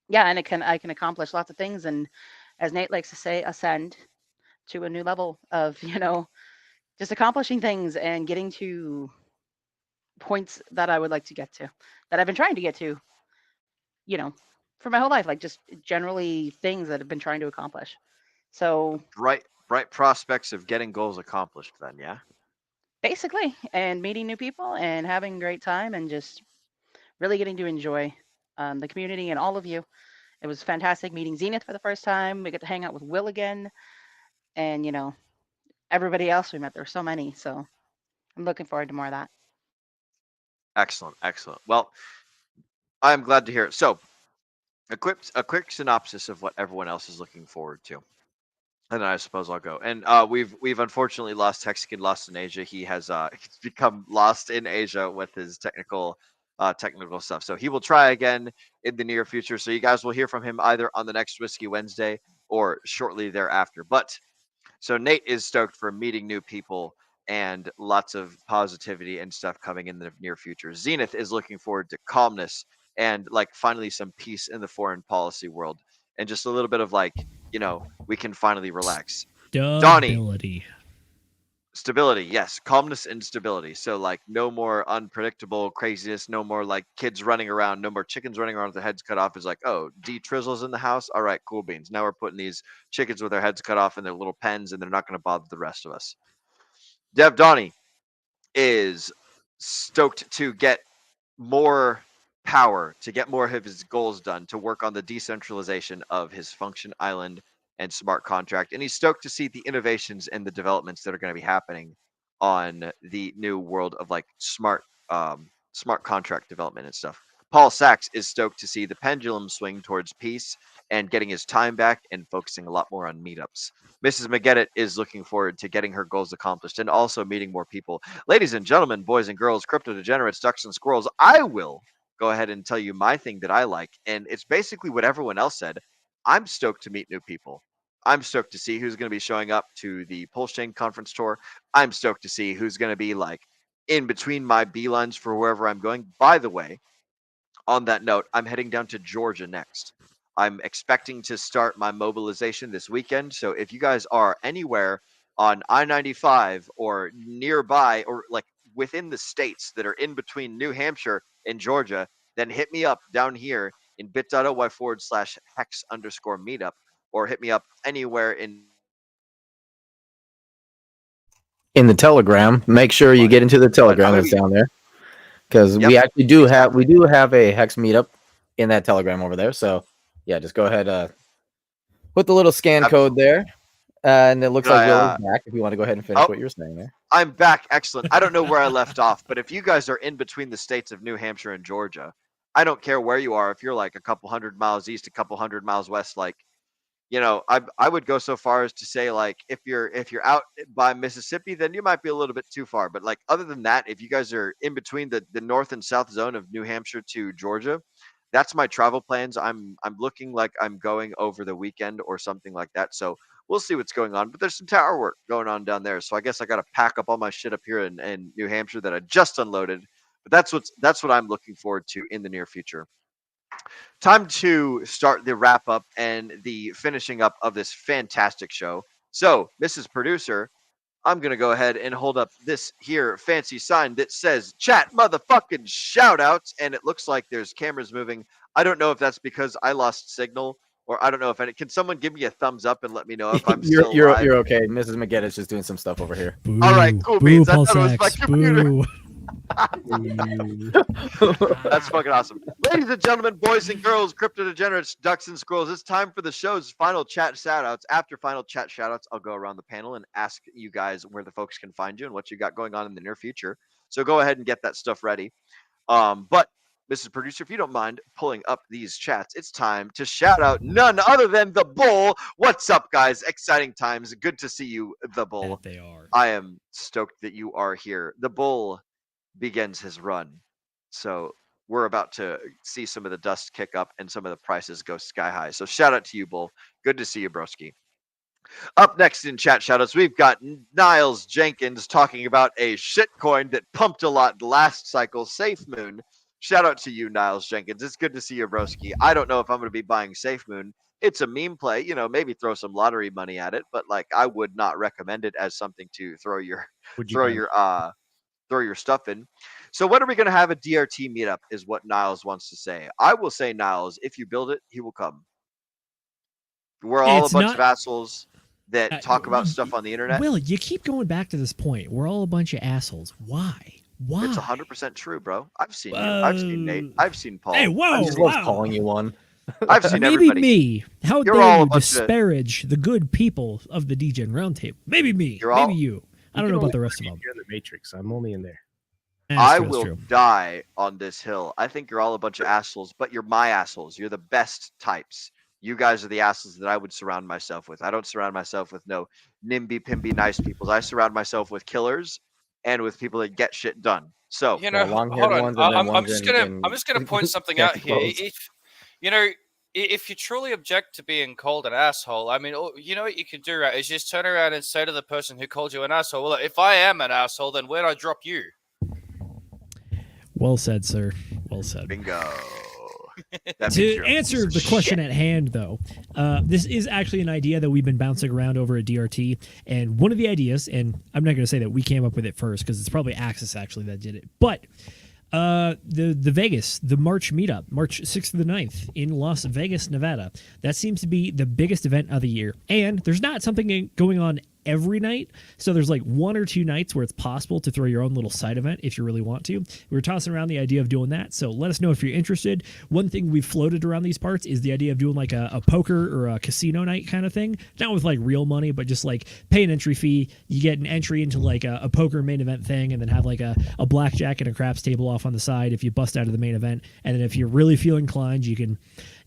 yeah, and I can accomplish lots of things, and as Nate likes to say, ascend to a new level of, just accomplishing things and getting to points that I would like to get to, that I've been trying to get to, for my whole life, like just generally things that I've been trying to accomplish. So Bright prospects of getting goals accomplished then, yeah? basically, and meeting new people and having a great time and just really getting to enjoy the community and all of you. It was fantastic meeting Zenith for the first time. We get to hang out with Will again, and everybody else we met. There were so many, so I'm looking forward to more of that. Excellent, excellent. Well, I'm glad to hear it. So, a quick synopsis of what everyone else is looking forward to, and then I suppose I'll go. And we've unfortunately lost Hexagon, lost in Asia. He has he's become lost in Asia with his technical stuff. So he will try again in the near future. So you guys will hear from him either on the next Whiskey Wednesday or shortly thereafter. But so Nate is stoked for meeting new people and lots of positivity and stuff coming in the near future. Zenith is looking forward to calmness and like finally some peace in the foreign policy world and just a little bit of like, we can finally relax. Donnie, stability, yes, calmness and stability. So like no more unpredictable craziness, no more like kids running around, no more chickens running around with their heads cut off. Is like, oh, D Trizzle's in the house. All right, cool beans. Now we're putting these chickens with their heads cut off in their little pens, and they're not going to bother the rest of us. Dev Donnie is stoked to get more power, to get more of his goals done, to work on the decentralization of his function island and smart contract. And he's stoked to see the innovations and the developments that are going to be happening on the new world of like smart contract development and stuff. Paul Sachs is stoked to see the pendulum swing towards peace and getting his time back and focusing a lot more on meetups. Mrs. McGettit is looking forward to getting her goals accomplished and also meeting more people. Ladies and gentlemen, boys and girls, crypto degenerates, ducks and squirrels, I will go ahead and tell you my thing that I like. And it's basically what everyone else said. I'm stoked to meet new people. I'm stoked to see who's going to be showing up to the Pulse Chain conference tour. I'm stoked to see who's going to be like in between my beelines for wherever I'm going. By the way, on that note, I'm heading down to Georgia next. I'm expecting to start my mobilization this weekend. So if you guys are anywhere on I-95 or nearby or like within the states that are in between New Hampshire and Georgia, then hit me up down here in bit.ly/hex_meetup or hit me up anywhere in the Telegram. Make sure you get into the Telegram that's down there, because we actually do have a Hex meetup in that Telegram over there. So yeah, just go ahead, put the little scan code there, and it looks like Will's back. If you want to go ahead and finish what you were saying there. I'm back. Excellent. I don't know where I left off, but if you guys are in between the states of New Hampshire and Georgia, I don't care where you are. If you're like a couple hundred miles east, a couple hundred miles west, like, I would go so far as to say, like, if you're out by Mississippi, then you might be a little bit too far. But like, other than that, if you guys are in between the north and south zone of New Hampshire to Georgia, that's my travel plans. I'm looking like I'm going over the weekend or something like that. So we'll see what's going on. But there's some tower work going on down there. So I guess I got to pack up all my shit up here in New Hampshire that I just unloaded. But that's what I'm looking forward to in the near future. Time to start the wrap up and the finishing up of this fantastic show. So, Mrs. Producer, I'm going to go ahead and hold up this here fancy sign that says chat motherfucking shout outs. And it looks like there's cameras moving. I don't know if that's because I lost signal or I don't know if any. Can someone give me a thumbs up and let me know if I'm still live? You're okay. Mrs. McGetti's just doing some stuff over here. Boo, All right, cool boo, beans. I Paul thought it was my Sachs, computer. boo. That's fucking awesome. Ladies and gentlemen, boys and girls, crypto degenerates, ducks and squirrels, it's time for the show's final chat shoutouts. After final chat shoutouts, I'll go around the panel and ask you guys where the folks can find you and what you got going on in the near future. So go ahead and get that stuff ready. But Mrs. Producer, if you don't mind pulling up these chats, it's time to shout out none other than the Bull. What's up, guys? Exciting times. Good to see you, the Bull. That they are. I am stoked that you are here. The Bull begins his run. So we're about to see some of the dust kick up and some of the prices go sky high. So shout out to you, Bull. Good to see you, broski. Up next in chat shoutouts, we've got Niles Jenkins talking about a shitcoin that pumped a lot last cycle, SafeMoon. Shout out to you, Niles Jenkins. It's good to see you, broski. I don't know if I'm going to be buying SafeMoon. It's a meme play, you know, maybe throw some lottery money at it, but like I would not recommend it as something to throw your stuff in. So when are we going to have a DRT meetup is what Niles wants to say. I will say, Niles, if you build it, he will come. We're all a bunch of assholes that talk about stuff on the internet. Will, you keep going back to this point. We're all a bunch of assholes. Why? It's 100% true, bro. I've seen you. I've seen Nate. I've seen Paul. Hey, whoa! I just love calling you one. I've seen Maybe everybody. me. How You're dare all a you bunch of- disparage the good people of the Degen Roundtable? Maybe me. Maybe you. I don't know about the rest of them. You're in the Matrix. I'm only in there. I will die on this hill. I think you're all a bunch of assholes, but you're my assholes. You're the best types. You guys are the assholes that I would surround myself with. I don't surround myself with no nimby pimby nice people. I surround myself with killers and with people that get shit done. So You know, hold on. I'm just gonna point something out here. If you know, if you truly object to being called an asshole, I mean, you know what you can do, right? Is just turn around and say to the person who called you an asshole, "Well, if I am an asshole, then where'd I drop you?" Well said, sir. Well said. Bingo. To answer the question at hand, though, this is actually an idea that we've been bouncing around over at DRT. And one of the ideas, and I'm not going to say that we came up with it first because it's probably Axis actually that did it, but the Vegas, the March meetup, March 6th to the 9th in Las Vegas, Nevada. That seems to be the biggest event of the year. And there's not something going on every night. So there's like 1 or 2 nights where it's possible to throw your own little side event if you really want to. We were tossing around the idea of doing that. So let us know if you're interested. One thing we've floated around these parts is the idea of doing like a poker or a casino night kind of thing. Not with like real money, but just like pay an entry fee. You get an entry into like a poker main event thing and then have like a blackjack and a craps table off on the side if you bust out of the main event. And then if you really feel inclined, you can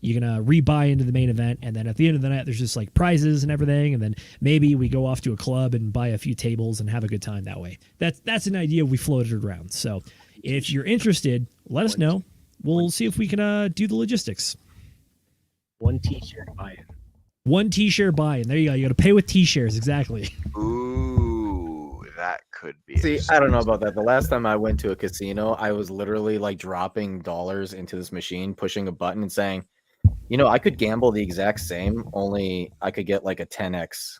rebuy into the main event, and then at the end of the night there's just like prizes and everything, and then maybe we go off to a club and buy a few tables and have a good time that way. That's an idea we floated around. So if you're interested, let us know. We'll see if we can do the logistics. 1 t-shirt buy-in. 1 t-shirt buy-in. There you go. You got to pay with t-shirts. Exactly. Ooh, that could be. See, I don't know about that. The last time I went to a casino, I was literally like dropping dollars into this machine, pushing a button and saying, you know, I could gamble the exact same, only I could get like a 10x.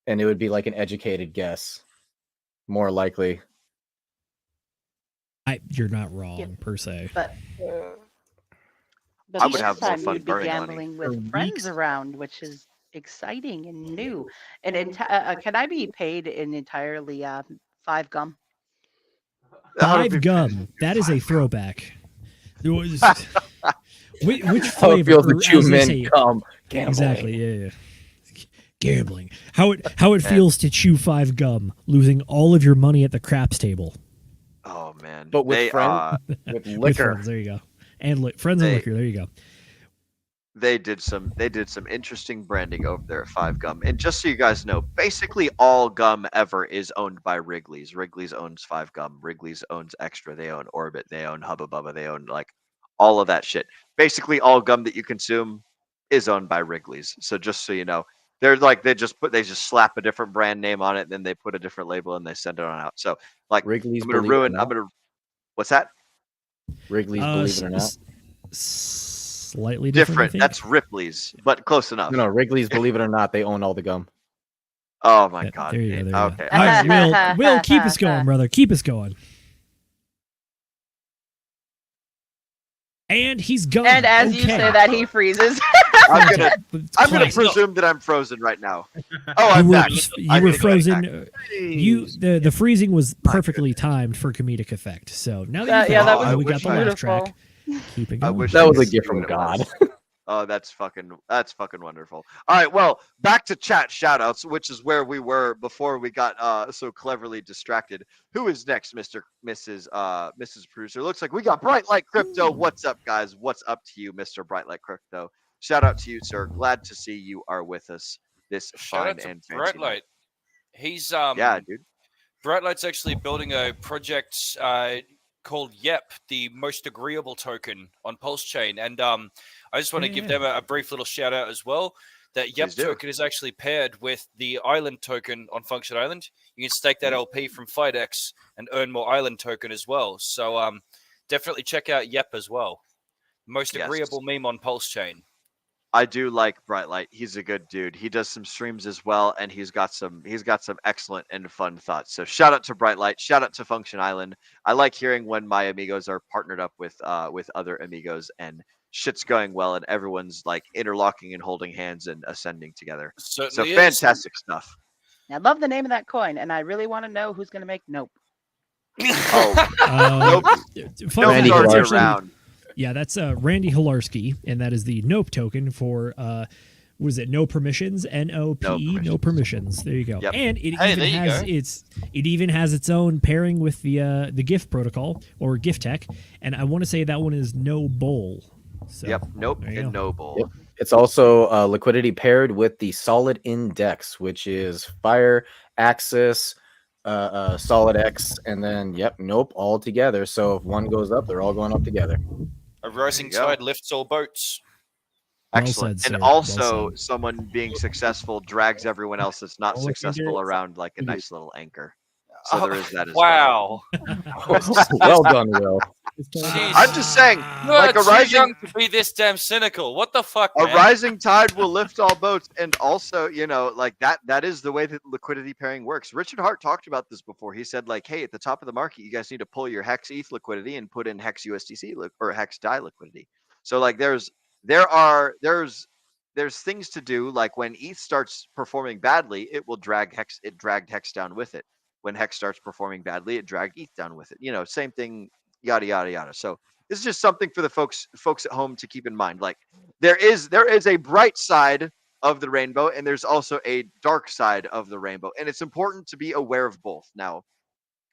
And it would be like an educated guess. More likely. You're not wrong, per se. But I would have more time fun you'd be burning money. gambling with friends around, which is exciting and new. And can I be paid in entirely 5 gum? 5 gum. That is a throwback. There was which How it flavor? feels to or chew as they mint say- gum. Gambling. Exactly. Yeah. Gambling. How it feels to chew 5 gum, losing all of your money at the craps table. Oh man. But with They, friends, with With liquor. friends, there you go. And friends and They- liquor. There you go. they did some interesting branding over there at 5 Gum. And just so you guys know, basically all gum ever is owned by Wrigley's. Wrigley's owns 5 Gum. Wrigley's owns Extra. They own Orbit. They own Hubba Bubba. They own like all of that shit. Basically, all gum that you consume is owned by Wrigley's. So just so you know, they're like they just slap a different brand name on it, and then they put a different label and they send it on out. So like Wrigley's. I'm gonna what's that? Wrigley's, believe it or not. Slightly different. That's Ripley's, but close enough. No, Wrigley's, believe it or not, they own all the gum. Oh my god. There you go. Okay. All right, Will, keep us going, brother. Keep us going. And he's gone. And as you say that, he freezes. I'm gonna presume that I'm frozen right now. Oh, I'm back. You were frozen. The freezing was perfectly timed for comedic effect. So now that we got the laugh track. Keep it going. That was a gift from God. Oh, that's fucking wonderful. All right, well, back to chat shoutouts, which is where we were before we got so cleverly distracted. Who is next, Mrs. Producer? Looks like we got Bright Light Crypto. What's up, guys? What's up to you, Mr. Bright Light Crypto? Shout out to you, sir. Glad to see you are with us this fine and fancy Bright Light. night. He's yeah, dude. Bright Light's actually building a project called Yep, the most agreeable token on Pulse Chain, and I just want to give them a brief little shout out as well. That Yep token is actually paired with the Island token on Function Island. You can stake that LP from FideX and earn more Island token as well. So definitely check out Yep as well. Most agreeable meme on Pulse Chain. I do like Bright Light. He's a good dude. He does some streams as well, and he's got some excellent and fun thoughts. So shout out to Bright Light. Shout out to Function Island. I like hearing when my amigos are partnered up with other amigos and shit's going well and everyone's like interlocking and holding hands and ascending together. Certainly so fantastic stuff. I love the name of that coin, and I really want to know who's going to make Nope. Nope. Randy around. Yeah, that's Randy Hilarski, and that is the Nope token for was it No Permissions? NOPE, No Permissions. There you go. Yep. And it even has its own pairing with the GIF protocol or GIF tech, and I want to say that one is No Bowl. So, yep, Nope and No Bowl. Yep. It's also liquidity paired with the Solid Index, which is Fire, Axis, Solid X, and then Nope all together. So if one goes up, they're all going up together. A rising tide lifts all boats. Excellent. Well said, and sir. also, Well someone being successful drags everyone else that's not successful around like a nice little anchor. So there is that as well. Well done, Will. I'm just saying, like You're too young to be this damn cynical. What the fuck, a man? rising tide will lift all boats, and also, like that is the way that liquidity pairing works. Richard Hart talked about this before. He said, like, hey, at the top of the market, you guys need to pull your Hex ETH liquidity and put in Hex USDC or Hex DAI liquidity. So like there's things to do. Like when ETH starts performing badly, it will drag Hex. It dragged Hex down with it. When Hex starts performing badly, it dragged ETH down with it. Same thing. Yada yada yada. So this is just something for the folks at home to keep in mind. Like there is a bright side of the rainbow, and there's also a dark side of the rainbow, and it's important to be aware of both. Now,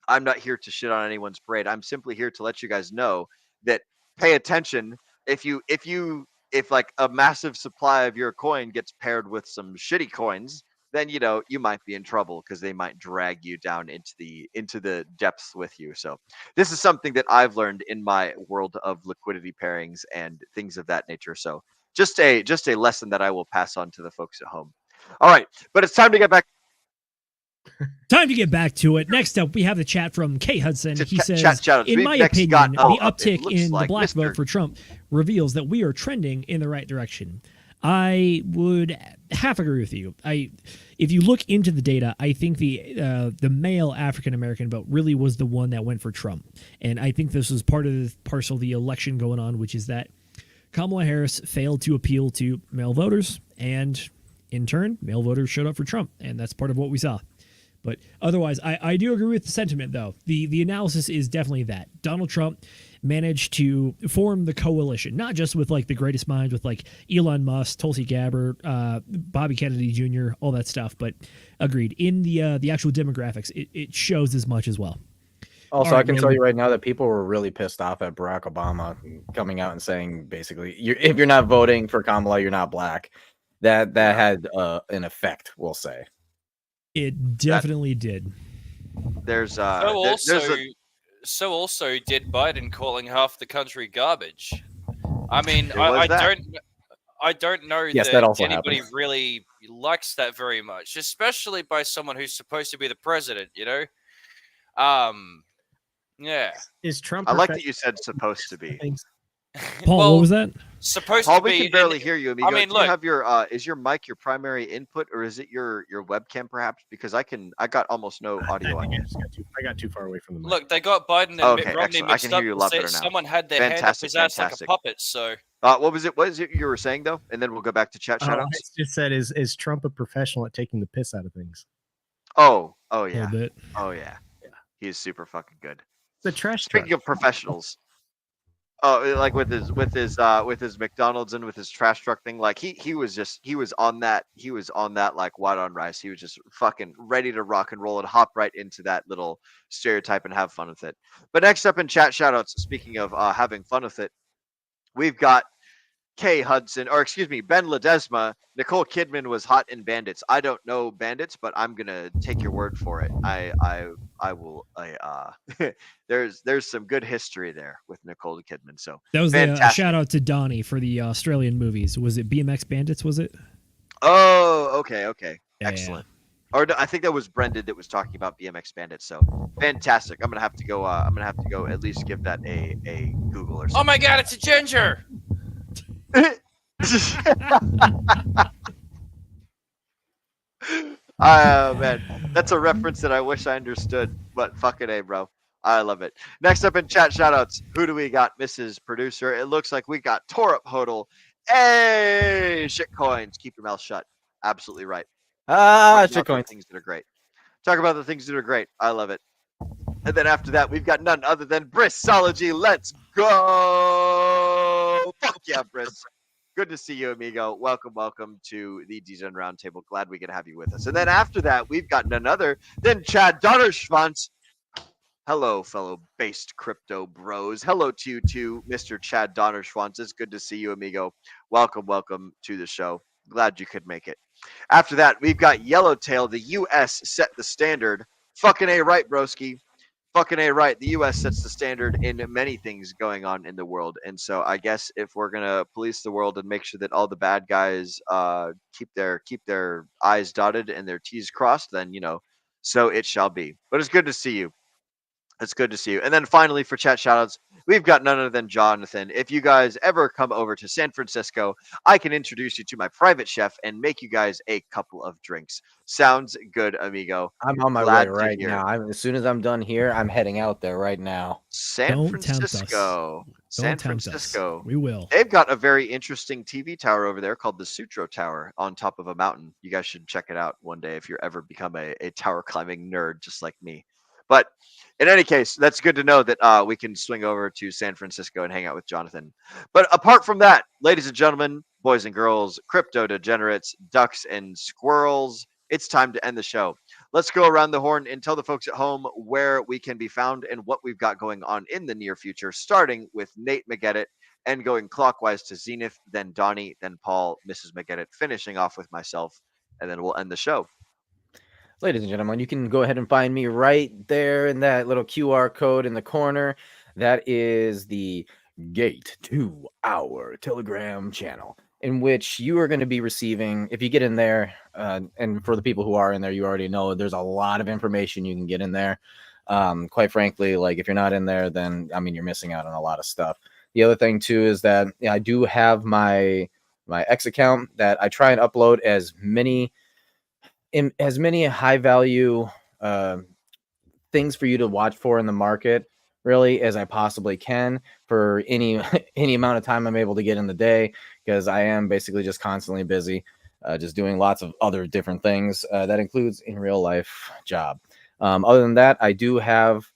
I'm not here to shit on anyone's parade. I'm simply here to let you guys know that pay attention. If like a massive supply of your coin gets paired with some shitty coins, then you might be in trouble because they might drag you down into the depths with you. So this is something that I've learned in my world of liquidity pairings and things of that nature. So just a lesson that I will pass on to the folks at home. All right, but it's time to get back. Time to get back to it. Next up, we have the chat from K Hudson. He says, in my Next opinion, got- the uptick in like the black Mr. vote for Trump reveals that we are trending in the right direction. I would half agree with you. If you look into the data, I think the male African American vote really was the one that went for Trump, and I think this was parcel of the election going on, which is that Kamala Harris failed to appeal to male voters, and in turn, male voters showed up for Trump, and that's part of what we saw. But otherwise, I do agree with the sentiment, though. The analysis is definitely that Donald Trump managed to form the coalition, not just with like the greatest minds, with like Elon Musk, Tulsi Gabbard, Bobby Kennedy Jr., all that stuff. But agreed, in the actual demographics, it shows as much as well. Also, I can tell you right now that people were really pissed off at Barack Obama coming out and saying basically, if you're not voting for Kamala, you're not black. That had an effect, we'll say. It definitely did. So also did Biden calling half the country garbage. I mean, I don't know Yes, that that also anybody happened. really likes that very much, especially by someone who's supposed to be the president. You know, yeah. Is Trump? I like that you said supposed to be. Paul, Well, what was that? Supposed Paul, to we be. can barely hear you, amigo. I mean, Do you look. have your is your mic your primary input, or is it your webcam perhaps? Because I got almost no audio on here. I got too far away from the mic. Look, they got Biden and Okay, Mitt Romney excellent. I mixed can hear up. you a lot better now. Someone had their hand up his ass like a puppet. So, what was it? What is it you were saying though? And then we'll go back to chat shoutouts. I just said, is Trump a professional at taking the piss out of things? Oh A yeah. little bit. Oh yeah. He is super fucking good. The trash. Speaking of professionals, like with his McDonald's and with his trash truck thing, like he was on that like white on rice. He was just fucking ready to rock and roll and hop right into that little stereotype and have fun with it. But next up in chat shoutouts, speaking of having fun with it, we've got Ben Ledesma. Nicole Kidman was hot in Bandits. I don't know Bandits, but I'm gonna take your word for it. I will. There's some good history there with Nicole Kidman. So That was a fantastic. shout out to Donnie for the Australian movies. Was it BMX Bandits? Was it? Oh, okay, Yeah. excellent. Or no, I think that was Brendan that was talking about BMX Bandits. So fantastic. I'm gonna have to go. At least give that a Google or something. oh my God, it's a ginger. Man, that's a reference that I wish I understood, but fucking A, bro. I love it. Next up in chat shoutouts, who do we got, Mrs. Producer? It looks like we got Torup Hodel. Hey, shitcoins, keep your mouth shut. Absolutely right. Shitcoins. Things that are great. Talk about the things that are great. I love it. And then after that, we've got none other than Brissology. Let's go. Fuck yeah, Briss. Good to see you, amigo. Welcome to the Degen Roundtable. Glad we can have you with us. And then after that, we've got none other than Chad Donnerschwanz. Hello, fellow based crypto bros. Hello to you too, Mr. Chad Donnerschwanz. It's good to see you, amigo. Welcome to the show. Glad you could make it. After that, we've got Yellowtail. The U.S. set the standard. Fucking A right, broski. Fucking A right. The U.S. sets the standard in many things going on in the world. And so I guess if we're going to police the world and make sure that all the bad guys keep their I's dotted and their T's crossed, then, so it shall be. But it's good to see you. It's good to see you. And then finally, for chat shoutouts, we've got none other than Jonathan. If you guys ever come over to San Francisco, I can introduce you to my private chef and make you guys a couple of drinks. Sounds good, amigo. I'm on my Glad way to right hear. now. As soon as I'm done here, I'm heading out there right now. San Don't tempt us. Francisco. San Don't tempt us. Francisco. We will. They've got a very interesting TV tower over there called the Sutro Tower on top of a mountain. You guys should check it out one day if you're ever become a tower climbing nerd just like me. But in any case, that's good to know that we can swing over to San Francisco and hang out with Jonathan. But apart from that, ladies and gentlemen, boys and girls, crypto degenerates, ducks and squirrels, it's time to end the show. Let's go around the horn and tell the folks at home where we can be found and what we've got going on in the near future, starting with Nate McGettit and going clockwise to Zenith, then Donnie, then Paul, Mrs. McGettit, finishing off with myself, and then we'll end the show. Ladies and gentlemen, you can go ahead and find me right there in that little QR code in the corner. That is the gate to our Telegram channel, in which you are going to be receiving, if you get in there, and for the people who are in there, you already know there's a lot of information you can get in there. Quite frankly, like if you're not in there, then I mean, you're missing out on a lot of stuff. The other thing too is that I do have my X account that I try and upload as many high value things for you to watch for in the market really as I possibly can for any amount of time I'm able to get in the day, because I am basically just constantly busy just doing lots of other different things that includes in real life job. Other than that, I do have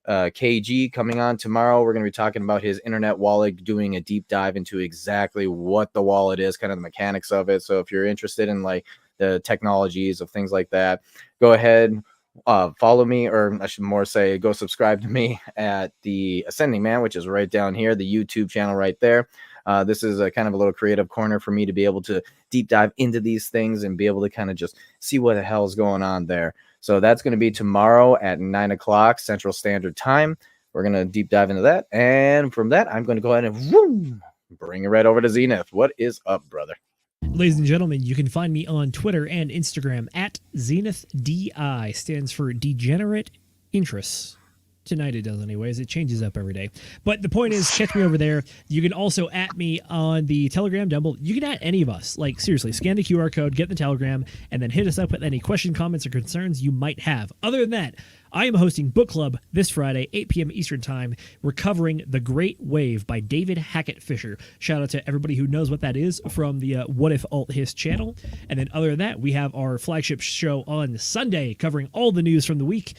KG coming on tomorrow. We're going to be talking about his internet wallet, doing a deep dive into exactly what the wallet is, kind of the mechanics of it. So if you're interested in like the technologies of things like that, go ahead, follow me, or I should more say go subscribe to me at the Ascending Man, which is right down here, the YouTube channel right there. This is a kind of a little creative corner for me to be able to deep dive into these things and be able to kind of just see what the hell is going on there. So that's going to be tomorrow at 9 o'clock Central Standard Time. We're going to deep dive into that. And from that, I'm going to go ahead and bring it right over to Zenith. What is up, brother? Ladies and gentlemen, you can find me on Twitter and Instagram at ZenithDI. Stands for Degenerate Interests. Tonight it does anyways. It changes up every day. But the point is, catch me over there. You can also at me on the Telegram down below. You can at any of us. Like, seriously, scan the QR code, get the Telegram, and then hit us up with any question, comments, or concerns you might have. Other than that, I am hosting Book Club this Friday, 8 p.m. Eastern Time. We're covering The Great Wave by David Hackett Fisher. Shout out to everybody who knows what that is from the What If Alt His channel. And then other than that, we have our flagship show on Sunday covering all the news from the week.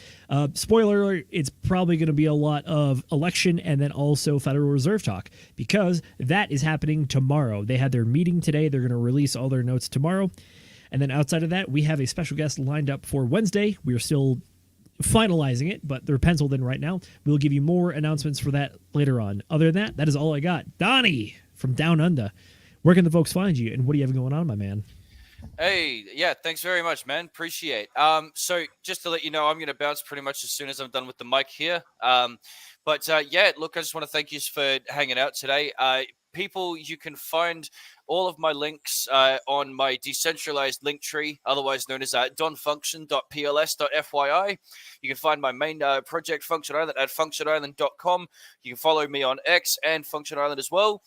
Spoiler alert, it's probably going to be a lot of election and then also Federal Reserve talk because that is happening tomorrow. They had their meeting today. They're going to release all their notes tomorrow. And then outside of that, we have a special guest lined up for Wednesday. We are still finalizing it, but they're penciled in right now. We'll give you more announcements for that later on. Other than that, that is all I got. Donnie from Down Under, where can the folks find you, and what do you have going on, my man? Hey, yeah, thanks very much, man. Appreciate. So just to let you know, I'm going to bounce pretty much as soon as I'm done with the mic here. But yeah, look, I just want to thank you for hanging out today. People, you can find all of my links on my decentralized link tree, otherwise known as donfunction.pls.fyi. You can find my main project, Function Island, at functionisland.com. You can follow me on X and Function Island as well.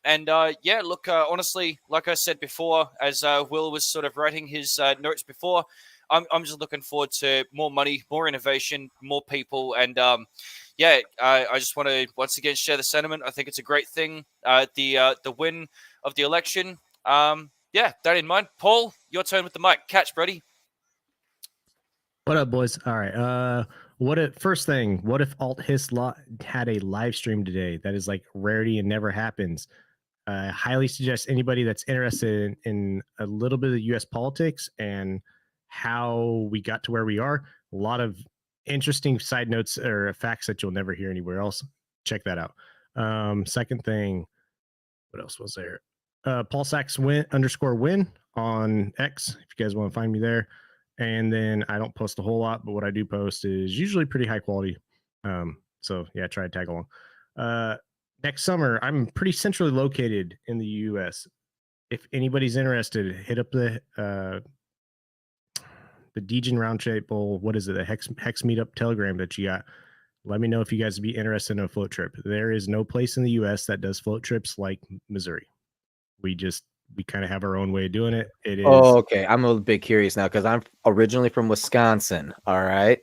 Yeah, look, honestly, like I said before, as Will was sort of writing his notes before, I'm just looking forward to more money, more innovation, more people, and yeah, I just want to once again share the sentiment. I think it's a great thing. The win of the election. Yeah, that in mind. Paul, your turn with the mic. Catch, Brady. What up, boys? All right. What if Alt His had a live stream today? That is like rarity and never happens. I highly suggest anybody that's interested in a little bit of U.S. politics and how we got to where we are. A lot of interesting side notes or facts that you'll never hear anywhere else. Check that out. Second thing, what else was there? Paul Sachs win on X, if you guys want to find me there. And then I don't post a whole lot, but what I do post is usually pretty high quality. So yeah, try to tag along. Next summer, I'm pretty centrally located in the U.S. If anybody's interested, hit up the Degen Roundtable. What is it? The Hex Meetup Telegram that you got. Let me know if you guys would be interested in a float trip. There is no place in the U.S. that does float trips like Missouri. We kind of have our own way of doing it. It is. Oh, okay. I'm a bit curious now because I'm originally from Wisconsin. All right.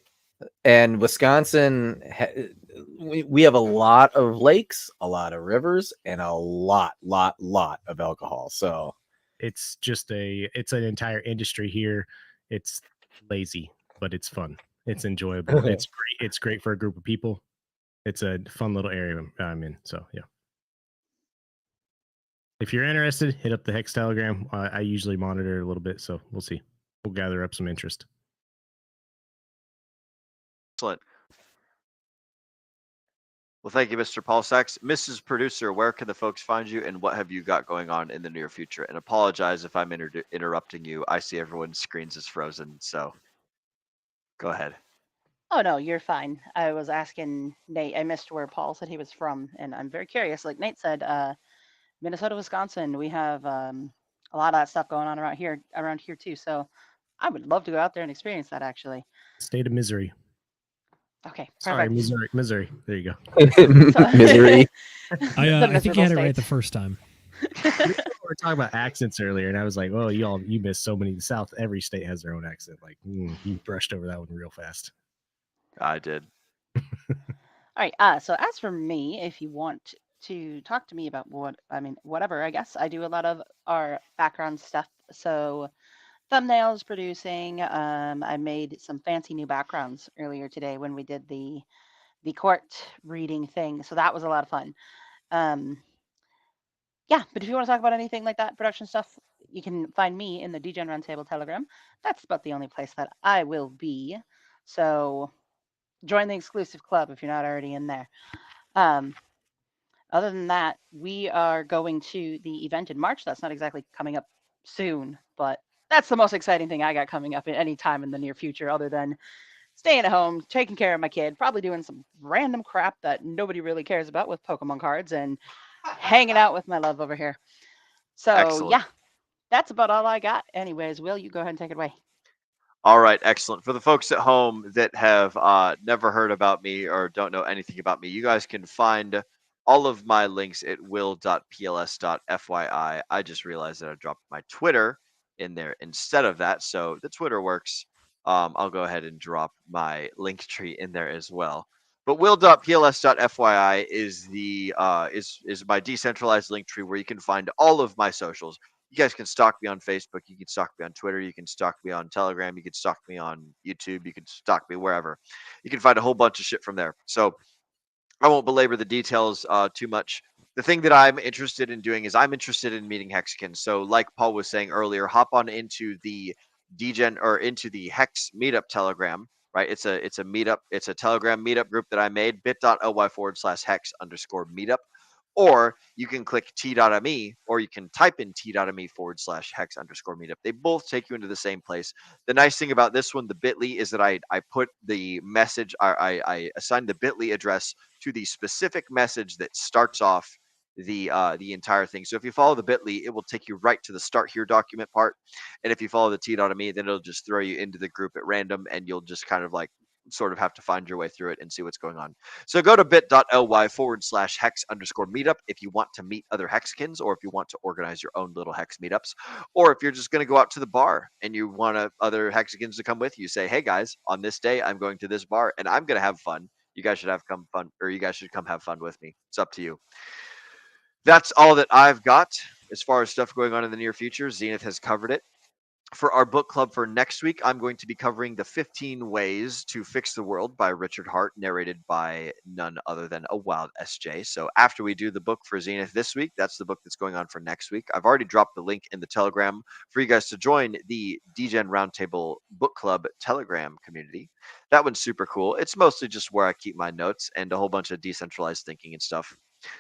And Wisconsin, we have a lot of lakes, a lot of rivers, and a lot of alcohol. So it's an entire industry here. It's lazy, but it's fun. It's enjoyable. It's great. It's great for a group of people. It's a fun little area I'm in. So yeah. If you're interested, hit up the Hex Telegram. I usually monitor it a little bit, so we'll see. We'll gather up some interest. Excellent. Well, thank you, Mr. Paul Sachs. Mrs. Producer, where can the folks find you, and what have you got going on in the near future? And apologize if I'm interrupting you. I see everyone's screens is frozen, so go ahead. Oh, no, you're fine. I was asking Nate. I missed where Paul said he was from, and I'm very curious. Like Nate said, Minnesota, Wisconsin, we have a lot of that stuff going on around here too. So I would love to go out there and experience that, actually. State of Missouri. Okay, sorry, perfect. Missouri. There you go. Misery. I think you had it right the first time. We were talking about accents earlier, and I was like, "Oh, you missed so many." The South, every state has their own accent. Like you brushed over that one real fast. I did. All right. So as for me, if you want to talk to me about whatever, I guess I do a lot of our background stuff. So thumbnails, producing. I made some fancy new backgrounds earlier today when we did the court reading thing. So that was a lot of fun. Yeah, but if you want to talk about anything like that, production stuff, you can find me in the Degen Roundtable Telegram. That's about the only place that I will be. So join the exclusive club if you're not already in there. Other than that, we are going to the event in March. That's not exactly coming up soon, but that's the most exciting thing I got coming up at any time in the near future, other than staying at home, taking care of my kid, probably doing some random crap that nobody really cares about with Pokemon cards, and hanging out with my love over here. So Excellent. yeah, that's about all I got. Anyways, Will, you go ahead and take it away. All right, excellent. For the folks at home that have never heard about me or don't know anything about me, you guys can find all of my links at will.pls.fyi. I just realized that I dropped my Twitter in there instead of that, so the Twitter works. I'll go ahead and drop my link tree in there as well. But will.pls.fyi is the is my decentralized link tree where you can find all of my socials. You guys can stalk me on Facebook. You can stalk me on Twitter. You can stalk me on Telegram. You can stalk me on YouTube. You can stalk me wherever. You can find a whole bunch of shit from there. So I won't belabor the details too much. The thing that I'm interested in doing is I'm interested in meeting Hexkins. So, like Paul was saying earlier, hop on into the Degen or into the Hex Meetup Telegram. Right, it's a meetup. It's a Telegram meetup group that I made. bit.ly/hex_meetup. Or you can click t.me, or you can type in t.me/hex_meetup. They both take you into the same place. The nice thing about this one, the bit.ly, is that I put the message, I assigned the bit.ly address to the specific message that starts off the entire thing. So if you follow the bit.ly, it will take you right to the start here document part. And if you follow the t.me, then it'll just throw you into the group at random, and you'll just kind of like sort of have to find your way through it and see what's going on. So go to bit.ly/hex_meetup if you want to meet other Hexkins, or if you want to organize your own little Hex meetups, or if you're just going to go out to the bar and you want other Hexkins to come with you. Say, hey guys, on this day I'm going to this bar and I'm going to have fun. You guys should come have fun with me. It's up to you. That's all that I've got as far as stuff going on in the near future. Zenith has covered it. For our book club for next week, I'm going to be covering The 15 Ways to Fix the World by Richard Hart, narrated by none other than a wild SJ. So after we do the book for Zenith this week, that's the book that's going on for next week. I've already dropped the link in the Telegram for you guys to join the Degen Roundtable Book Club Telegram community. That one's super cool. It's mostly just where I keep my notes and a whole bunch of decentralized thinking and stuff.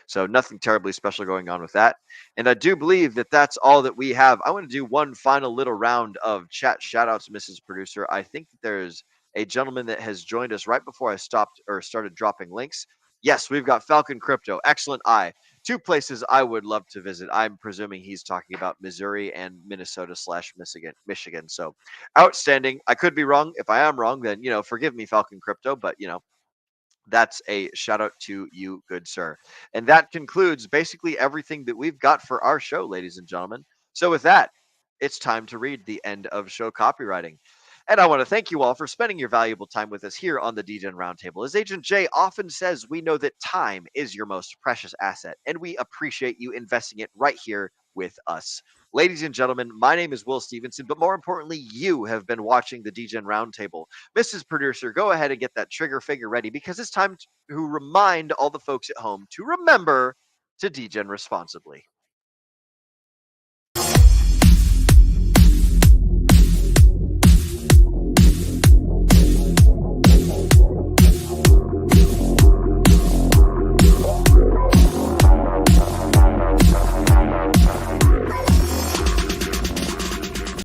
So nothing terribly special going on with that. And I do believe that that's all that we have. I want to do one final little round of chat shout outs, Mrs. Producer. I think that there's a gentleman that has joined us right before I stopped or started dropping links. Yes, we've got Falcon Crypto. Excellent eye. Two places I would love to visit. I'm presuming he's talking about Missouri and Minnesota/Michigan. So outstanding. I could be wrong. If I am wrong, then, forgive me, Falcon Crypto, but, that's a shout out to you, good sir. And that concludes basically everything that we've got for our show, ladies and gentlemen. So with that, it's time to read the end of show copywriting. And I want to thank you all for spending your valuable time with us here on the Degen Roundtable. As Agent J often says, we know that time is your most precious asset, and we appreciate you investing it right here with us. Ladies and gentlemen, my name is Will Stevenson, but more importantly, you have been watching the Degen Roundtable. Mrs. Producer, go ahead and get that trigger figure ready, because it's time to remind all the folks at home to remember to Degen responsibly.